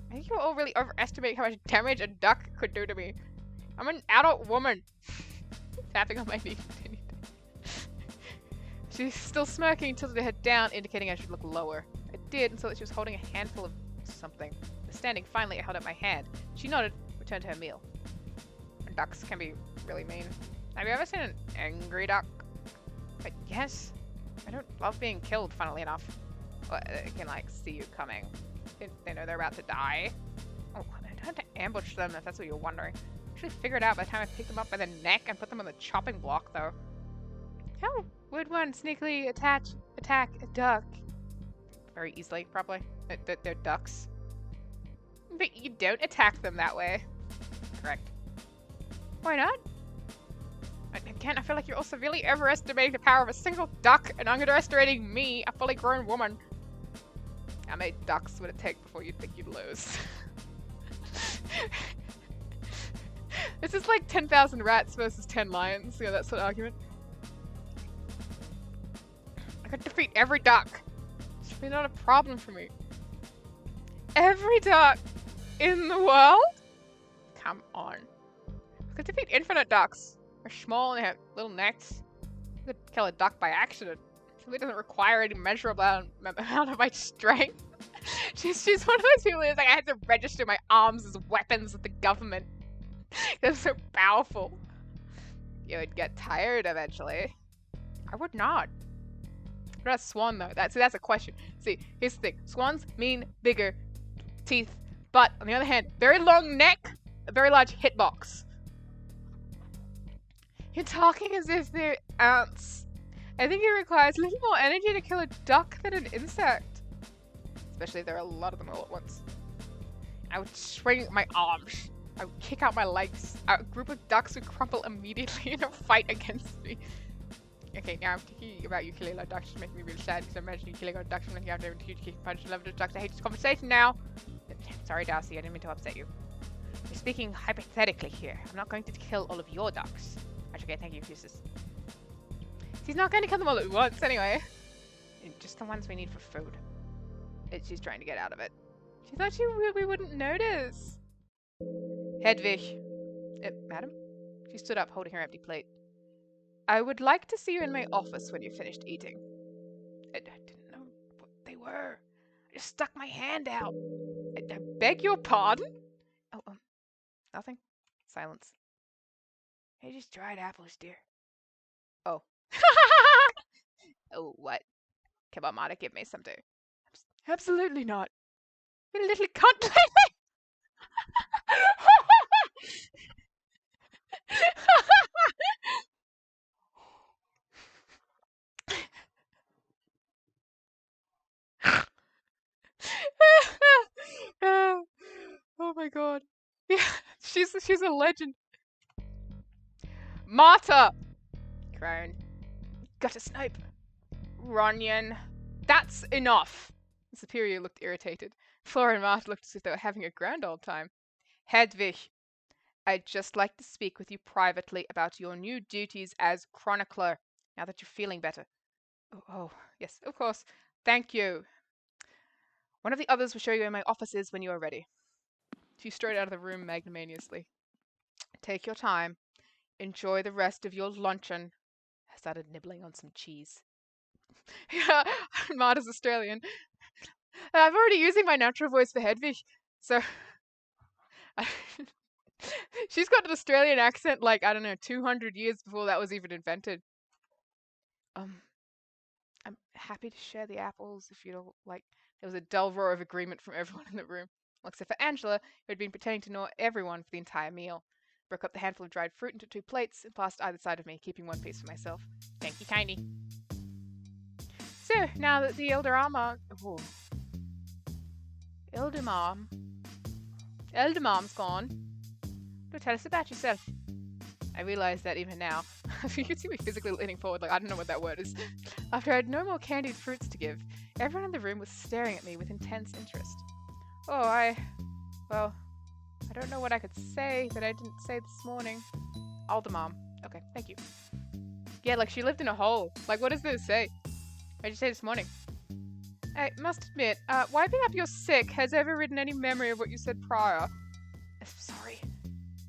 I think you all really overestimate how much damage a duck could do to me. I'm an adult woman. Tapping on my knee continued. She's still smirking, tilted her head down, indicating I should look lower. I did, and saw that she was holding a handful of something. Standing, finally, I held up my hand. She nodded, returned to her meal. Ducks can be really mean. Have you ever seen an angry duck? Yes. I don't love being killed, funnily enough. But they can, like, see you coming. They know they're about to die. Oh, I don't have to ambush them if that's what you're wondering. I actually figured out by the time I picked them up by the neck and put them on the chopping block, though. How would one sneakily attack a duck? Very easily, probably. They're ducks. But you don't attack them that way. Correct. Why not? Again, I feel like you're also really overestimating the power of a single duck and underestimating me, a fully grown woman. How many ducks would it take before you'd think you'd lose? This is like 10,000 rats versus 10 lions, you know, that sort of argument. I could defeat every duck. It should be not a problem for me. Every duck in the world? Come on. I could defeat infinite ducks. They're small and they have little necks. I could kill a duck by accident. It really doesn't require any measurable amount of my strength. She's one of those people who's like, I had to register my arms as weapons with the government. They're so powerful. You would get tired eventually. I would not. What about a swan though? That's a question. See, here's the thing. Swans mean bigger teeth, but on the other hand, very long neck, a very large hitbox. You're talking as if they're ants. I think it requires a little more energy to kill a duck than an insect. Especially if there are a lot of them all at once. I would swing my arms. I would kick out my legs. A group of ducks would crumple immediately in a fight against me. Okay, now I'm thinking about you killing a duck. It's making me really sad because I imagine you killing a duck and you have to have a huge kicking punch and love the ducks. I hate this conversation now. Sorry, Darcy, I didn't mean to upset you. We're speaking hypothetically here. I'm not going to kill all of your ducks. Okay, thank you, Fusus. She's not going to kill them all at once, anyway. Just the ones we need for food. She's trying to get out of it. She thought we wouldn't notice. Hedwig. Madam? She stood up, holding her empty plate. I would like to see you in my office when you've finished eating. I didn't know what they were. I just stuck my hand out. I beg your pardon? Oh, nothing. Silence. Hey, just dried apples, dear. Oh. Oh, what? Come on, Marta, give me something. Absolutely not. You little cunt. Oh my god. Yeah, she's a legend. Marta! Crown. Got a snipe. Runyon. That's enough! The superior looked irritated. Flora and Marta looked as if they were having a grand old time. Hedwig, I'd just like to speak with you privately about your new duties as chronicler, now that you're feeling better. Oh, yes, of course. Thank you. One of the others will show you where my office is when you are ready. She strode out of the room magnanimously. Take your time. Enjoy the rest of your luncheon. I started nibbling on some cheese. Yeah, Marta's Australian. I'm already using my natural voice for Hedwig, so she's got an Australian accent like, I don't know, 200 years before that was even invented. I'm happy to share the apples if you don't like. There was a dull roar of agreement from everyone in the room, except for Angela, who had been pretending to know everyone for the entire meal. Broke up the handful of dried fruit into 2 plates and passed either side of me, keeping 1 piece for myself. Thank you kindly. So, now that the elder mom's gone, do tell us about yourself. I realize that even now. You can see me physically leaning forward like I don't know what that word is. After I had no more candied fruits to give, everyone in the room was staring at me with intense interest. Well, I don't know what I could say that I didn't say this morning. Older mom. Okay, thank you. Yeah, like she lived in a hole. Like, what does this say? What did you say this morning? I must admit, wiping up your sick has overridden any memory of what you said prior. Sorry.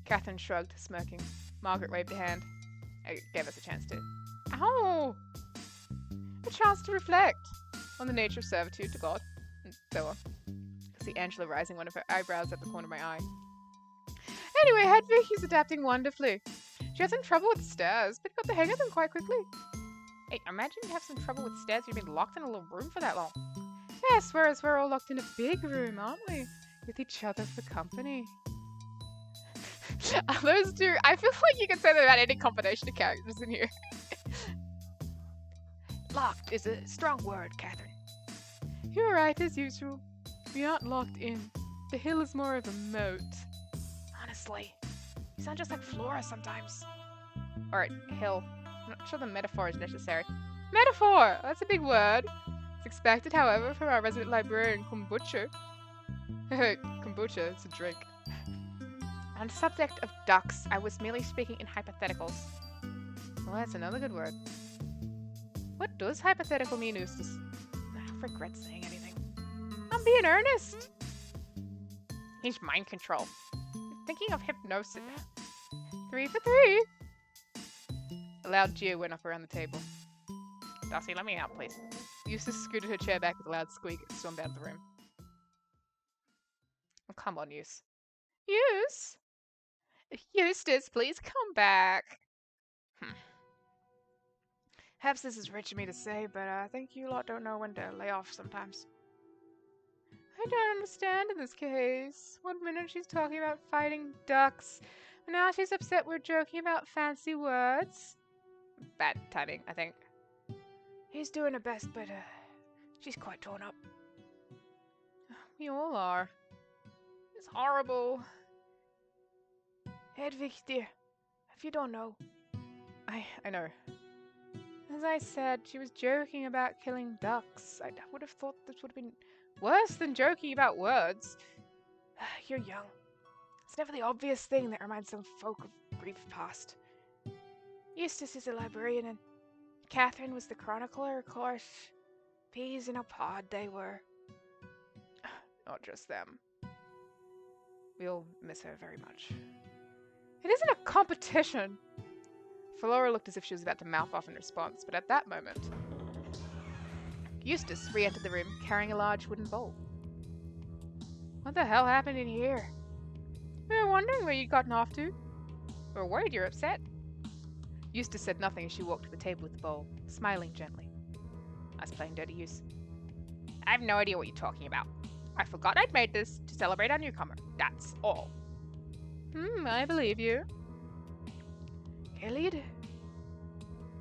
Catherine shrugged, smirking. Margaret waved a hand. I gave us a chance to. Ow! A chance to reflect on the nature of servitude to God, and so on. I see Angela raising one of her eyebrows at the corner of my eye. Anyway, Hedwig is adapting wonderfully. She had some trouble with stairs, but got the hang of them quite quickly. Hey, imagine you have some trouble with stairs. You've been locked in a little room for that long. Yes, whereas we're all locked in a big room, aren't we? With each other for company. Those two, I feel like you can say that about any combination of characters in here. Locked is a strong word, Catherine. You're right, as usual. We aren't locked in. The hill is more of a moat. Honestly, you sound just like Flora sometimes. Alright, hill. I'm not sure the metaphor is necessary. Metaphor! That's a big word. It's expected, however, from our resident librarian, Kombucha. Kombucha, it's a drink. On the subject of ducks, I was merely speaking in hypotheticals. Well, that's another good word. What does hypothetical mean, Eustace? I regret saying anything. I'm being earnest. He's mind control. I'm thinking of hypnosis. 3 for 3. A loud jeer went up around the table. Darcy, let me out, please. Eustace scooted her chair back with a loud squeak and stormed out of the room. Oh, come on, Eustace, please come back. Perhaps this is rich of me to say, but I think you lot don't know when to lay off sometimes. I don't understand in this case. One minute she's talking about fighting ducks, and now she's upset we're joking about fancy words. Bad timing, I think. He's doing her best, but she's quite torn up. We all are. It's horrible. Hedwig, dear, if you don't know. I know. As I said, she was joking about killing ducks. I would have thought this would have been worse than joking about words. You're young. It's never the obvious thing that reminds some folk of brief past. Eustace is a librarian, and Catherine was the chronicler, of course. Peas in a pod they were. Not just them. We'll miss her very much. It isn't a competition! Flora looked as if she was about to mouth off in response, but at that moment, Eustace re-entered the room carrying a large wooden bowl. What the hell happened in here? We were wondering where you'd gotten off to. We were worried you're upset. Eustace said nothing as she walked to the table with the bowl, smiling gently. I was playing dirty use. I have no idea what you're talking about. I forgot I'd made this to celebrate our newcomer. That's all. I believe you. Gilead?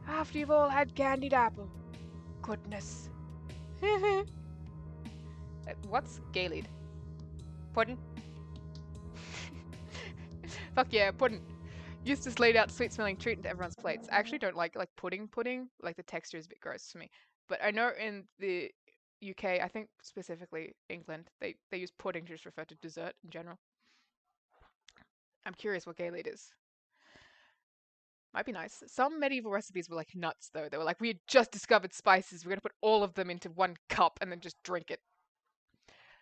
After you've all had candied apple. Goodness. What's Gilead? Puddin'? Fuck yeah, puddin'. Eustace laid out sweet-smelling treat into everyone's plates. I actually don't like pudding. Like the texture is a bit gross for me. But I know in the UK, I think specifically England, they use pudding to just refer to dessert in general. I'm curious what Gaylord is. Might be nice. Some medieval recipes were like nuts, though. They were like, we had just discovered spices. We're going to put all of them into one cup and then just drink it.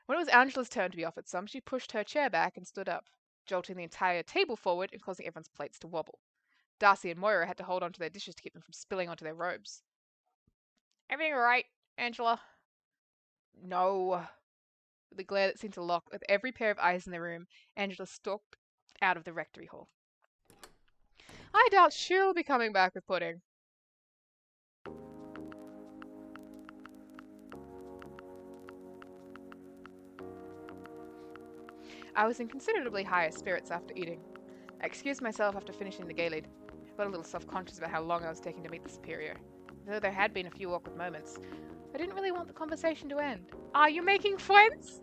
When it was Angela's turn to be offered some, she pushed her chair back and stood up, jolting the entire table forward and causing everyone's plates to wobble. Darcy and Moira had to hold onto their dishes to keep them from spilling onto their robes. Everything all right, Angela? No. With a glare that seemed to lock with every pair of eyes in the room, Angela stalked out of the rectory hall. I doubt she'll be coming back with pudding. I was in considerably higher spirits after eating. I excused myself after finishing the Gaylord. I felt a little self-conscious about how long I was taking to meet the superior. Though there had been a few awkward moments, I didn't really want the conversation to end. Are you making friends?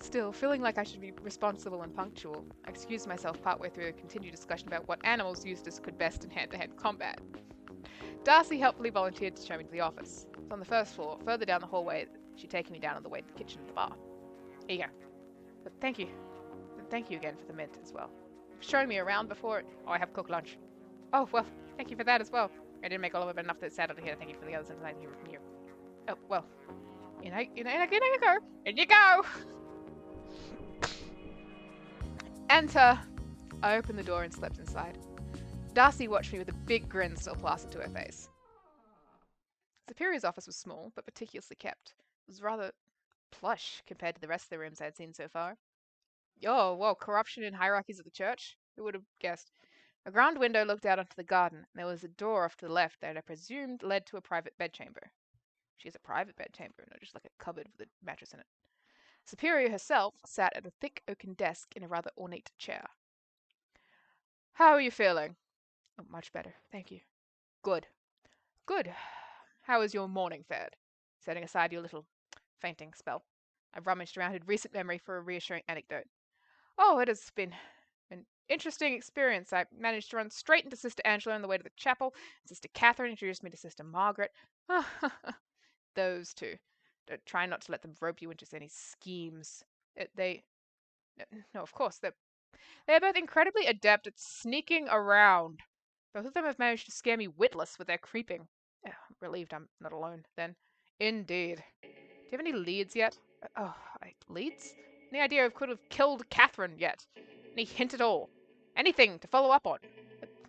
Still, feeling like I should be responsible and punctual, I excused myself partway through a continued discussion about what animals Eustace could best in hand-to-hand combat. Darcy helpfully volunteered to show me to the office. It's on the first floor, further down the hallway. She'd taken me down on the way to the kitchen and the bar. Here you go. But thank you. And thank you again for the mint as well. You've shown me around before. Oh, I have cooked lunch. Oh, well, thank you for that as well. I didn't make all of it, but enough that it's settled here. Thank you for the others, and thank you from you. Oh, well. In you go. In you go! Enter! I opened the door and slept inside. Darcy watched me with a big grin still plastered to her face. Superior's office was small, but meticulously kept. It was rather plush compared to the rest of the rooms I had seen so far. Oh, well, corruption in hierarchies of the church? Who would have guessed? A ground window looked out onto the garden, and there was a door off to the left that I presumed led to a private bedchamber. She has a private bedchamber, not just like a cupboard with a mattress in it. Superior herself sat at a thick oaken desk in a rather ornate chair. How are you feeling? Oh, much better, thank you. Good. Good. How has your morning fared? Setting aside your little fainting spell. I rummaged around in recent memory for a reassuring anecdote. Oh, it has been an interesting experience. I managed to run straight into Sister Angela on the way to the chapel. Sister Catherine introduced me to Sister Margaret. Those two. Try not to let them rope you into any schemes. No, of course, they're both incredibly adept at sneaking around. Both of them have managed to scare me witless with their creeping. Oh, I'm relieved I'm not alone, then. Indeed. Do you have any leads yet? Leads? Any idea of could have killed Catherine yet? Any hint at all? Anything to follow up on?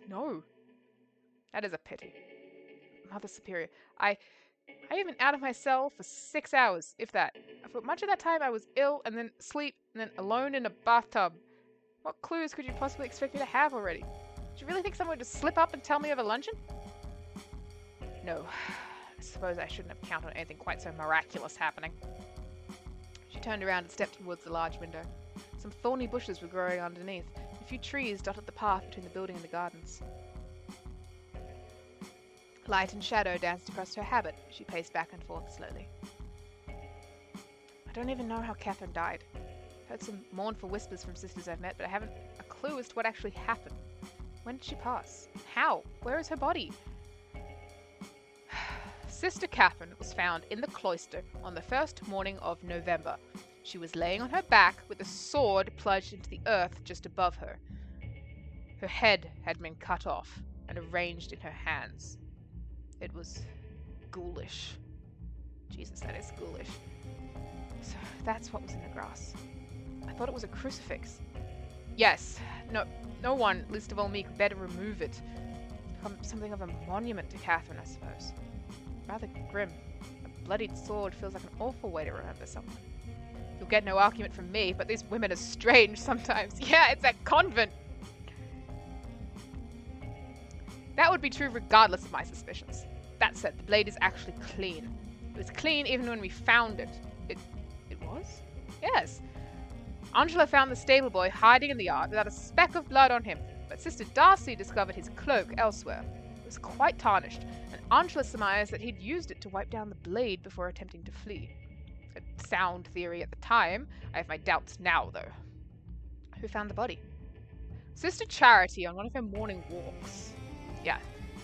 No. That is a pity. Mother Superior, I've been out of my cell for 6 hours, if that. For much of that time I was ill, and then asleep, and then alone in a bathtub. What clues could you possibly expect me to have already? Do you really think someone would just slip up and tell me over luncheon? No. I suppose I shouldn't have counted on anything quite so miraculous happening. She turned around and stepped towards the large window. Some thorny bushes were growing underneath. A few trees dotted the path between the building and the gardens. Light and shadow danced across her habit as she paced back and forth slowly. I don't even know how Catherine died. Heard some mournful whispers from sisters I've met, but I haven't a clue as to what actually happened. When did she pass? How? Where is her body? Sister Catherine was found in the cloister on the first morning of November. She was laying on her back with a sword plunged into the earth just above her. Her head had been cut off and arranged in her hands. It was ghoulish. Jesus, that is ghoulish. So that's what was in the grass. I thought it was a crucifix. Yes, no one, least of all me, could better remove it. Become something of a monument to Catherine, I suppose. Rather grim. A bloodied sword feels like an awful way to remember someone. You'll get no argument from me, but these women are strange sometimes. Yeah, it's that convent! That would be true regardless of my suspicions. That said, the blade is actually clean. It was clean even when we found it. It was? Yes. Angela found the stable boy hiding in the yard without a speck of blood on him, but Sister Darcy discovered his cloak elsewhere. It was quite tarnished, and Angela surmised that he'd used it to wipe down the blade before attempting to flee. A sound theory at the time. I have my doubts now, though. Who found the body? Sister Charity on one of her morning walks. Yeah.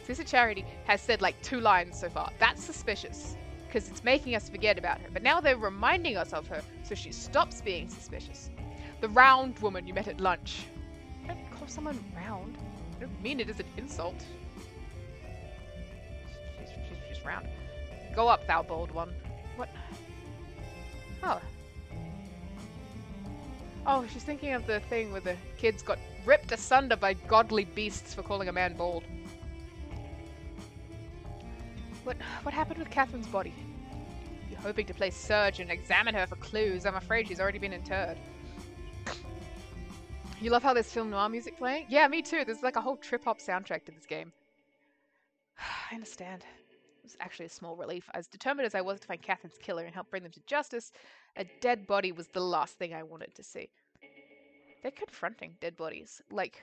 Sister Charity has said like 2 lines so far. That's suspicious. Because it's making us forget about her. But now they're reminding us of her, so she stops being suspicious. The round woman you met at lunch. Don't call someone round. I don't mean it as an insult. She's round. Go up, thou bold one. What? Oh. Oh, she's thinking of the thing where the kids got ripped asunder by godly beasts for calling a man bald. What happened with Catherine's body? You're hoping to play surgeon and examine her for clues. I'm afraid she's already been interred. You love how there's film noir music playing? Yeah, me too. There's like a whole trip-hop soundtrack to this game. I understand. It was actually a small relief. As determined as I was to find Catherine's killer and help bring them to justice, a dead body was the last thing I wanted to see. They're confronting dead bodies. Like,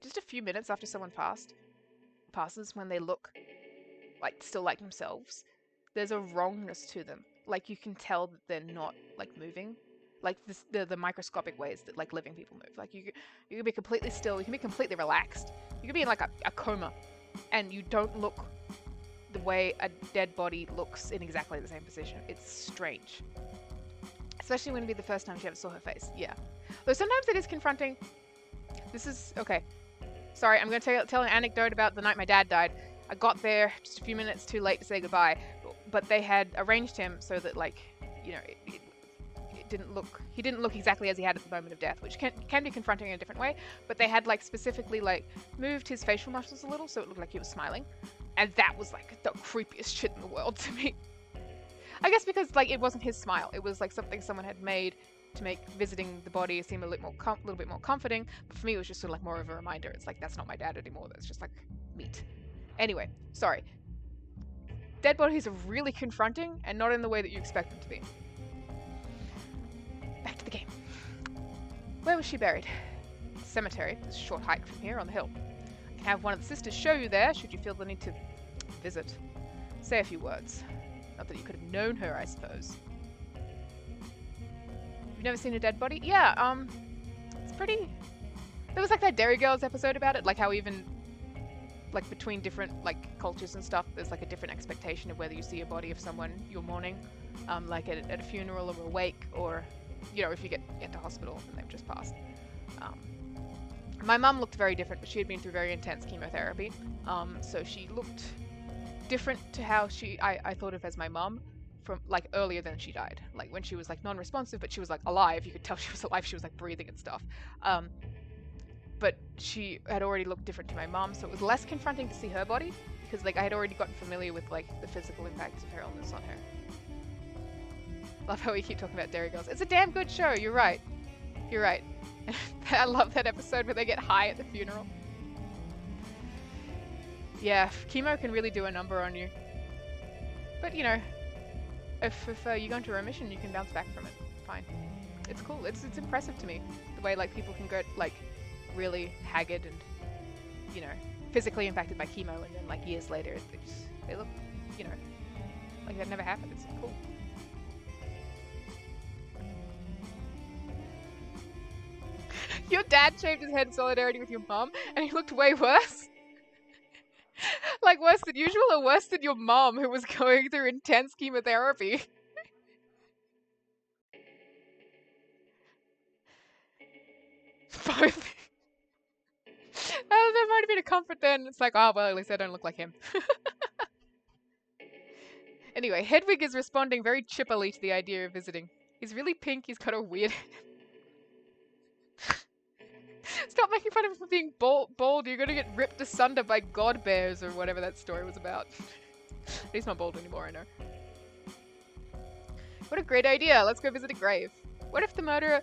just a few minutes after someone passes when they look like still like themselves, there's a wrongness to them. Like, you can tell that they're not like moving. Like the microscopic ways that like living people move. Like you can be completely still, you can be completely relaxed. You can be in like a coma and you don't look the way a dead body looks in exactly the same position. It's strange. Especially when it'd be the first time she ever saw her face. Yeah. Though sometimes it is confronting. This is okay. Sorry, I'm going to tell an anecdote about the night my dad died. I got there just a few minutes too late to say goodbye, but they had arranged him so that, like, you know, he didn't look exactly as he had at the moment of death, which can be confronting in a different way, but they had, like, specifically, like, moved his facial muscles a little so it looked like he was smiling, and that was, like, the creepiest shit in the world to me. I guess because, like, it wasn't his smile. It was, like, something someone had made to make visiting the body seem a little bit more comforting, but for me it was just sort of, like, more of a reminder. It's like, that's not my dad anymore. That's just, like, meat. Anyway, sorry. Dead bodies are really confronting, and not in the way that you expect them to be. Back to the game. Where was she buried? Cemetery. It's a short hike from here on the hill. I can have one of the sisters show you there, should you feel the need to visit. Say a few words. Not that you could have known her, I suppose. You've never seen a dead body? Yeah, it's pretty... There was like that Dairy Girls episode about it, like how even, like between different like cultures and stuff, there's like a different expectation of whether you see a body of someone you're mourning, like at a funeral or a wake, or, you know, if you get to hospital and they've just passed. My mum looked very different, but she had been through very intense chemotherapy, so she looked different to how I thought of as my mum from like earlier than she died, like when she was like non-responsive but she was like alive. You could tell she was alive. She was like breathing and stuff, but she had already looked different to my mum, so it was less confronting to see her body because like I had already gotten familiar with like the physical impacts of her illness on her. Love how we keep talking about Dairy Girls. It's a damn good show. You're right. I love that episode where they get high at the funeral. Yeah, chemo can really do a number on you. But, you know, if you go into remission, you can bounce back from it. Fine. It's cool. It's impressive to me. The way, like, people can go, like, really haggard and, you know, physically impacted by chemo, and then, like, years later, they look, you know, like that never happened. It's cool. Your dad shaved his head in solidarity with your mum, and he looked way worse. Like, worse than usual, or worse than your mom, who was going through intense chemotherapy? Both. There might have been a comfort then. It's like, oh, well, at least I don't look like him. Anyway, Hedwig is responding very chippily to the idea of visiting. He's really pink, he's got a weird... Stop making fun of him for being bald. You're gonna get ripped asunder by god bears or whatever that story was about. He's not bald anymore, I know. What a great idea. Let's go visit a grave. What if the murderer,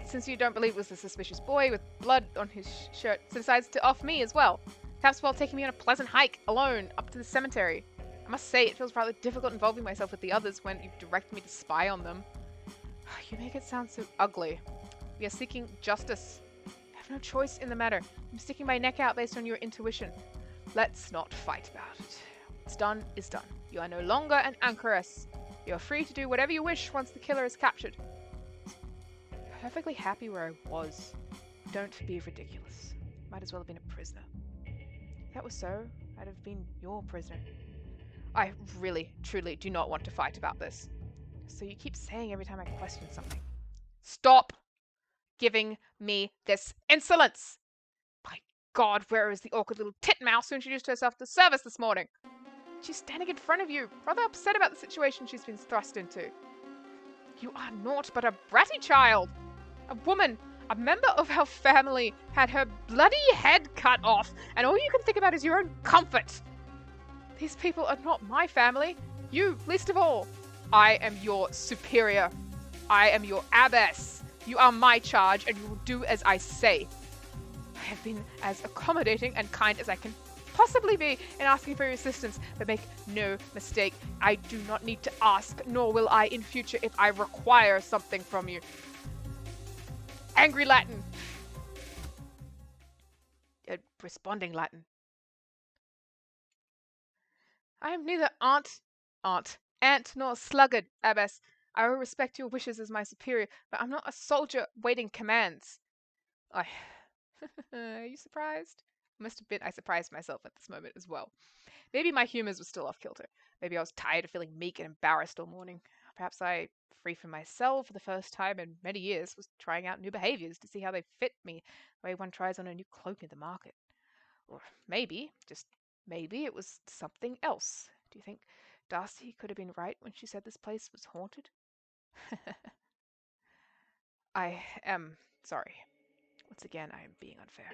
since you don't believe it was a suspicious boy with blood on his shirt, decides to off me as well? Perhaps while taking me on a pleasant hike alone up to the cemetery. I must say, it feels rather difficult involving myself with the others when you direct me to spy on them. You make it sound so ugly. We are seeking justice. I have no choice in the matter. I'm sticking my neck out based on your intuition. Let's not fight about it. What's done is done. You are no longer an anchoress. You are free to do whatever you wish once the killer is captured. Perfectly happy where I was. Don't be ridiculous. Might as well have been a prisoner. If that was so, I'd have been your prisoner. I really, truly do not want to fight about this. So you keep saying every time I question something. Stop giving me this insolence! By God, where is the awkward little titmouse who introduced herself to service this morning? She's standing in front of you, rather upset about the situation she's been thrust into. You are naught but a bratty child. A woman, a member of our family, had her bloody head cut off, and all you can think about is your own comfort. These people are not my family. You, least of all. I am your superior. I am your abbess. You are my charge, and you will do as I say. I have been as accommodating and kind as I can possibly be in asking for your assistance, but make no mistake, I do not need to ask, nor will I in future if I require something from you. Angry Latin. Responding Latin. I am neither aunt, nor sluggard, abbess. I will respect your wishes as my superior, but I'm not a soldier waiting commands. Are you surprised? Must admit I surprised myself at this moment as well. Maybe my humors were still off kilter. Maybe I was tired of feeling meek and embarrassed all morning. Perhaps I, free from myself for the first time in many years, was trying out new behaviors to see how they fit me, the way one tries on a new cloak in the market. Or maybe, just maybe, it was something else. Do you think Darcy could have been right when she said this place was haunted? I am sorry. Once again, I am being unfair.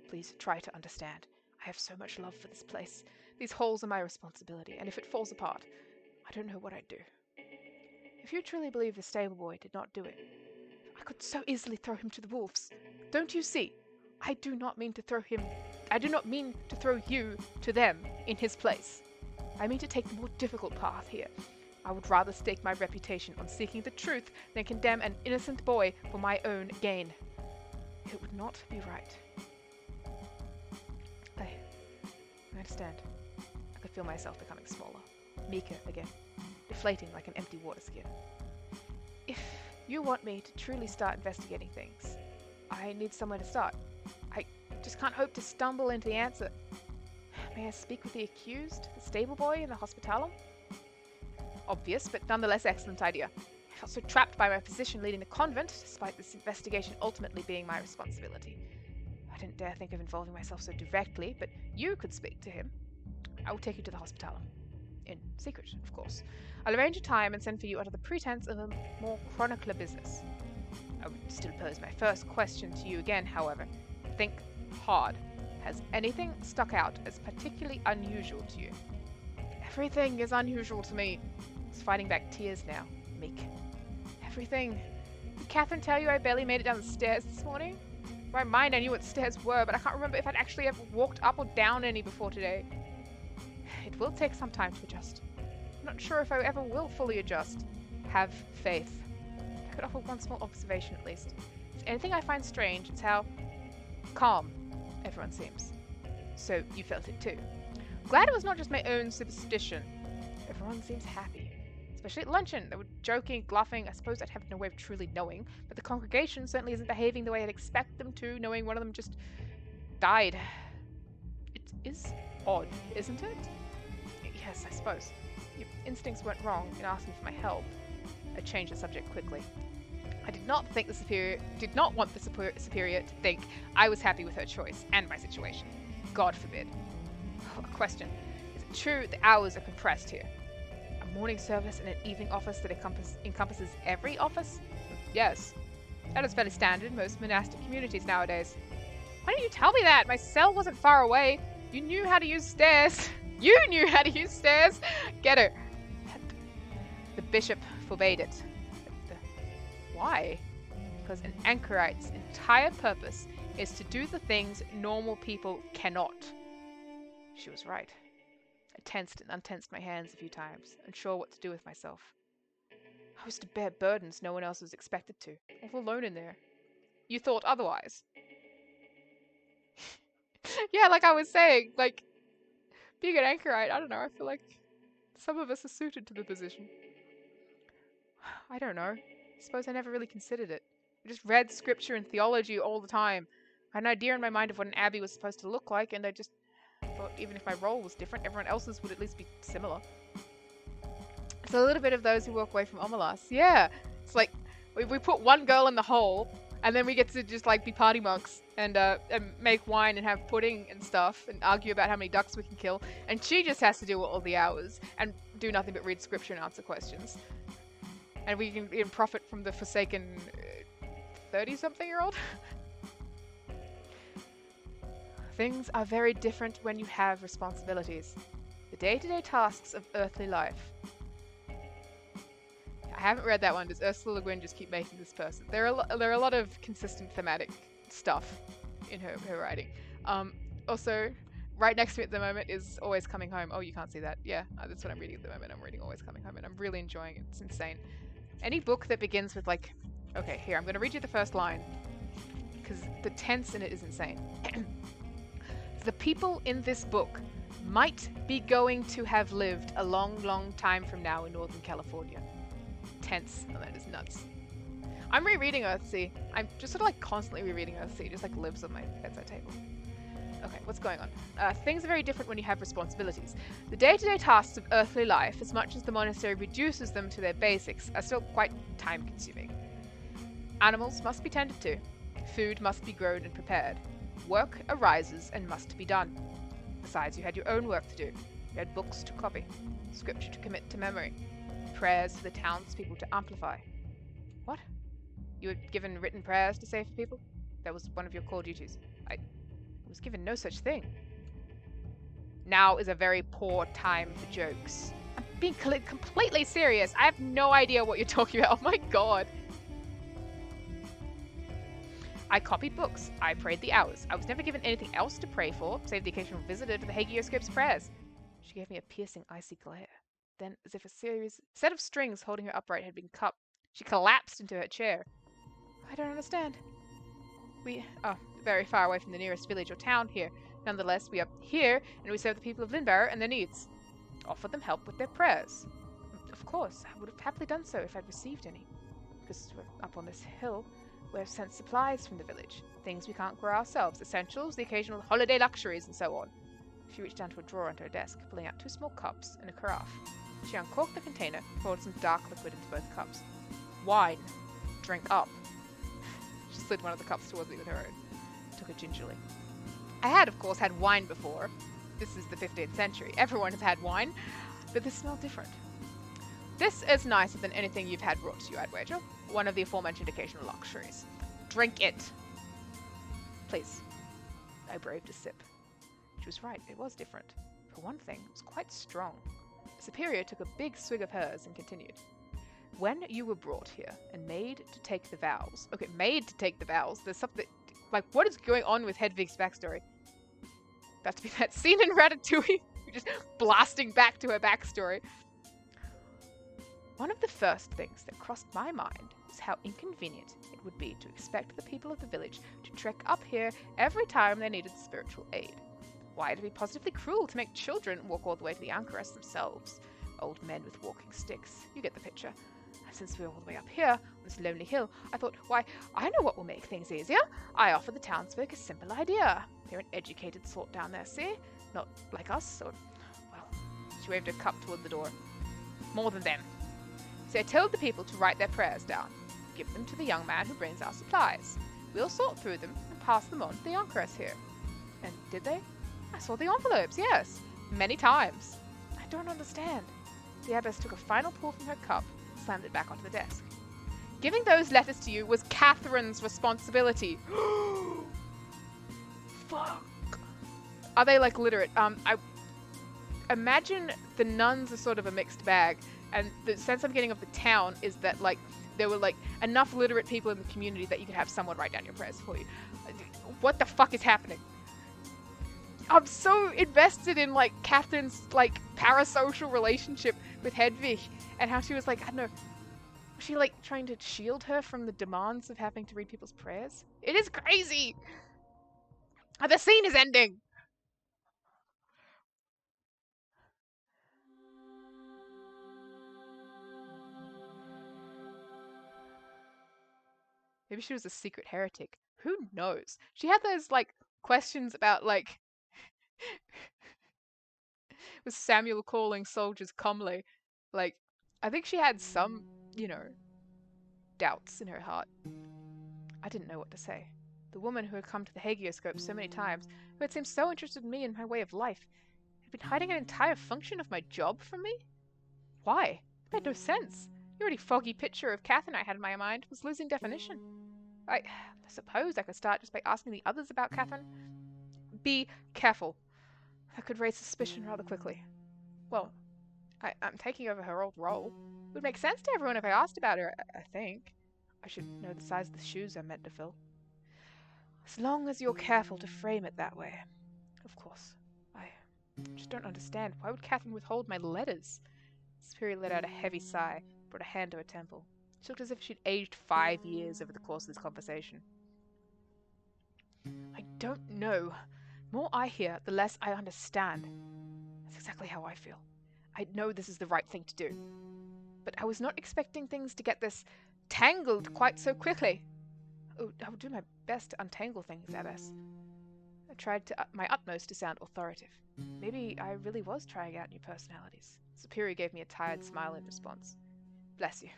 Please try to understand. I have so much love for this place. These holes are my responsibility, and if it falls apart, I don't know what I'd do. If you truly believe the stable boy did not do it, I could so easily throw him to the wolves. Don't you see? I do not mean to throw you to them in his place. I mean to take the more difficult path here. I would rather stake my reputation on seeking the truth than condemn an innocent boy for my own gain. It would not be right. I understand. I could feel myself becoming smaller, meeker again, deflating like an empty water skin. If you want me to truly start investigating things, I need somewhere to start. I just can't hope to stumble into the answer. May I speak with the accused, the stable boy in the hospitalum? Obvious, but nonetheless excellent idea. I felt so trapped by my position leading the convent, despite this investigation ultimately being my responsibility. I didn't dare think of involving myself so directly, but you could speak to him. I will take you to the hospitalum. In secret, of course. I'll arrange a time and send for you under the pretense of a more chronicler business. I would still pose my first question to you again, however. Think hard. Has anything stuck out as particularly unusual to you? Everything is unusual to me. He's fighting back tears now. Meek. Everything. Did Catherine tell you I barely made it down the stairs this morning? In my mind I knew what stairs were, but I can't remember if I'd actually ever walked up or down any before today. It will take some time to adjust. I'm not sure if I ever will fully adjust. Have faith. I could offer one small observation at least. If anything I find strange, it's how calm everyone seems. So you felt it too. Glad it was not just my own superstition. Everyone seems happy. Especially at luncheon. They were joking, bluffing. I suppose I'd have no way of truly knowing, but the congregation certainly isn't behaving the way I'd expect them to, knowing one of them just died. It is odd, isn't it? Yes, I suppose. Your instincts weren't wrong in asking for my help. I changed the subject quickly. I did not want the superior to think I was happy with her choice and my situation. God forbid. A question. Is it true the hours are compressed here? A morning service and an evening office that encompasses every office? Yes. That is fairly standard in most monastic communities nowadays. Why didn't you tell me that? My cell wasn't far away. You knew how to use stairs. You knew how to use stairs. Get her. The bishop forbade it. Why? Because an anchorite's entire purpose is to do the things normal people cannot. She was right. I tensed and untensed my hands a few times, unsure what to do with myself. I was to bear burdens no one else was expected to, all alone in there. You thought otherwise. Yeah, like I was saying, like, being an anchorite, I don't know, I feel like some of us are suited to the position. I don't know. I suppose I never really considered it. I just read scripture and theology all the time. I had an idea in my mind of what an abbey was supposed to look like, and I just thought even if my role was different, everyone else's would at least be similar. So a little bit of those who walk away from Omelas. Yeah, it's like we put one girl in the hole, and then we get to just like be party monks and make wine and have pudding and stuff and argue about how many ducks we can kill. And she just has to do all the hours and do nothing but read scripture and answer questions. And we can profit from the forsaken 30-something-year-old. Things are very different when you have responsibilities. The day-to-day tasks of earthly life. I haven't read that one. Does Ursula Le Guin just keep making this person? There are a lot of consistent thematic stuff in her writing. Also, right next to me at the moment is Always Coming Home. Oh, you can't see that. Yeah, that's what I'm reading at the moment. I'm reading Always Coming Home, and I'm really enjoying it. It's insane. Any book that begins with like, okay, here, I'm going to read you the first line, because the tense in it is insane. The people in this book might be going to have lived a long, long time from now in Northern California. Tense, and that is nuts. I'm rereading Earthsea. I'm just sort of like constantly rereading Earthsea. It just like lives on my bedside table. Okay, what's going on? Things are very different when you have responsibilities. The day-to-day tasks of earthly life, as much as the monastery reduces them to their basics, are still quite time-consuming. Animals must be tended to. Food must be grown and prepared. Work arises and must be done. Besides, you had your own work to do. You had books to copy, scripture to commit to memory, prayers for the townspeople to amplify. What? You were given written prayers to say for people? That was one of your core duties. I was given no such thing. Now is a very poor time for jokes. I'm being completely serious. I have no idea what you're talking about. Oh my god. I copied books. I prayed the hours. I was never given anything else to pray for, save the occasional visitor to the hagioscope's prayers. She gave me a piercing, icy glare. Then, as if a set of strings holding her upright had been cut, she collapsed into her chair. I don't understand. We are very far away from the nearest village or town here. Nonetheless, we are here, and we serve the people of Lynbarrow and their needs. Offer them help with their prayers. Of course, I would have happily done so if I'd received any. Because we're up on this hill, we have sent supplies from the village. Things we can't grow ourselves. Essentials, the occasional holiday luxuries, and so on. She reached down to a drawer under her desk, pulling out 2 small cups and a carafe. She uncorked the container, poured some dark liquid into both cups. Wine. Drink up. She slid one of the cups towards me with her own. Took it gingerly. I had, of course, had wine before. This is the 15th century. Everyone has had wine, but this smelled different. This is nicer than anything you've had brought to you, I'd wager. One of the aforementioned occasional luxuries. Drink it. Please. I braved a sip. She was right, it was different. For one thing, it was quite strong. The superior took a big swig of hers and continued. When you were brought here and made to take the vows... Okay, made to take the vows. There's something... Like, what is going on with Hedvig's backstory? About to be that scene in Ratatouille. Just blasting back to her backstory. One of the first things that crossed my mind was how inconvenient it would be to expect the people of the village to trek up here every time they needed spiritual aid. Why, it'd be positively cruel to make children walk all the way to the Anchoress themselves. Old men with walking sticks. You get the picture. Since we're all the way up here, on this lonely hill, I thought, why, I know what will make things easier. I offer the townsfolk a simple idea. They're an educated sort down there, see? Not like us, or... Well, she waved her cup toward the door. More than them. So I told the people to write their prayers down. Give them to the young man who brings our supplies. We'll sort through them and pass them on to the Anchoress here. And did they? I saw the envelopes, yes. Many times. I don't understand. The abbess took a final pull from her cup, slammed it back onto the desk. Giving those letters to you was Catherine's responsibility. Fuck. Are they, like, literate? I imagine the nuns are sort of a mixed bag, and the sense I'm getting of the town is that, like, there were, like, enough literate people in the community that you could have someone write down your prayers for you. What the fuck is happening? I'm so invested in, like, Catherine's, like, parasocial relationship with Hedvig, and how she was, like, I don't know, was she, like, trying to shield her from the demands of having to read people's prayers? It is crazy! The scene is ending! Maybe she was a secret heretic. Who knows? She had those, like, questions about, like, was Samuel calling soldiers comely? Like, I think she had some, doubts in her heart. I didn't know what to say. The woman who had come to the hagioscope so many times, who had seemed so interested in me and my way of life, had been hiding an entire function of my job from me? Why? It made no sense. The already foggy picture of Catherine I had in my mind was losing definition. I suppose I could start just by asking the others about Catherine. Be careful. That could raise suspicion rather quickly. Well, I'm taking over her old role. It would make sense to everyone if I asked about her, I think. I should know the size of the shoes I'm meant to fill. As long as you're careful to frame it that way. Of course. I just don't understand. Why would Catherine withhold my letters? Superior let out a heavy sigh, brought a hand to her temple. She looked as if she'd aged 5 years over the course of this conversation. I don't know. The more I hear, the less I understand. That's exactly how I feel. I know this is the right thing to do. But I was not expecting things to get this tangled quite so quickly. Oh, I will do my best to untangle things, Abbess. I tried my utmost to sound authoritative. Maybe I really was trying out new personalities. Superior gave me a tired smile in response. Bless you.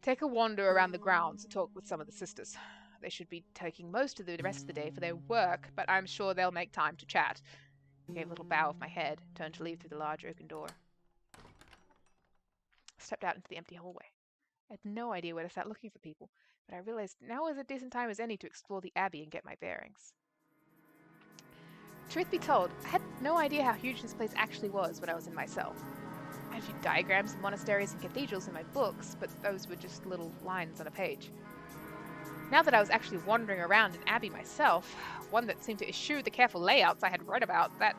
Take a wander around the grounds and talk with some of the sisters. They should be taking most of the rest of the day for their work, but I'm sure they'll make time to chat. I gave a little bow of my head, turned to leave through the large oaken door. I stepped out into the empty hallway. I had no idea where to start looking for people, but I realized now was a decent time as any to explore the abbey and get my bearings. Truth be told, I had no idea how huge this place actually was when I was in my cell. I had a few diagrams of monasteries and cathedrals in my books, but those were just little lines on a page. Now that I was actually wandering around an abbey myself, one that seemed to eschew the careful layouts I had read about, I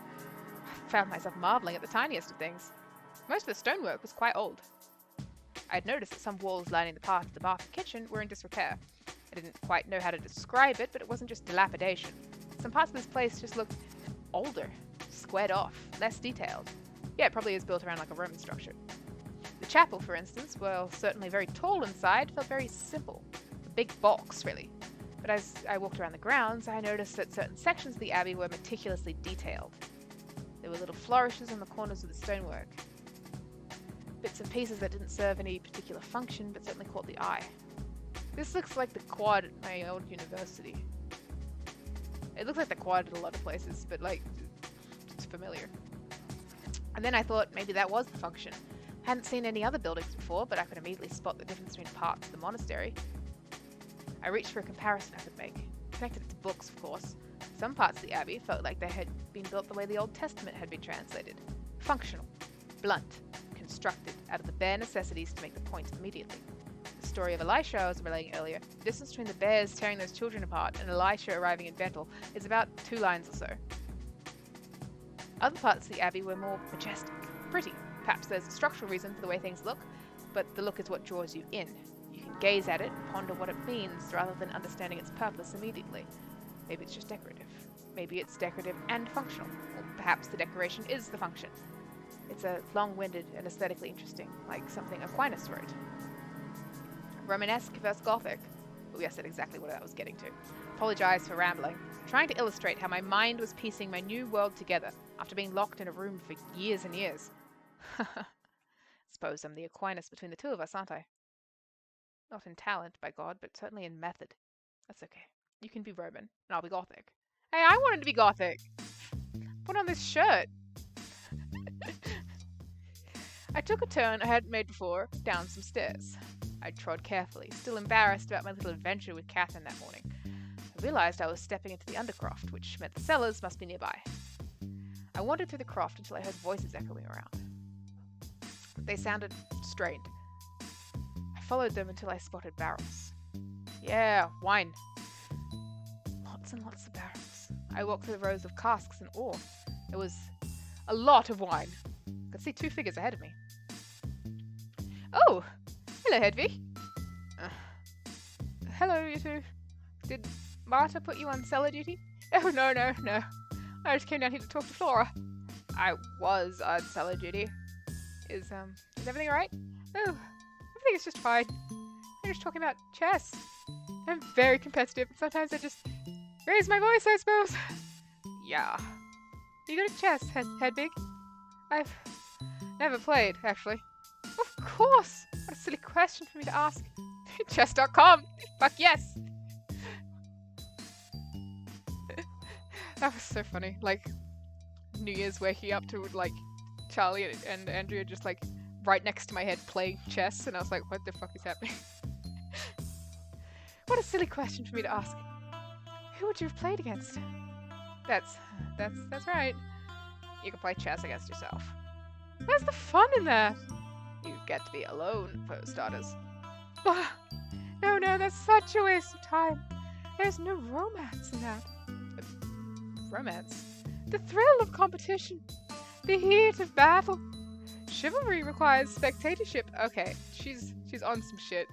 found myself marveling at the tiniest of things. Most of the stonework was quite old. I had noticed that some walls lining the path of the bath and kitchen were in disrepair. I didn't quite know how to describe it, but it wasn't just dilapidation. Some parts of this place just looked older, squared off, less detailed. Yeah, it probably is built around like a Roman structure. The chapel, for instance, while certainly very tall inside, felt very simple. A big box, really. But as I walked around the grounds, I noticed that certain sections of the abbey were meticulously detailed. There were little flourishes on the corners of the stonework. Bits and pieces that didn't serve any particular function, but certainly caught the eye. This looks like the quad at my old university. It looks like the quad at a lot of places, but it's familiar. And then I thought maybe that was the function. I hadn't seen any other buildings before, but I could immediately spot the difference between parts of the monastery. I reached for a comparison I could make. Connected it to books, of course. Some parts of the abbey felt like they had been built the way the Old Testament had been translated. Functional, blunt, constructed out of the bare necessities to make the point immediately. The story of Elisha I was relaying earlier, the distance between the bears tearing those children apart and Elisha arriving in Bethel is about 2 lines or so. Other parts of the abbey were more majestic, pretty. Perhaps there's a structural reason for the way things look, but the look is what draws you in. You can gaze at it and ponder what it means rather than understanding its purpose immediately. Maybe it's just decorative. Maybe it's decorative and functional. Or perhaps the decoration is the function. It's a long-winded and aesthetically interesting, like something Aquinas wrote. Romanesque versus Gothic. Oh yes, that's exactly what I was getting to. Apologize for rambling. Trying to illustrate how my mind was piecing my new world together after being locked in a room for years and years. Suppose I'm the Aquinas between the two of us, aren't I? Not in talent, by God, but certainly in method. That's okay. You can be Roman, and I'll be Gothic. Hey, I wanted to be Gothic! Put on this shirt! I took a turn I hadn't made before, down some stairs. I trod carefully, still embarrassed about my little adventure with Catherine that morning. I realized I was stepping into the undercroft, which meant the cellars must be nearby. I wandered through the croft until I heard voices echoing around. They sounded strained. I followed them until I spotted barrels. Yeah, wine. Lots and lots of barrels. I walked through the rows of casks in awe. There was a lot of wine. I could see 2 figures ahead of me. Oh! Hello, Hedvig. Hello, you two. Did Marta put you on cellar duty? Oh, no. I just came down here to talk to Flora. I was on cellar duty. Is everything alright? Oh, everything is just fine. We're just talking about chess. I'm very competitive, and sometimes I just raise my voice, I suppose. Yeah. You good at chess, Hedwig? I've never played, actually. Of course! What a silly question for me to ask. Chess.com! Fuck yes! That was so funny. Like, New Year's waking up to, like, Charlie and Andrea just, like, right next to my head playing chess, and I was like, what the fuck is happening? What a silly question for me to ask. Who would you have played against? That's right. You can play chess against yourself. Where's the fun in that? You get to be alone, for starters. No, that's such a waste of time. There's no romance in that. Romance? The thrill of competition. The heat of battle. Chivalry requires spectatorship. Okay, she's on some shit.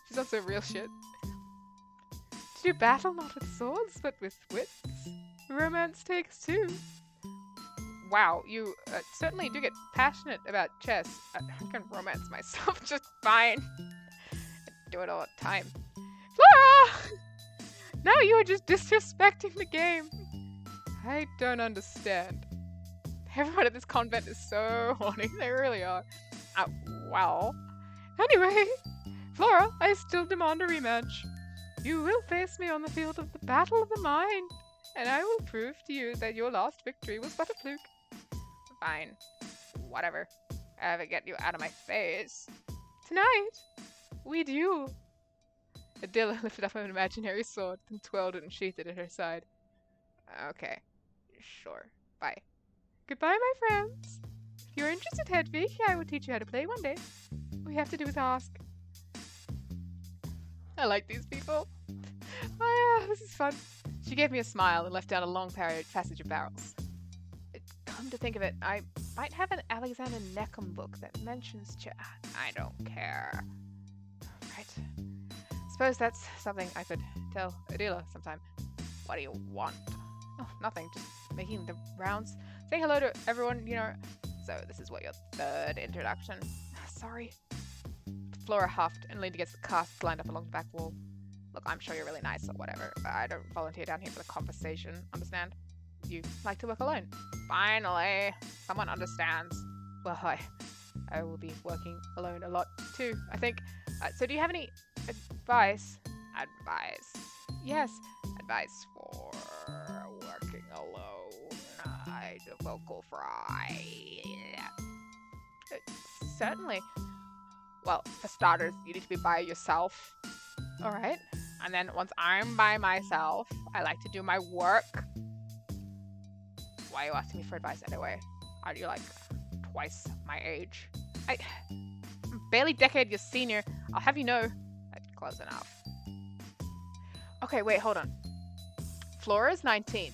She's on some real shit. To do battle not with swords, but with wits. Romance takes two. Wow, you certainly do get passionate about chess. I can romance myself just fine. I do it all the time. Flora! Now you are just disrespecting the game. I don't understand. Everyone at this convent is so horny. They really are. Well. Anyway, Flora, I still demand a rematch. You will face me on the field of the Battle of the Mind, and I will prove to you that your last victory was but a fluke. Fine. Whatever. I have to get you out of my face. Tonight, we duel. Adela lifted up an imaginary sword, then twirled it and sheathed it at her side. Okay. Sure. Bye. Goodbye, my friends. If you're interested, Hedwig, I will teach you how to play one day. All you have to do is ask. I like these people. Oh yeah, this is fun. She gave me a smile and left down a long passage of barrels. Come to think of it, I might have an Alexander Neckham book that mentions I don't care. Right. Suppose that's something I could tell Adela sometime. What do you want? Oh, nothing. Just making the rounds. Say hello to everyone, you know. So this is what your third introduction. Sorry. Flora huffed and leaned against the casks lined up along the back wall. Look, I'm sure you're really nice or whatever, but I don't volunteer down here for the conversation, understand? You like to work alone. Finally, someone understands. Well, I will be working alone a lot too, I think. So do you have any advice? Advice? Yes, advice for working alone. I do vocal fry. Certainly. Well, for starters, you need to be by yourself. Alright. And then once I'm by myself, I like to do my work. Why are you asking me for advice anyway? Are you like twice my age? I'm barely decade your senior. I'll have you know. That's close enough. Okay, wait, hold on. Flora's 19.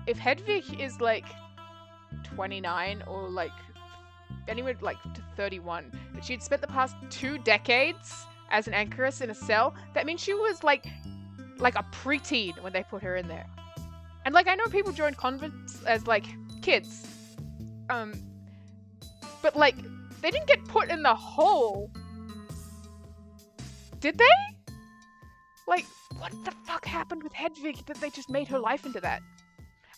If Hedwig is like 29 or like anywhere like to 31, but she'd spent the past 2 decades as an anchoress in a cell, that means she was like a preteen when they put her in there. And like I know people join convents as like kids, but like they didn't get put in the hole, did they? Like what the fuck happened with Hedwig that they just made her life into that?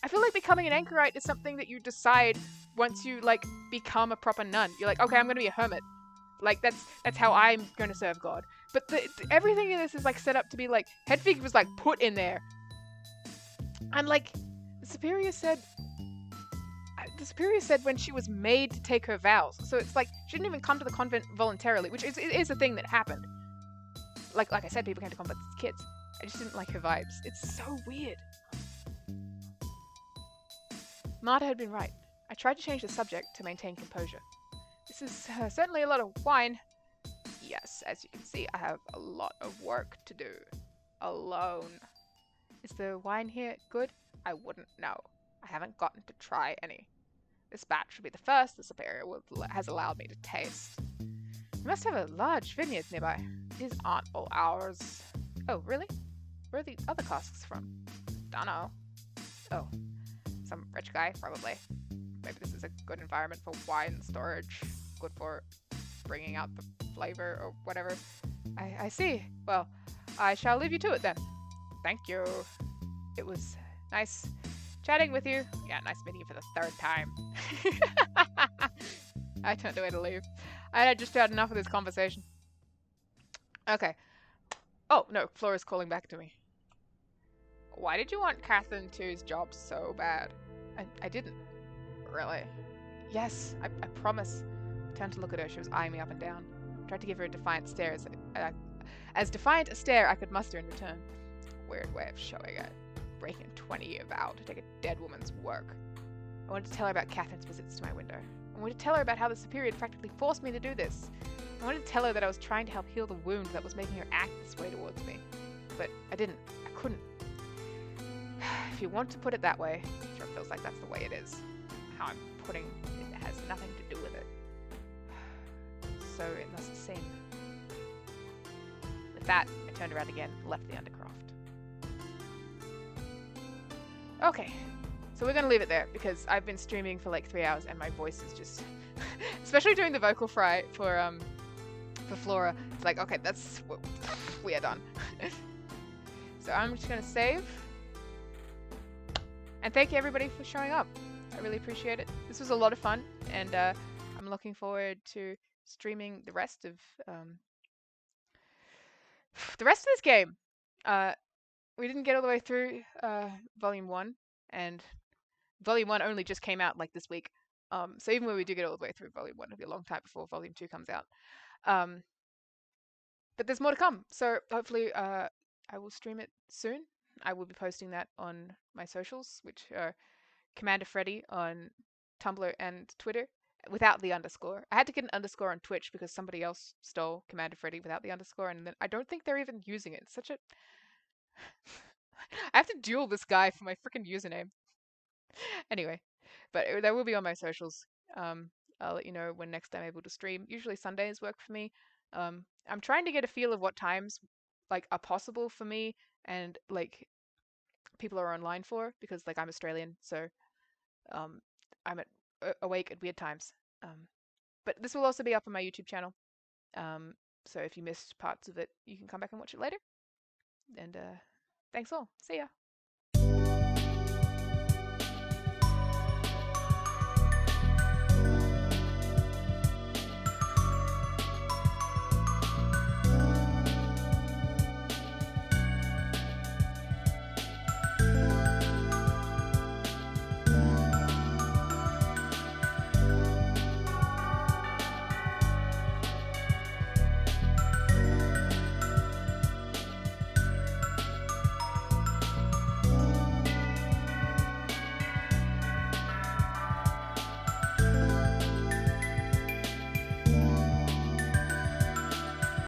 I feel like becoming an anchorite is something that you decide once you like become a proper nun. You're like, okay, I'm gonna be a hermit. Like that's how I'm gonna serve God. But everything in this is like set up to be like Hedwig was like put in there, and like the superior said when she was made to take her vows. So it's like she didn't even come to the convent voluntarily, which is a thing that happened. Like I said, people came to convents as kids. I just didn't like her vibes. It's so weird. Marta had been right. I tried to change the subject to maintain composure. This is certainly a lot of wine. Yes, as you can see, I have a lot of work to do. Alone. Is the wine here good? I wouldn't know. I haven't gotten to try any. This batch will be the first the superior has allowed me to taste. We must have a large vineyard nearby. These aren't all ours. Oh, really? Where are the other casks from? Dunno. Oh. Some rich guy, probably. Maybe this is a good environment for wine storage. Good for bringing out the flavor or whatever. I see. Well, I shall leave you to it then. Thank you. It was nice chatting with you. Yeah, nice meeting you for the third time. I turned away to leave. I had just had enough of this conversation. Okay. Oh, no, Flora's calling back to me. Why did you want Catherine two's job so bad? I didn't. Really? Yes, I promise. I turned to look at her. She was eyeing me up and down. I tried to give her a defiant stare, as defiant a stare I could muster in return. Weird way of showing it. Breaking a 20-year vow to take a dead woman's work. I wanted to tell her about Catherine's visits to my window. I wanted to tell her about how the Superior had practically forced me to do this. I wanted to tell her that I was trying to help heal the wound that was making her act this way towards me. But I didn't. I couldn't. If you want to put it that way, it sure feels like that's the way it is. How I'm putting it has nothing to do with it. So it must seem. With that, I turned around again and left the Undercroft. Okay, so we're gonna leave it there because I've been streaming for like 3 hours and my voice is just, especially doing the vocal fry for Flora. It's like, okay, we are done. So I'm just gonna save. And thank you everybody for showing up. I really appreciate it. This was a lot of fun, and I'm looking forward to streaming the rest of this game. We didn't get all the way through Volume 1, and Volume 1 only just came out like this week. So even when we do get all the way through Volume 1, it'll be a long time before Volume 2 comes out. But there's more to come, so hopefully I will stream it soon. I will be posting that on my socials, which are Commander Freddy on Tumblr and Twitter, without the underscore. I had to get an underscore on Twitch because somebody else stole Commander Freddy without the underscore, and then I don't think they're even using it. It's such a I have to duel this guy for my freaking username. Anyway, but that will be on my socials. I'll let you know when next I'm able to stream. Usually Sundays work for me. I'm trying to get a feel of what times like are possible for me and like people are online for because like I'm Australian, so um, I'm awake at weird times. Um, but this will also be up on my YouTube channel. So if you missed parts of it, you can come back and watch it later. And thanks all. See ya.